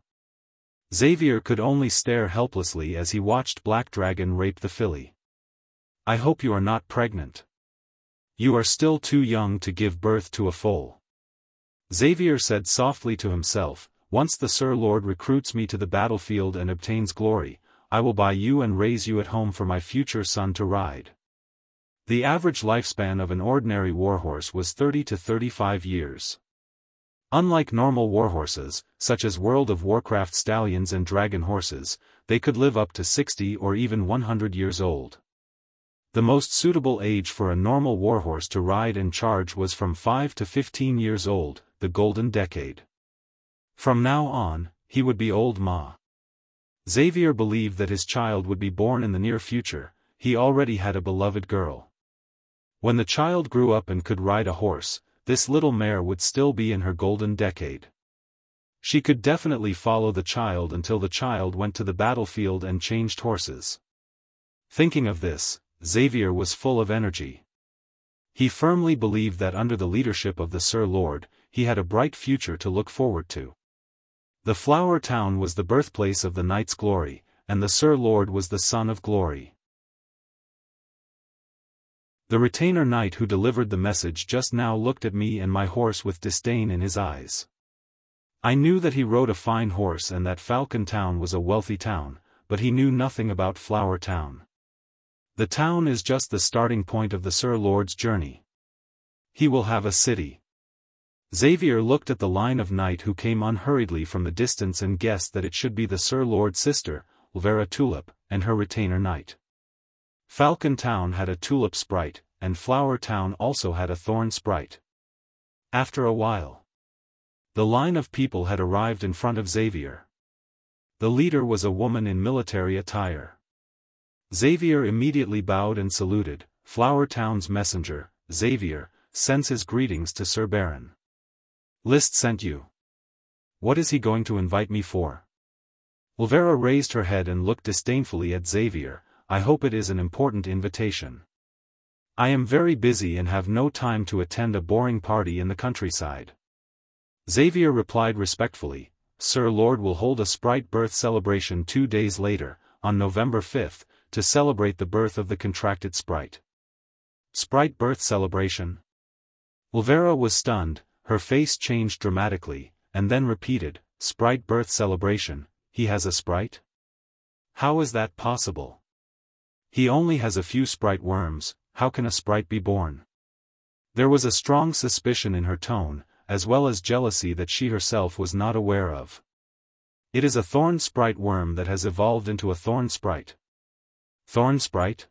Xavier could only stare helplessly as he watched Black Dragon rape the filly. "I hope you are not pregnant. You are still too young to give birth to a foal," Xavier said softly to himself. "Once the Sir Lord recruits me to the battlefield and obtains glory, I will buy you and raise you at home for my future son to ride." The average lifespan of an ordinary warhorse was 30 to 35 years. Unlike normal warhorses, such as World of Warcraft stallions and dragon horses, they could live up to 60 or even 100 years old. The most suitable age for a normal warhorse to ride and charge was from 5 to 15 years old, the golden decade. From now on, he would be old Ma. Xavier believed that his child would be born in the near future. He already had a beloved girl. When the child grew up and could ride a horse, this little mare would still be in her golden decade. She could definitely follow the child until the child went to the battlefield and changed horses. Thinking of this, Xavier was full of energy. He firmly believed that under the leadership of the Sir Lord, he had a bright future to look forward to. The Flower Town was the birthplace of the knight's glory, and the Sir Lord was the son of glory. The retainer knight who delivered the message just now looked at me and my horse with disdain in his eyes. I knew that he rode a fine horse and that Falcon Town was a wealthy town, but he knew nothing about Flower Town. The town is just the starting point of the Sir Lord's journey. He will have a city. Xavier looked at the line of knight who came unhurriedly from the distance and guessed that it should be the Sir Lord's sister, Ulvera Tulip, and her retainer knight. Falcon Town had a tulip sprite, and Flower Town also had a thorn sprite. After a while, the line of people had arrived in front of Xavier. The leader was a woman in military attire. Xavier immediately bowed and saluted. "Flower Town's messenger, Xavier, sends his greetings to Sir Baron. Liszt sent you. What is he going to invite me for?" Ulvera raised her head and looked disdainfully at Xavier. "I hope it is an important invitation. I am very busy and have no time to attend a boring party in the countryside." Xavier replied respectfully, "Sir Lord will hold a sprite birth celebration 2 days later, on November 5th, to celebrate the birth of the contracted sprite." Sprite birth celebration? Ulvera was stunned, her face changed dramatically, and then repeated, "Sprite birth celebration, he has a sprite? How is that possible? He only has a few sprite worms, how can a sprite be born?" There was a strong suspicion in her tone, as well as jealousy that she herself was not aware of. "It is a thorn sprite worm that has evolved into a thorn sprite." Thorn sprite?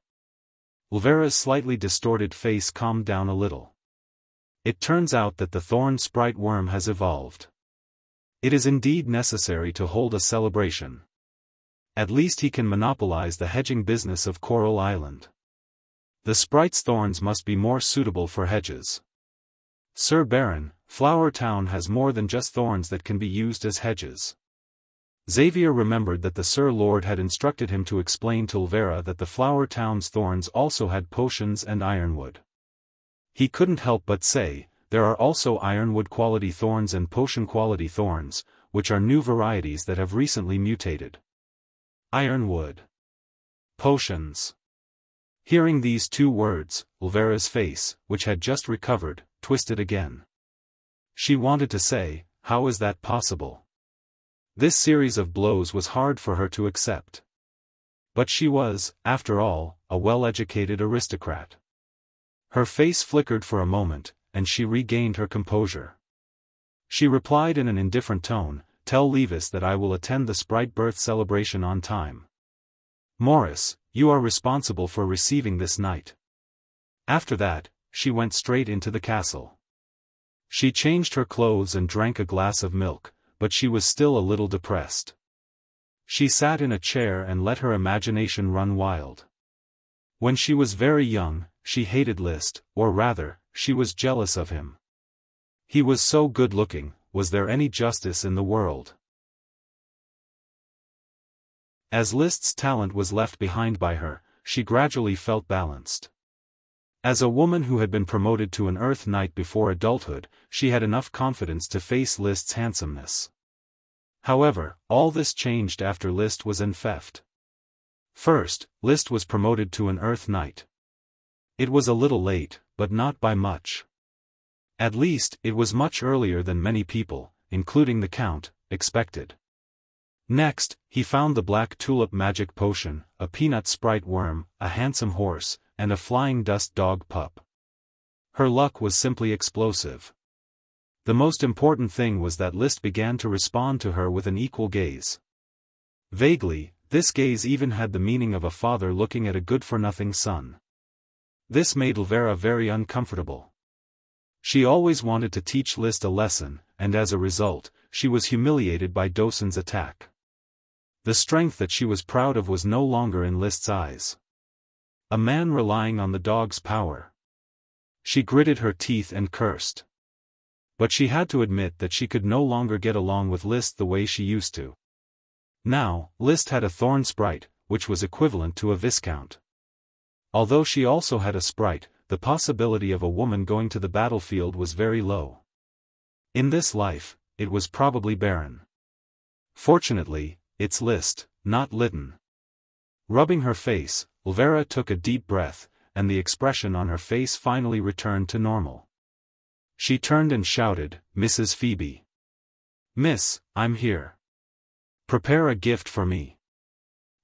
Ulvera's slightly distorted face calmed down a little. "It turns out that the thorn sprite worm has evolved. It is indeed necessary to hold a celebration. At least he can monopolize the hedging business of Coral Island. The sprite's thorns must be more suitable for hedges. Sir Baron, Flower Town has more than just thorns that can be used as hedges." Xavier remembered that the Sir Lord had instructed him to explain to Ulvera that the Flower Town's thorns also had potions and ironwood. He couldn't help but say, "There are also ironwood quality thorns and potion quality thorns, which are new varieties that have recently mutated." Ironwood. Potions. Hearing these 2 words, Ulvera's face, which had just recovered, twisted again. She wanted to say, "How is that possible?" This series of blows was hard for her to accept. But she was, after all, a well-educated aristocrat. Her face flickered for a moment, and she regained her composure. She replied in an indifferent tone, "Tell Levis that I will attend the sprite birth celebration on time. Morris, you are responsible for receiving this knight." After that, she went straight into the castle. She changed her clothes and drank a glass of milk, but she was still a little depressed. She sat in a chair and let her imagination run wild. When she was very young, she hated Liszt, or rather, she was jealous of him. He was so good-looking, was there any justice in the world? As Liszt's talent was left behind by her, she gradually felt balanced. As a woman who had been promoted to an Earth Knight before adulthood, she had enough confidence to face Liszt's handsomeness. However, all this changed after Liszt was enfeoffed. First, Liszt was promoted to an Earth Knight. It was a little late, but not by much. At least, it was much earlier than many people, including the Count, expected. Next, he found the black tulip magic potion, a peanut sprite worm, a handsome horse, and a flying dust dog pup. Her luck was simply explosive. The most important thing was that Liszt began to respond to her with an equal gaze. Vaguely, this gaze even had the meaning of a father looking at a good-for-nothing son. This made Elvira very uncomfortable. She always wanted to teach Liszt a lesson, and as a result, she was humiliated by Dosun's attack. The strength that she was proud of was no longer in Liszt's eyes. A man relying on the dog's power. She gritted her teeth and cursed. But she had to admit that she could no longer get along with Liszt the way she used to. Now, Liszt had a thorn sprite, which was equivalent to a viscount. Although she also had a sprite, the possibility of a woman going to the battlefield was very low. In this life, it was probably barren. Fortunately, it's Liszt, not Lytton. Rubbing her face, Elvira took a deep breath, and the expression on her face finally returned to normal. She turned and shouted, "Mrs. Phoebe. Miss, I'm here. Prepare a gift for me.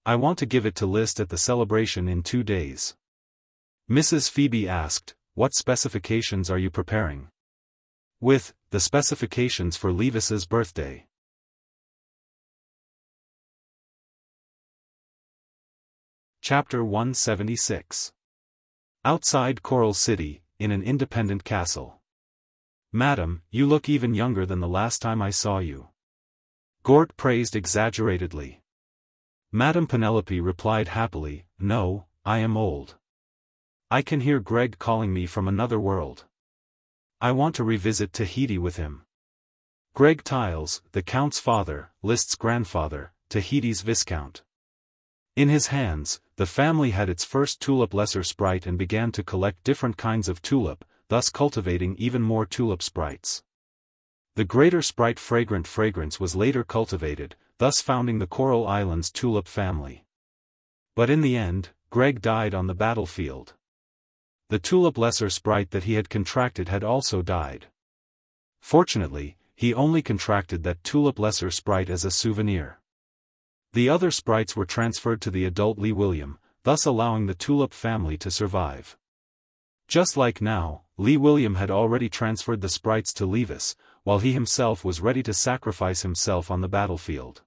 I want to give it to Liszt at the celebration in 2 days." Mrs. Phoebe asked, "What specifications are you preparing?" "With, the specifications for Levis's birthday." Chapter 176. Outside Coral City, in an independent castle. "Madam, you look even younger than the last time I saw you." Gort praised exaggeratedly. Madame Penelope replied happily, "No, I am old. I can hear Greg calling me from another world. I want to revisit Tahiti with him." Greg Tiles, the Count's father, Liszt's grandfather, Tahiti's Viscount. In his hands, the family had its first tulip lesser sprite and began to collect different kinds of tulip, thus cultivating even more tulip sprites. The greater sprite Fragrant Fragrance was later cultivated, thus founding the Coral Islands tulip family. But in the end, Greg died on the battlefield. The tulip lesser sprite that he had contracted had also died. Fortunately, he only contracted that tulip lesser sprite as a souvenir. The other sprites were transferred to the adult Lee William, thus allowing the tulip family to survive. Just like now, Lee William had already transferred the sprites to Levis, while he himself was ready to sacrifice himself on the battlefield.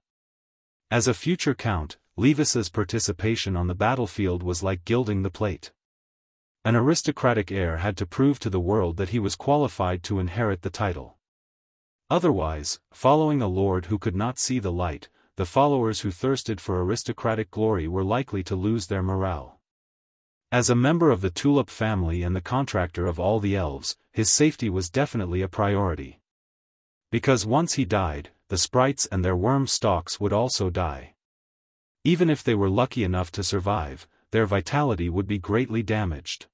As a future count, Levis's participation on the battlefield was like gilding the plate. An aristocratic heir had to prove to the world that he was qualified to inherit the title. Otherwise, following a lord who could not see the light, the followers who thirsted for aristocratic glory were likely to lose their morale. As a member of the tulip family and the contractor of all the elves, his safety was definitely a priority. Because once he died, the sprites and their worm stalks would also die. Even if they were lucky enough to survive, their vitality would be greatly damaged.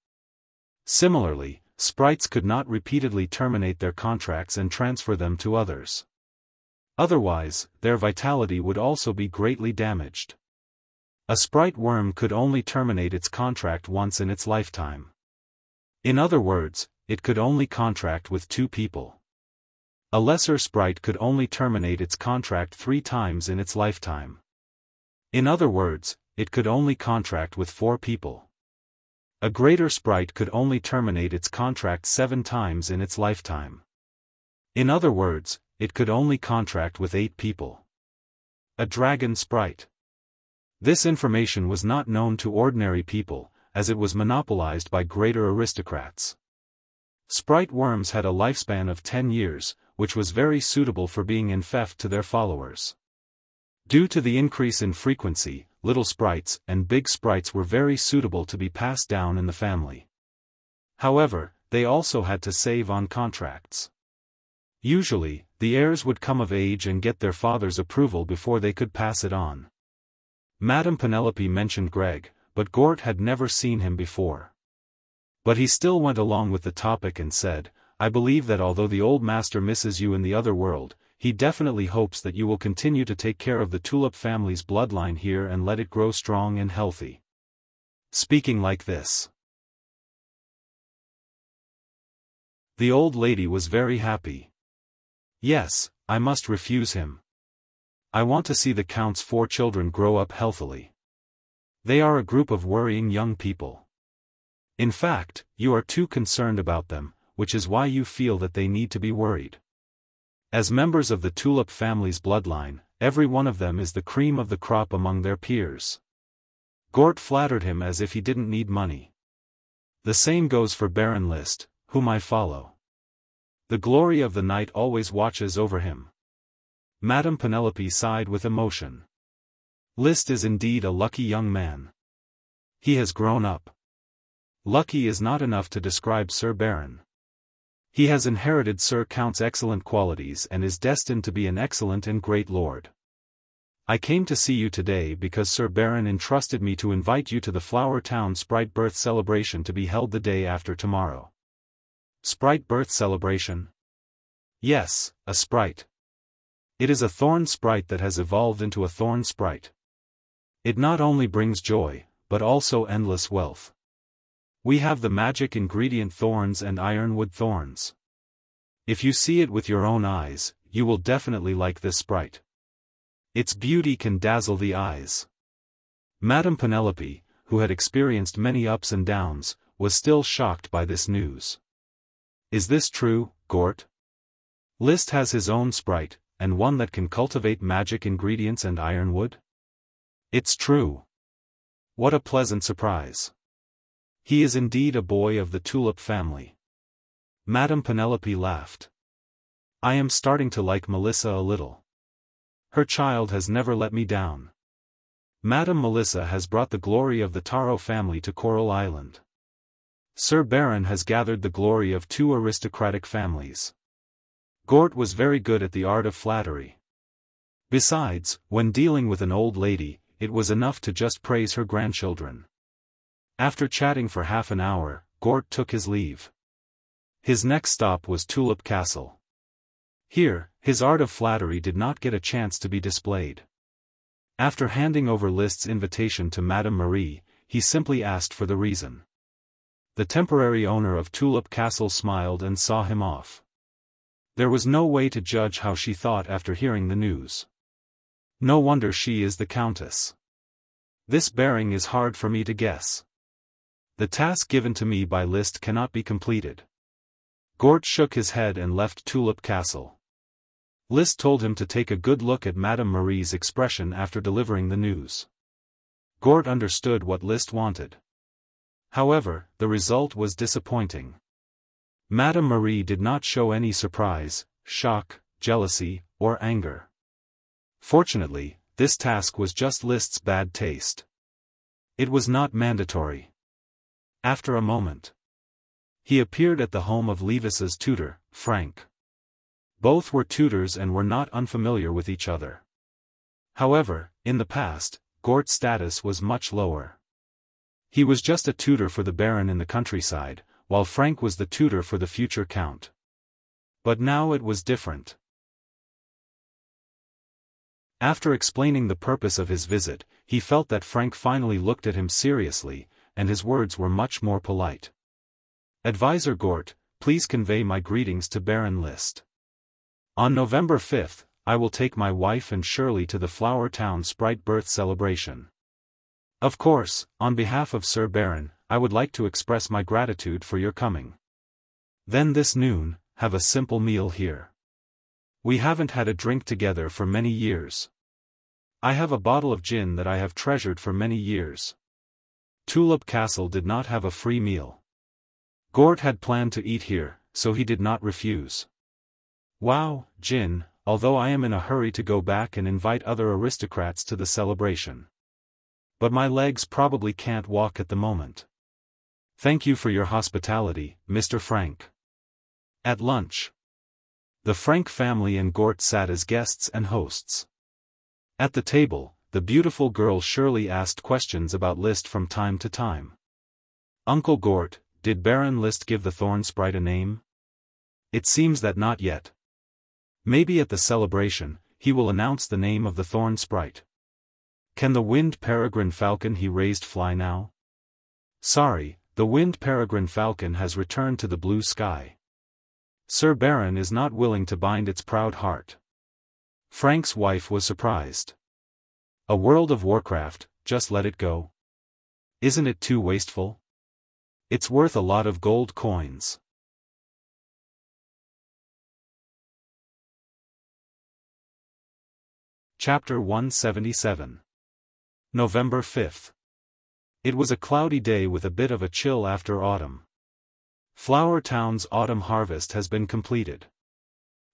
Similarly, sprites could not repeatedly terminate their contracts and transfer them to others. Otherwise, their vitality would also be greatly damaged. A sprite worm could only terminate its contract once in its lifetime. In other words, it could only contract with 2 people. A lesser sprite could only terminate its contract 3 times in its lifetime. In other words, it could only contract with 4 people. A greater sprite could only terminate its contract 7 times in its lifetime. In other words, it could only contract with 8 people. A dragon sprite. This information was not known to ordinary people, as it was monopolized by greater aristocrats. Sprite worms had a lifespan of 10 years, which was very suitable for being in theft to their followers. Due to the increase in frequency, little sprites and big sprites were very suitable to be passed down in the family. However, they also had to save on contracts. Usually, the heirs would come of age and get their father's approval before they could pass it on. Madame Penelope mentioned Greg, but Gort had never seen him before. But he still went along with the topic and said, "I believe that although the old master misses you in the other world, he definitely hopes that you will continue to take care of the Tulip family's bloodline here and let it grow strong and healthy." Speaking like this, the old lady was very happy. "Yes, I must refuse him. I want to see the Count's 4 children grow up healthily. They are a group of worrying young people. In fact, you are too concerned about them, which is why you feel that they need to be worried. As members of the Tulip family's bloodline, every one of them is the cream of the crop among their peers." Gort flattered him as if he didn't need money. "The same goes for Baron List, whom I follow. The glory of the night always watches over him." Madame Penelope sighed with emotion. "List is indeed a lucky young man. He has grown up. Lucky is not enough to describe Sir Baron. He has inherited Sir Count's excellent qualities and is destined to be an excellent and great lord. I came to see you today because Sir Baron entrusted me to invite you to the Flower Town Sprite birth celebration to be held the day after tomorrow." Sprite birth celebration? Yes, a sprite. It is a thorn sprite that has evolved into a thorn sprite. It not only brings joy, but also endless wealth. We have the magic ingredient thorns and ironwood thorns. If you see it with your own eyes, you will definitely like this sprite. Its beauty can dazzle the eyes. Madame Penelope, who had experienced many ups and downs, was still shocked by this news. "Is this true, Gort? List has his own sprite, and one that can cultivate magic ingredients and ironwood?" "It's true. What a pleasant surprise. He is indeed a boy of the Tulip family." Madame Penelope laughed. "I am starting to like Melissa a little. Her child has never let me down. Madame Melissa has brought the glory of the Taro family to Coral Island. Sir Baron has gathered the glory of 2 aristocratic families." Gort was very good at the art of flattery. Besides, when dealing with an old lady, it was enough to just praise her grandchildren. After chatting for half an hour, Gort took his leave. His next stop was Tulip Castle. Here, his art of flattery did not get a chance to be displayed. After handing over List's invitation to Madame Marie, he simply asked for the reason. The temporary owner of Tulip Castle smiled and saw him off. There was no way to judge how she thought after hearing the news. No wonder she is the Countess. This bearing is hard for me to guess. The task given to me by List cannot be completed. Gort shook his head and left Tulip Castle. List told him to take a good look at Madame Marie's expression after delivering the news. Gort understood what List wanted. However, the result was disappointing. Madame Marie did not show any surprise, shock, jealousy, or anger. Fortunately, this task was just List's bad taste. It was not mandatory. After a moment, he appeared at the home of Levis's tutor, Frank. Both were tutors and were not unfamiliar with each other. However, in the past, Gort's status was much lower. He was just a tutor for the Baron in the countryside, while Frank was the tutor for the future Count. But now it was different. After explaining the purpose of his visit, he felt that Frank finally looked at him seriously, and his words were much more polite. "Advisor Gort, please convey my greetings to Baron List. On November 5th, I will take my wife and Shirley to the Flower Town Sprite birth celebration. Of course, on behalf of Sir Baron, I would like to express my gratitude for your coming. Then this noon, have a simple meal here. We haven't had a drink together for many years. I have a bottle of gin that I have treasured for many years. Tulip Castle did not have a free meal. Gort had planned to eat here, so he did not refuse. Wow, Jin, although I am in a hurry to go back and invite other aristocrats to the celebration. But my legs probably can't walk at the moment. Thank you for your hospitality, Mr. Frank. At lunch, the Frank family and Gort sat as guests and hosts. At the table, the beautiful girl Shirley asked questions about Liszt from time to time. Uncle Gort, did Baron Liszt give the thorn sprite a name? It seems that not yet. Maybe at the celebration, he will announce the name of the thorn sprite. Can the winged peregrine falcon he raised fly now? Sorry, the winged peregrine falcon has returned to the blue sky. Sir Baron is not willing to bind its proud heart. Frank's wife was surprised. A World of Warcraft, just let it go. Isn't it too wasteful? It's worth a lot of gold coins. Chapter 177. November 5th. It was a cloudy day with a bit of a chill after autumn. Flower Town's autumn harvest has been completed.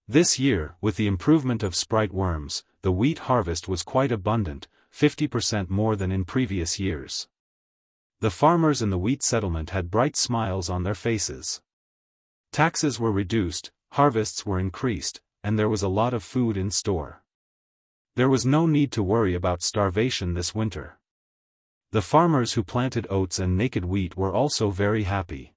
This year, with the improvement of sprite worms, the wheat harvest was quite abundant, 50% more than in previous years. The farmers in the wheat settlement had bright smiles on their faces. Taxes were reduced, harvests were increased, and there was a lot of food in store. There was no need to worry about starvation this winter. The farmers who planted oats and naked wheat were also very happy.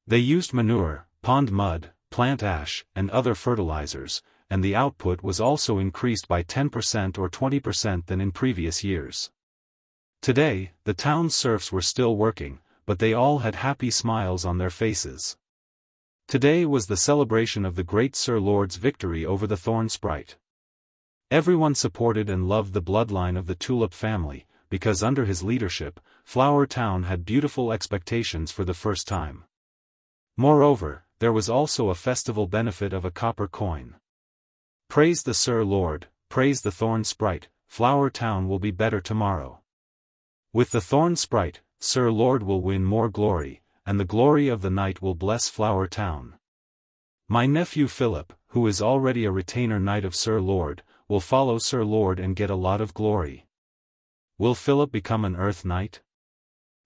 They used manure, pond mud, plant ash, and other fertilizers, and the output was also increased by 10% or 20% than in previous years. Today, the town's serfs were still working, but they all had happy smiles on their faces. Today was the celebration of the great Sir Lord's victory over the Thorn Sprite. Everyone supported and loved the bloodline of the Tulip family, because under his leadership, Flower Town had beautiful expectations for the first time. Moreover, there was also a festival benefit of a copper coin. Praise the Sir Lord, praise the Thorn Sprite, Flower Town will be better tomorrow. With the Thorn Sprite, Sir Lord will win more glory, and the glory of the knight will bless Flower Town. My nephew Philip, who is already a retainer knight of Sir Lord, will follow Sir Lord and get a lot of glory. Will Philip become an Earth Knight?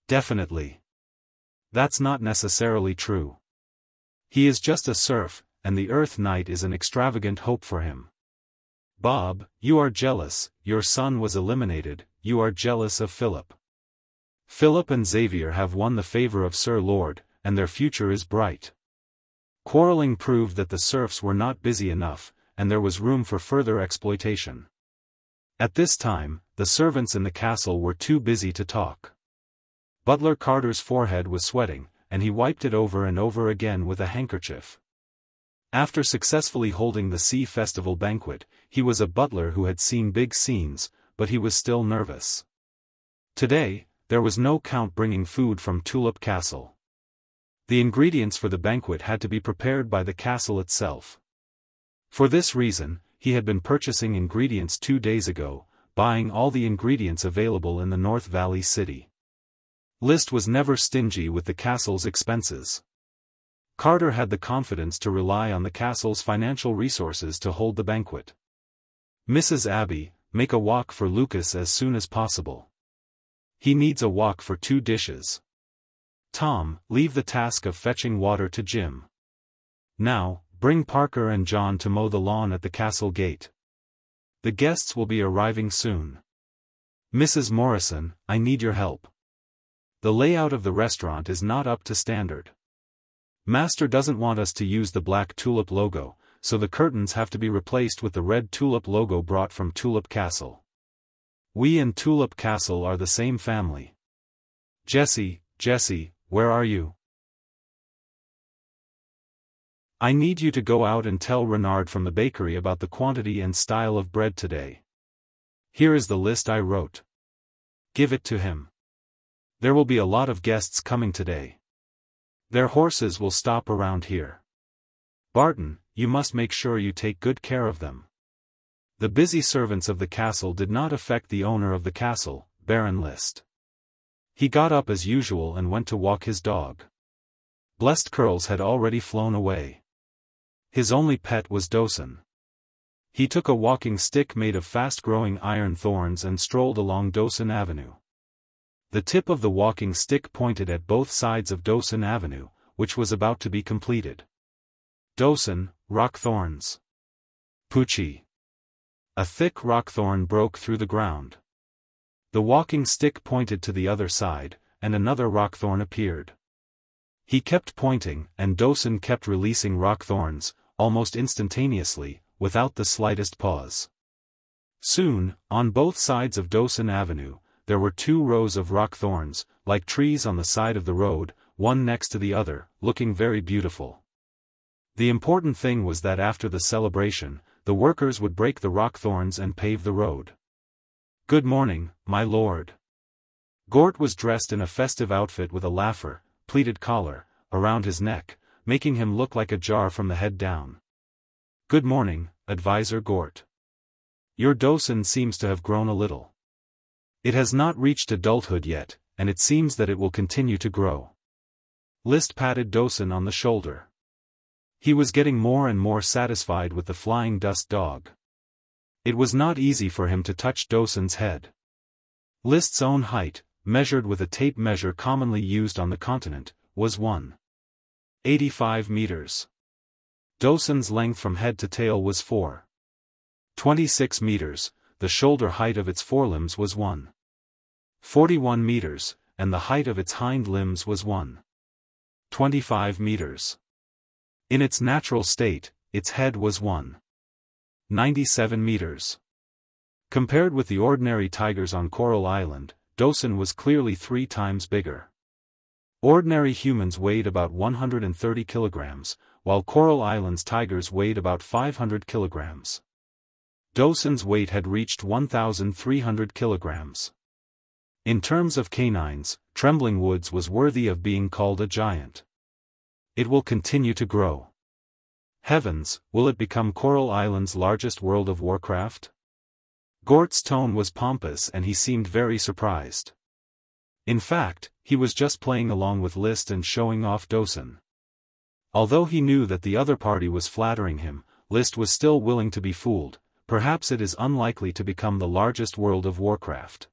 Definitely. That's not necessarily true. He is just a serf, and the Earth Knight is an extravagant hope for him. Bob, you are jealous, your son was eliminated, you are jealous of Philip. Philip and Xavier have won the favor of Sir Lord, and their future is bright. Quarreling proved that the serfs were not busy enough, and there was room for further exploitation. At this time, the servants in the castle were too busy to talk. Butler Carter's forehead was sweating, and he wiped it over and over again with a handkerchief. After successfully holding the Sea Festival banquet, he was a butler who had seen big scenes, but he was still nervous. Today, there was no count bringing food from Tulip Castle. The ingredients for the banquet had to be prepared by the castle itself. For this reason, he had been purchasing ingredients 2 days ago, buying all the ingredients available in the North Valley city. Liszt was never stingy with the castle's expenses. Carter had the confidence to rely on the castle's financial resources to hold the banquet. Mrs. Abbey, make a wok for Lucas as soon as possible. He needs a wok for 2 dishes. Tom, leave the task of fetching water to Jim. Now, bring Parker and John to mow the lawn at the castle gate. The guests will be arriving soon. Mrs. Morrison, I need your help. The layout of the restaurant is not up to standard. Master doesn't want us to use the black tulip logo, so the curtains have to be replaced with the red tulip logo brought from Tulip Castle. We and Tulip Castle are the same family. Jessie, where are you? I need you to go out and tell Renard from the bakery about the quantity and style of bread today. Here is the list I wrote. Give it to him. There will be a lot of guests coming today. Their horses will stop around here. Barton, you must make sure you take good care of them. The busy servants of the castle did not affect the owner of the castle, Baron Liszt. He got up as usual and went to walk his dog. Blessed Curls had already flown away. His only pet was Dosen. He took a walking stick made of fast-growing iron thorns and strolled along Dosen Avenue. The tip of the walking stick pointed at both sides of Dosen Avenue, which was about to be completed. Dosen, rock thorns. Pucci. A thick rock thorn broke through the ground. The walking stick pointed to the other side, and another rock thorn appeared. He kept pointing, and Dosen kept releasing rock thorns, almost instantaneously, without the slightest pause. Soon, on both sides of Dosen Avenue, there were 2 rows of rock thorns, like trees on the side of the road, one next to the other, looking very beautiful. The important thing was that after the celebration, the workers would break the rock thorns and pave the road. "Good morning, my lord." Gort was dressed in a festive outfit with a laffer, pleated collar, around his neck, making him look like a jar from the head down. "Good morning, Advisor Gort. Your Dosen seems to have grown a little. It has not reached adulthood yet, and it seems that it will continue to grow." List patted Dosen on the shoulder. He was getting more and more satisfied with the flying dust dog. It was not easy for him to touch Dosen's head. List's own height, measured with a tape measure commonly used on the continent, was 1.85 meters. Dosen's length from head to tail was 4.26 meters, the shoulder height of its forelimbs was 1.41 meters, and the height of its hind limbs was 1.25 meters. In its natural state, its head was 1.97 meters. Compared with the ordinary tigers on Coral Island, Dosen was clearly 3 times bigger. Ordinary humans weighed about 130 kilograms, while Coral Island's tigers weighed about 500 kilograms. Dosen's weight had reached 1,300 kilograms. In terms of canines, Trembling Woods was worthy of being called a giant. It will continue to grow. Heavens, will it become Coral Island's largest World of Warcraft? Gort's tone was pompous and he seemed very surprised. In fact, he was just playing along with List and showing off Dosen. Although he knew that the other party was flattering him, List was still willing to be fooled. Perhaps it is unlikely to become the largest World of Warcraft.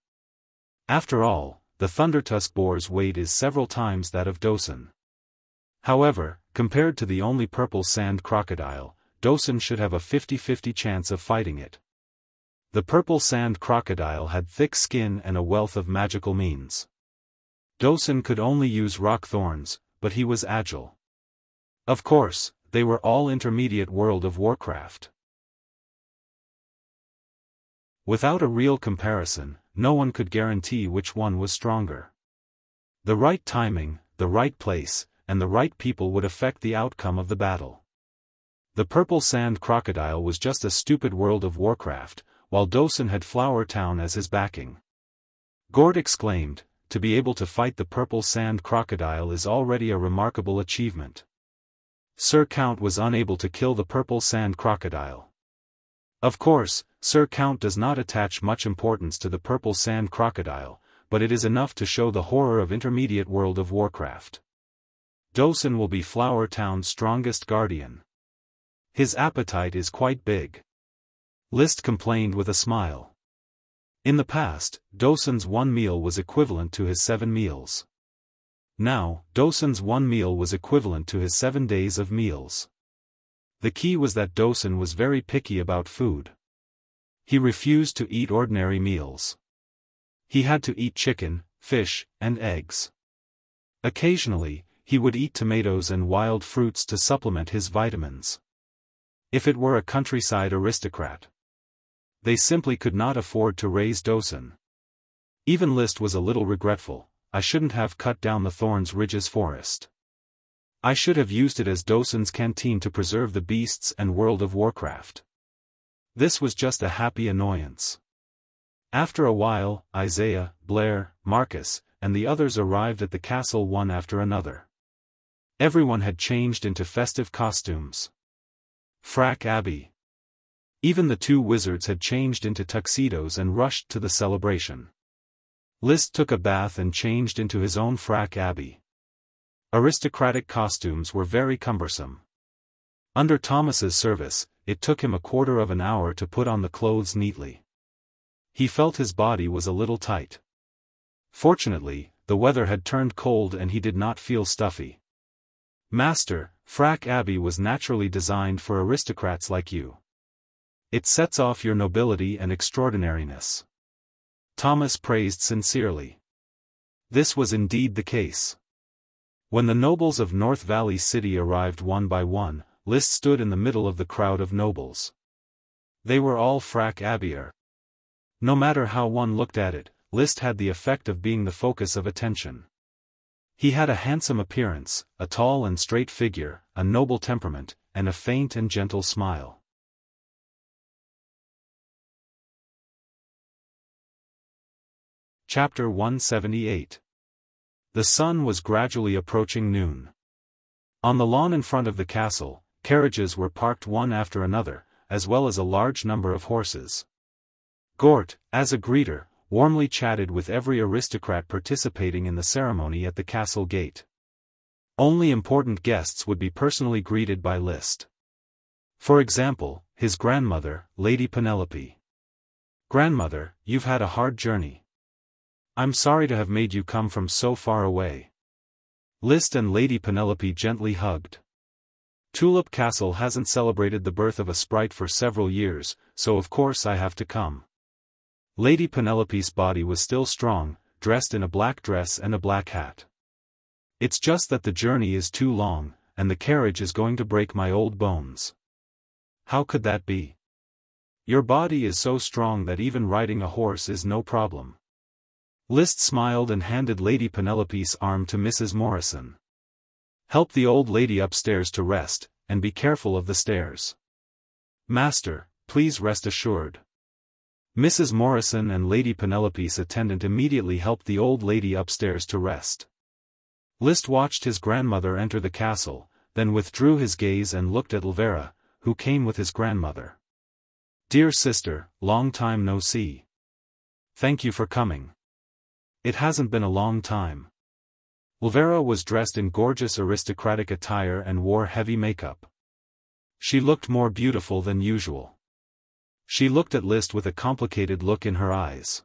After all, the Thundertusk boar's weight is several times that of Dosen. However, compared to the only purple sand crocodile, Dosen should have a 50-50 chance of fighting it. The purple sand crocodile had thick skin and a wealth of magical means. Dosen could only use rock thorns, but he was agile. Of course, they were all intermediate World of Warcraft. Without a real comparison, no one could guarantee which one was stronger. The right timing, the right place, and the right people would affect the outcome of the battle. The purple sand crocodile was just a stupid World of Warcraft, while Dosen had Flower Town as his backing. Gort exclaimed, "To be able to fight the purple sand crocodile is already a remarkable achievement." Sir Count was unable to kill the purple sand crocodile. Of course, Sir Count does not attach much importance to the purple sand crocodile, but it is enough to show the horror of intermediate World of Warcraft. Dosen will be Flower Town's strongest guardian. His appetite is quite big. List complained with a smile. In the past, Dosen's 1 meal was equivalent to his 7 meals. Now, Dosen's 1 meal was equivalent to his 7 days of meals. The key was that Dosen was very picky about food. He refused to eat ordinary meals. He had to eat chicken, fish, and eggs. Occasionally, he would eat tomatoes and wild fruits to supplement his vitamins. If it were a countryside aristocrat, they simply could not afford to raise Dosen. Even List was a little regretful. "I shouldn't have cut down the Thorns Ridges forest. I should have used it as Dosen's canteen to preserve the beasts and World of Warcraft." This was just a happy annoyance. After a while, Isaiah, Blair, Marcus, and the others arrived at the castle one after another. Everyone had changed into festive costumes. Frack Abbey. Even the 2 wizards had changed into tuxedos and rushed to the celebration. Liszt took a bath and changed into his own frack abbey. Aristocratic costumes were very cumbersome. Under Thomas's service, it took him a quarter of an hour to put on the clothes neatly. He felt his body was a little tight. Fortunately, the weather had turned cold and he did not feel stuffy. Master, frack abbey was naturally designed for aristocrats like you. It sets off your nobility and extraordinariness. Thomas praised sincerely. This was indeed the case. When the nobles of North Valley City arrived one by one, Liszt stood in the middle of the crowd of nobles. They were all frack abbeier. No matter how one looked at it, Liszt had the effect of being the focus of attention. He had a handsome appearance, a tall and straight figure, a noble temperament, and a faint and gentle smile. Chapter 178. The sun was gradually approaching noon. On the lawn in front of the castle, carriages were parked one after another, as well as a large number of horses. Gort, as a greeter, warmly chatted with every aristocrat participating in the ceremony at the castle gate. Only important guests would be personally greeted by Liszt. For example, his grandmother, Lady Penelope. "Grandmother, you've had a hard journey. I'm sorry to have made you come from so far away." Liszt and Lady Penelope gently hugged. "Tulip Castle hasn't celebrated the birth of a sprite for several years, so of course I have to come." Lady Penelope's body was still strong, dressed in a black dress and a black hat. "It's just that the journey is too long, and the carriage is going to break my old bones." "How could that be?" "Your body is so strong that even riding a horse is no problem." Liszt smiled and handed Lady Penelope's arm to Mrs. Morrison. "Help the old lady upstairs to rest, and be careful of the stairs." "Master, please rest assured." Mrs. Morrison and Lady Penelope's attendant immediately helped the old lady upstairs to rest. Liszt watched his grandmother enter the castle, then withdrew his gaze and looked at Elvira, who came with his grandmother. "Dear sister, long time no see. Thank you for coming. It hasn't been a long time." Elvira was dressed in gorgeous aristocratic attire and wore heavy makeup. She looked more beautiful than usual. She looked at Liszt with a complicated look in her eyes.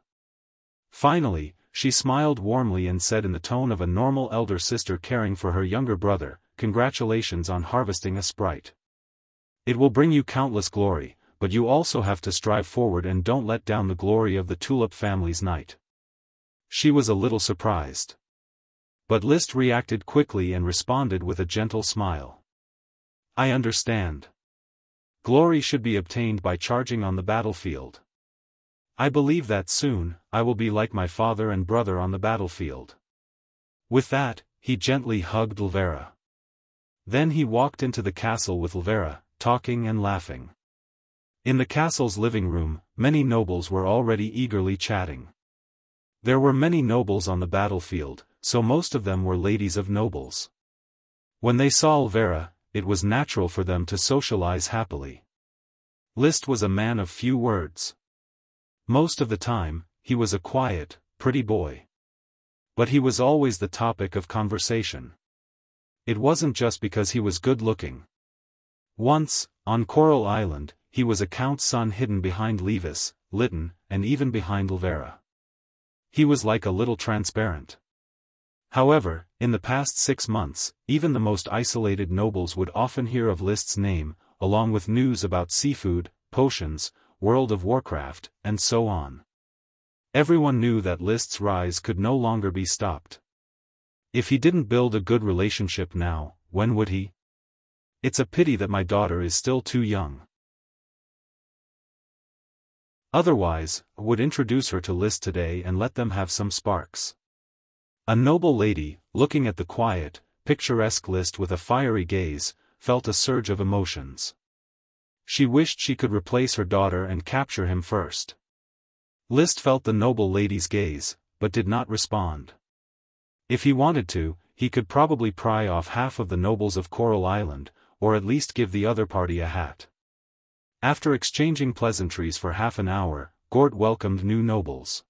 Finally, she smiled warmly and said in the tone of a normal elder sister caring for her younger brother, "Congratulations on harvesting a sprite. It will bring you countless glory, but you also have to strive forward and don't let down the glory of the Tulip family's knight." She was a little surprised. But Liszt reacted quickly and responded with a gentle smile. "I understand. Glory should be obtained by charging on the battlefield. I believe that soon, I will be like my father and brother on the battlefield." With that, he gently hugged Elvira. Then he walked into the castle with Elvira, talking and laughing. In the castle's living room, many nobles were already eagerly chatting. There were many nobles on the battlefield, so most of them were ladies of nobles. When they saw Elvira, it was natural for them to socialize happily. Liszt was a man of few words. Most of the time, he was a quiet, pretty boy. But he was always the topic of conversation. It wasn't just because he was good-looking. Once, on Coral Island, he was a count's son hidden behind Levis, Lytton, and even behind Elvira. He was like a little transparent. However, in the past 6 months, even the most isolated nobles would often hear of Liszt's name, along with news about seafood, potions, World of Warcraft, and so on. Everyone knew that Liszt's rise could no longer be stopped. If he didn't build a good relationship now, when would he? "It's a pity that my daughter is still too young. Otherwise, I would introduce her to Liszt today and let them have some sparks." A noble lady, looking at the quiet, picturesque Liszt with a fiery gaze, felt a surge of emotions. She wished she could replace her daughter and capture him first. Liszt felt the noble lady's gaze, but did not respond. If he wanted to, he could probably pry off half of the nobles of Coral Island, or at least give the other party a hat. After exchanging pleasantries for half an hour, Gort welcomed new nobles.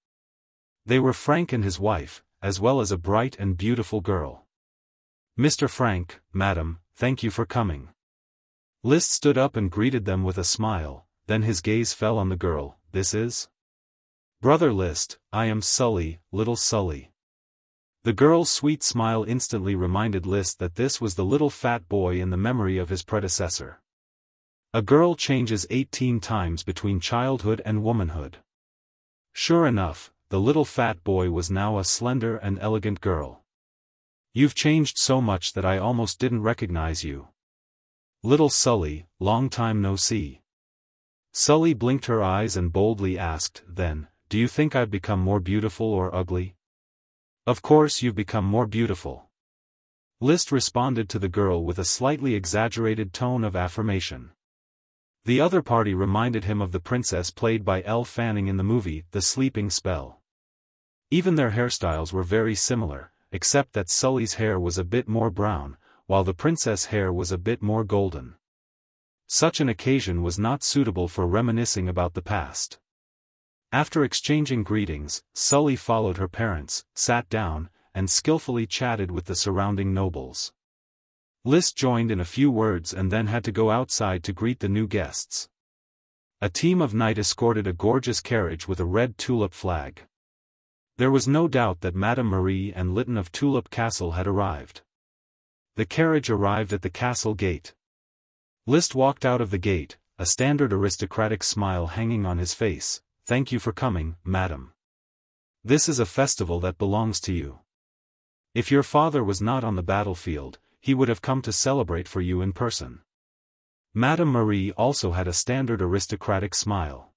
They were Frank and his wife, as well as a bright and beautiful girl. "Mr. Frank, madam, thank you for coming." Liszt stood up and greeted them with a smile, then his gaze fell on the girl. "This is Brother Liszt, I am Sully, little Sully." The girl's sweet smile instantly reminded Liszt that this was the little fat boy in the memory of his predecessor. A girl changes 18 times between childhood and womanhood. Sure enough, the little fat boy was now a slender and elegant girl. "You've changed so much that I almost didn't recognize you. Little Sully, long time no see." Sully blinked her eyes and boldly asked, "Then, do you think I've become more beautiful or ugly?" "Of course you've become more beautiful." Liszt responded to the girl with a slightly exaggerated tone of affirmation. The other party reminded him of the princess played by Elle Fanning in the movie The Sleeping Spell. Even their hairstyles were very similar, except that Sully's hair was a bit more brown, while the princess' hair was a bit more golden. Such an occasion was not suitable for reminiscing about the past. After exchanging greetings, Sully followed her parents, sat down, and skillfully chatted with the surrounding nobles. Liszt joined in a few words and then had to go outside to greet the new guests. A team of knights escorted a gorgeous carriage with a red tulip flag. There was no doubt that Madame Marie and Lytton of Tulip Castle had arrived. The carriage arrived at the castle gate. Liszt walked out of the gate, a standard aristocratic smile hanging on his face. "Thank you for coming, madam. This is a festival that belongs to you. If your father was not on the battlefield, he would have come to celebrate for you in person." Madame Marie also had a standard aristocratic smile.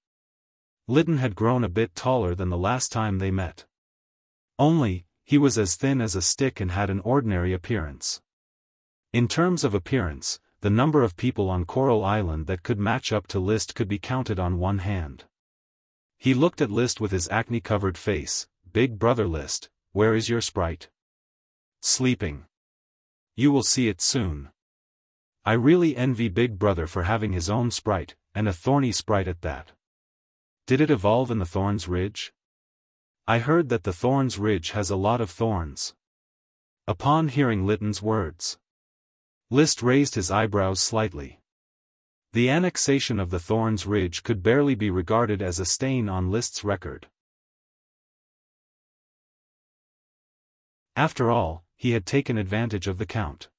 Lytton had grown a bit taller than the last time they met. Only, he was as thin as a stick and had an ordinary appearance. In terms of appearance, the number of people on Coral Island that could match up to Liszt could be counted on one hand. He looked at Liszt with his acne-covered face. "Big brother Liszt, where is your sprite?" "Sleeping. You will see it soon. I really envy Big Brother for having his own sprite, and a thorny sprite at that. Did it evolve in the Thorns Ridge? I heard that the Thorns Ridge has a lot of thorns." Upon hearing Lytton's words, Liszt raised his eyebrows slightly. The annexation of the Thorns Ridge could barely be regarded as a stain on Liszt's record. After all, he had taken advantage of the Count.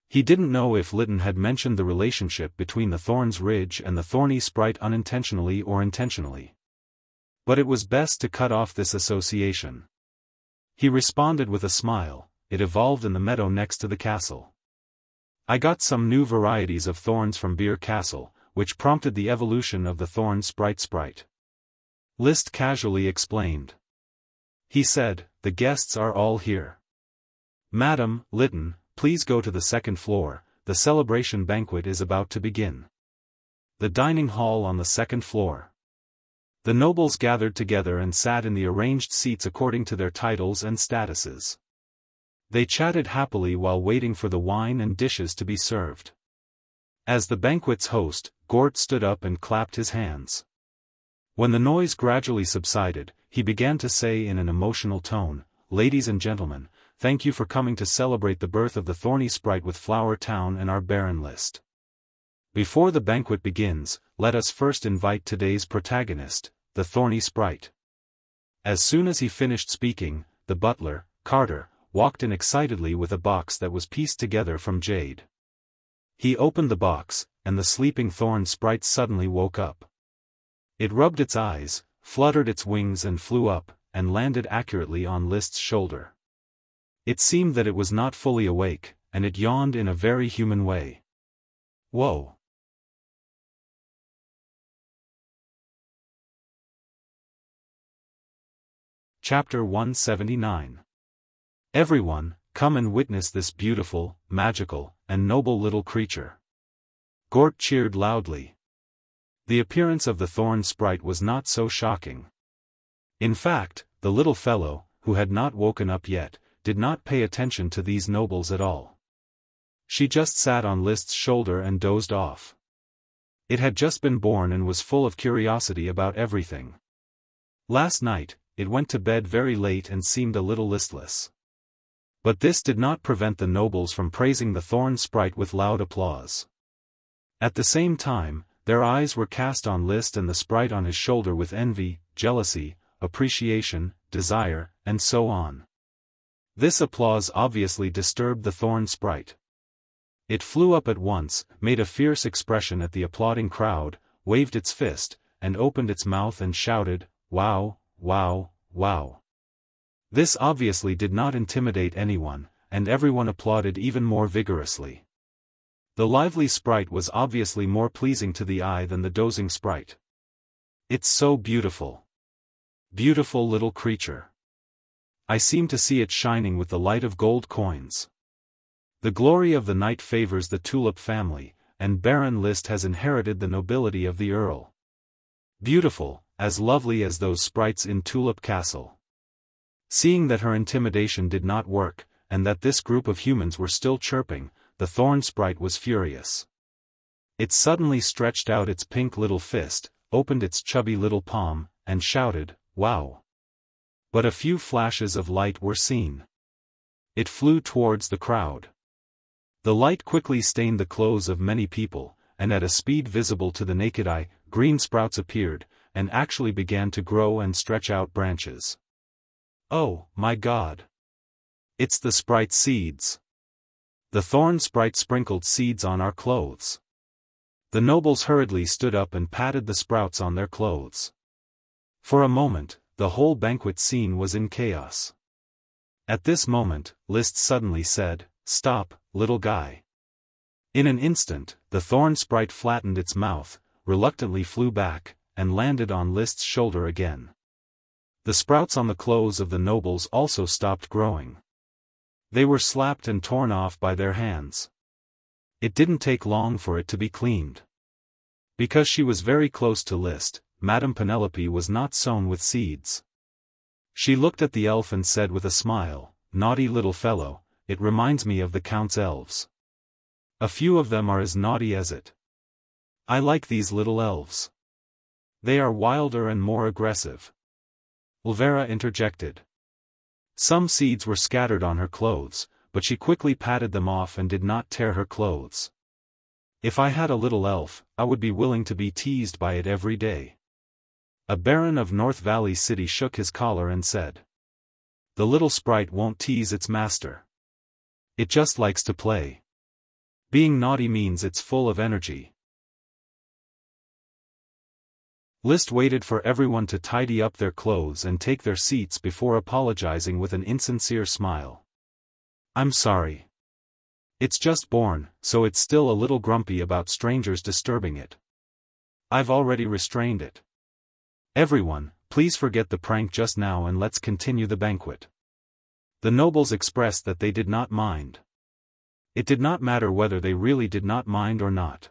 He didn't know if Lytton had mentioned the relationship between the Thorns Ridge and the thorny sprite unintentionally or intentionally. But it was best to cut off this association. He responded with a smile. "It evolved in the meadow next to the castle. I got some new varieties of thorns from Beer Castle, which prompted the evolution of the thorn sprite." Liszt casually explained. He said, "The guests are all here. Madam, Lytton, please go to the second floor, the celebration banquet is about to begin." The dining hall on the second floor. The nobles gathered together and sat in the arranged seats according to their titles and statuses. They chatted happily while waiting for the wine and dishes to be served. As the banquet's host, Gort stood up and clapped his hands. When the noise gradually subsided, he began to say in an emotional tone, "Ladies and gentlemen, thank you for coming to celebrate the birth of the thorny sprite with Flower Town and our Baron Liszt. Before the banquet begins, let us first invite today's protagonist, the thorny sprite." As soon as he finished speaking, the butler, Carter, walked in excitedly with a box that was pieced together from jade. He opened the box, and the sleeping thorn sprite suddenly woke up. It rubbed its eyes, fluttered its wings and flew up, and landed accurately on Liszt's shoulder. It seemed that it was not fully awake, and it yawned in a very human way. Whoa! Chapter 179. Everyone, come and witness this beautiful, magical, and noble little creature. Gort cheered loudly. The appearance of the thorn sprite was not so shocking. In fact, the little fellow, who had not woken up yet, did not pay attention to these nobles at all. She just sat on Liszt's shoulder and dozed off. It had just been born and was full of curiosity about everything. Last night, it went to bed very late and seemed a little listless. But this did not prevent the nobles from praising the thorn sprite with loud applause. At the same time, their eyes were cast on Liszt and the sprite on his shoulder with envy, jealousy, appreciation, desire, and so on. This applause obviously disturbed the thorn sprite. It flew up at once, made a fierce expression at the applauding crowd, waved its fist, and opened its mouth and shouted, "Wow, wow, wow." This obviously did not intimidate anyone, and everyone applauded even more vigorously. The lively sprite was obviously more pleasing to the eye than the dozing sprite. "It's so beautiful. Beautiful little creature. I seem to see it shining with the light of gold coins. The glory of the night favors the tulip family, and Baron Liszt has inherited the nobility of the earl. Beautiful, as lovely as those sprites in Tulip Castle." Seeing that her intimidation did not work, and that this group of humans were still chirping, the thorn sprite was furious. It suddenly stretched out its pink little fist, opened its chubby little palm, and shouted, "Wow!" But a few flashes of light were seen. It flew towards the crowd. The light quickly stained the clothes of many people, and at a speed visible to the naked eye, green sprouts appeared, and actually began to grow and stretch out branches. "Oh, my God! It's the sprite seeds! The thorn sprite sprinkled seeds on our clothes." The nobles hurriedly stood up and patted the sprouts on their clothes. For a moment, the whole banquet scene was in chaos. At this moment, Liszt suddenly said, "Stop, little guy." In an instant, the thorn sprite flattened its mouth, reluctantly flew back, and landed on Liszt's shoulder again. The sprouts on the clothes of the nobles also stopped growing. They were slapped and torn off by their hands. It didn't take long for it to be cleaned. Because she was very close to Liszt, Madame Penelope was not sown with seeds. She looked at the elf and said with a smile, "Naughty little fellow, it reminds me of the Count's elves. A few of them are as naughty as it. I like these little elves. They are wilder and more aggressive." Elvira interjected. Some seeds were scattered on her clothes, but she quickly patted them off and did not tear her clothes. "If I had a little elf, I would be willing to be teased by it every day." A baron of North Valley City shook his collar and said, "The little sprite won't tease its master. It just likes to play. Being naughty means it's full of energy." Liszt waited for everyone to tidy up their clothes and take their seats before apologizing with an insincere smile. "I'm sorry. It's just born, so it's still a little grumpy about strangers disturbing it. I've already restrained it. Everyone, please forget the prank just now and let's continue the banquet." The nobles expressed that they did not mind. It did not matter whether they really did not mind or not.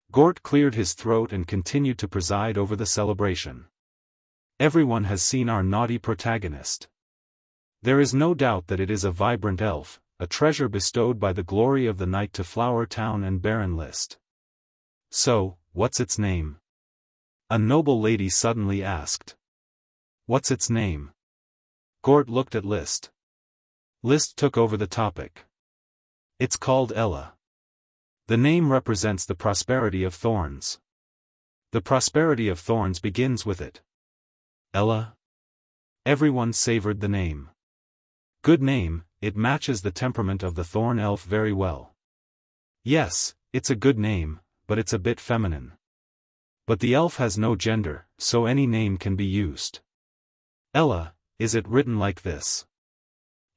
Gort cleared his throat and continued to preside over the celebration. "Everyone has seen our naughty protagonist. There is no doubt that it is a vibrant elf, a treasure bestowed by the glory of the night to Flower Town and Baron Liszt." "So, what's its name?" a noble lady suddenly asked. "What's its name?" Gort looked at Liszt. Liszt took over the topic. "It's called Ella. The name represents the prosperity of thorns. The prosperity of thorns begins with it." "Ella?" Everyone savored the name. "Good name, it matches the temperament of the thorn elf very well." "Yes, it's a good name, but it's a bit feminine. But the elf has no gender, so any name can be used." "Ella, is it written like this?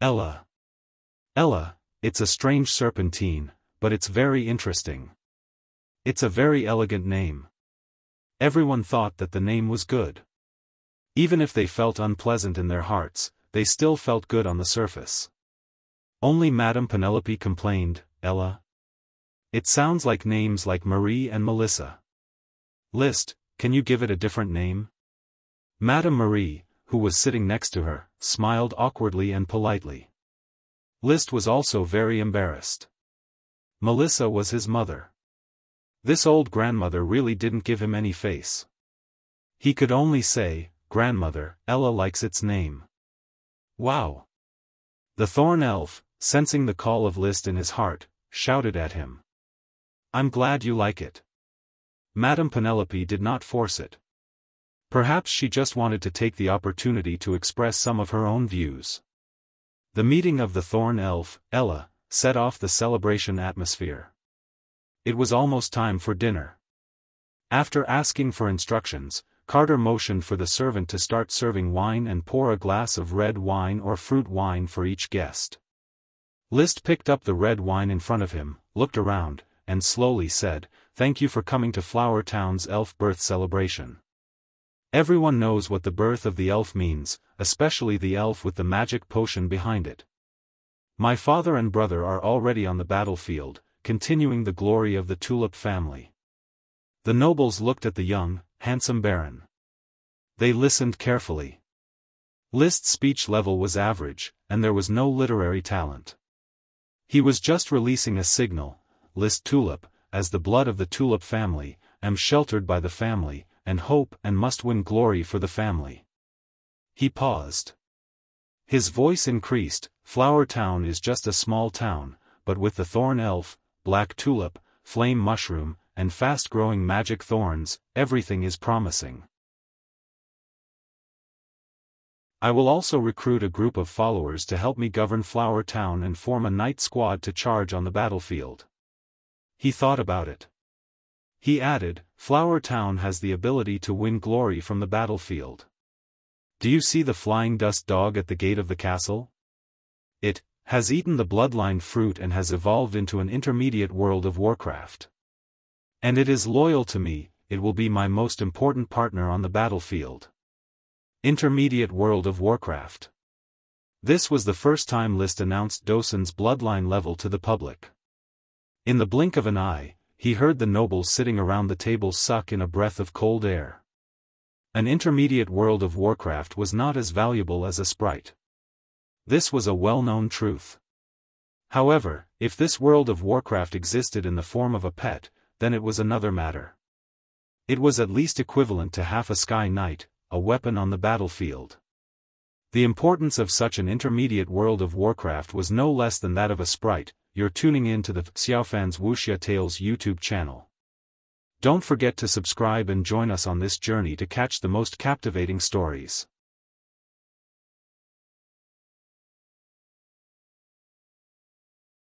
Ella. Ella, it's a strange serpentine, but it's very interesting. It's a very elegant name." Everyone thought that the name was good. Even if they felt unpleasant in their hearts, they still felt good on the surface. Only Madame Penelope complained, "Ella? It sounds like names like Marie and Melissa. Liszt, can you give it a different name?" Madame Marie, who was sitting next to her, smiled awkwardly and politely. Liszt was also very embarrassed. Melissa was his mother. This old grandmother really didn't give him any face. He could only say, grandmother, Ella likes its name. Wow! The thorn elf, sensing the call of List in his heart, shouted at him. I'm glad you like it. Madame Penelope did not force it. Perhaps she just wanted to take the opportunity to express some of her own views. The meeting of the thorn elf, Ella, set off the celebration atmosphere. It was almost time for dinner. After asking for instructions, Carter motioned for the servant to start serving wine and pour a glass of red wine or fruit wine for each guest. List picked up the red wine in front of him, looked around, and slowly said, "Thank you for coming to Flower Town's elf birth celebration. Everyone knows what the birth of the elf means, especially the elf with the magic potion behind it. My father and brother are already on the battlefield, continuing the glory of the Tulip family." The nobles looked at the young, handsome baron. They listened carefully. List's speech level was average, and there was no literary talent. He was just releasing a signal, "List Tulip, as the blood of the Tulip family, am sheltered by the family, and hope and must win glory for the family." He paused. His voice increased, "Flower Town is just a small town, but with the thorn elf, black tulip, flame mushroom, and fast-growing magic thorns, everything is promising. I will also recruit a group of followers to help me govern Flower Town and form a night squad to charge on the battlefield." He thought about it. He added, "Flower Town has the ability to win glory from the battlefield. Do you see the flying dust dog at the gate of the castle? It has eaten the bloodline fruit and has evolved into an intermediate world of Warcraft. And it is loyal to me, it will be my most important partner on the battlefield." Intermediate world of Warcraft. This was the first time List announced Dosun's bloodline level to the public. In the blink of an eye, he heard the nobles sitting around the table suck in a breath of cold air. An intermediate world of Warcraft was not as valuable as a sprite. This was a well-known truth. However, if this world of Warcraft existed in the form of a pet, then it was another matter. It was at least equivalent to half a Sky Knight, a weapon on the battlefield. The importance of such an intermediate world of Warcraft was no less than that of a sprite. You're tuning in to the Xiaofan's Wuxia Tales YouTube channel. Don't forget to subscribe and join us on this journey to catch the most captivating stories.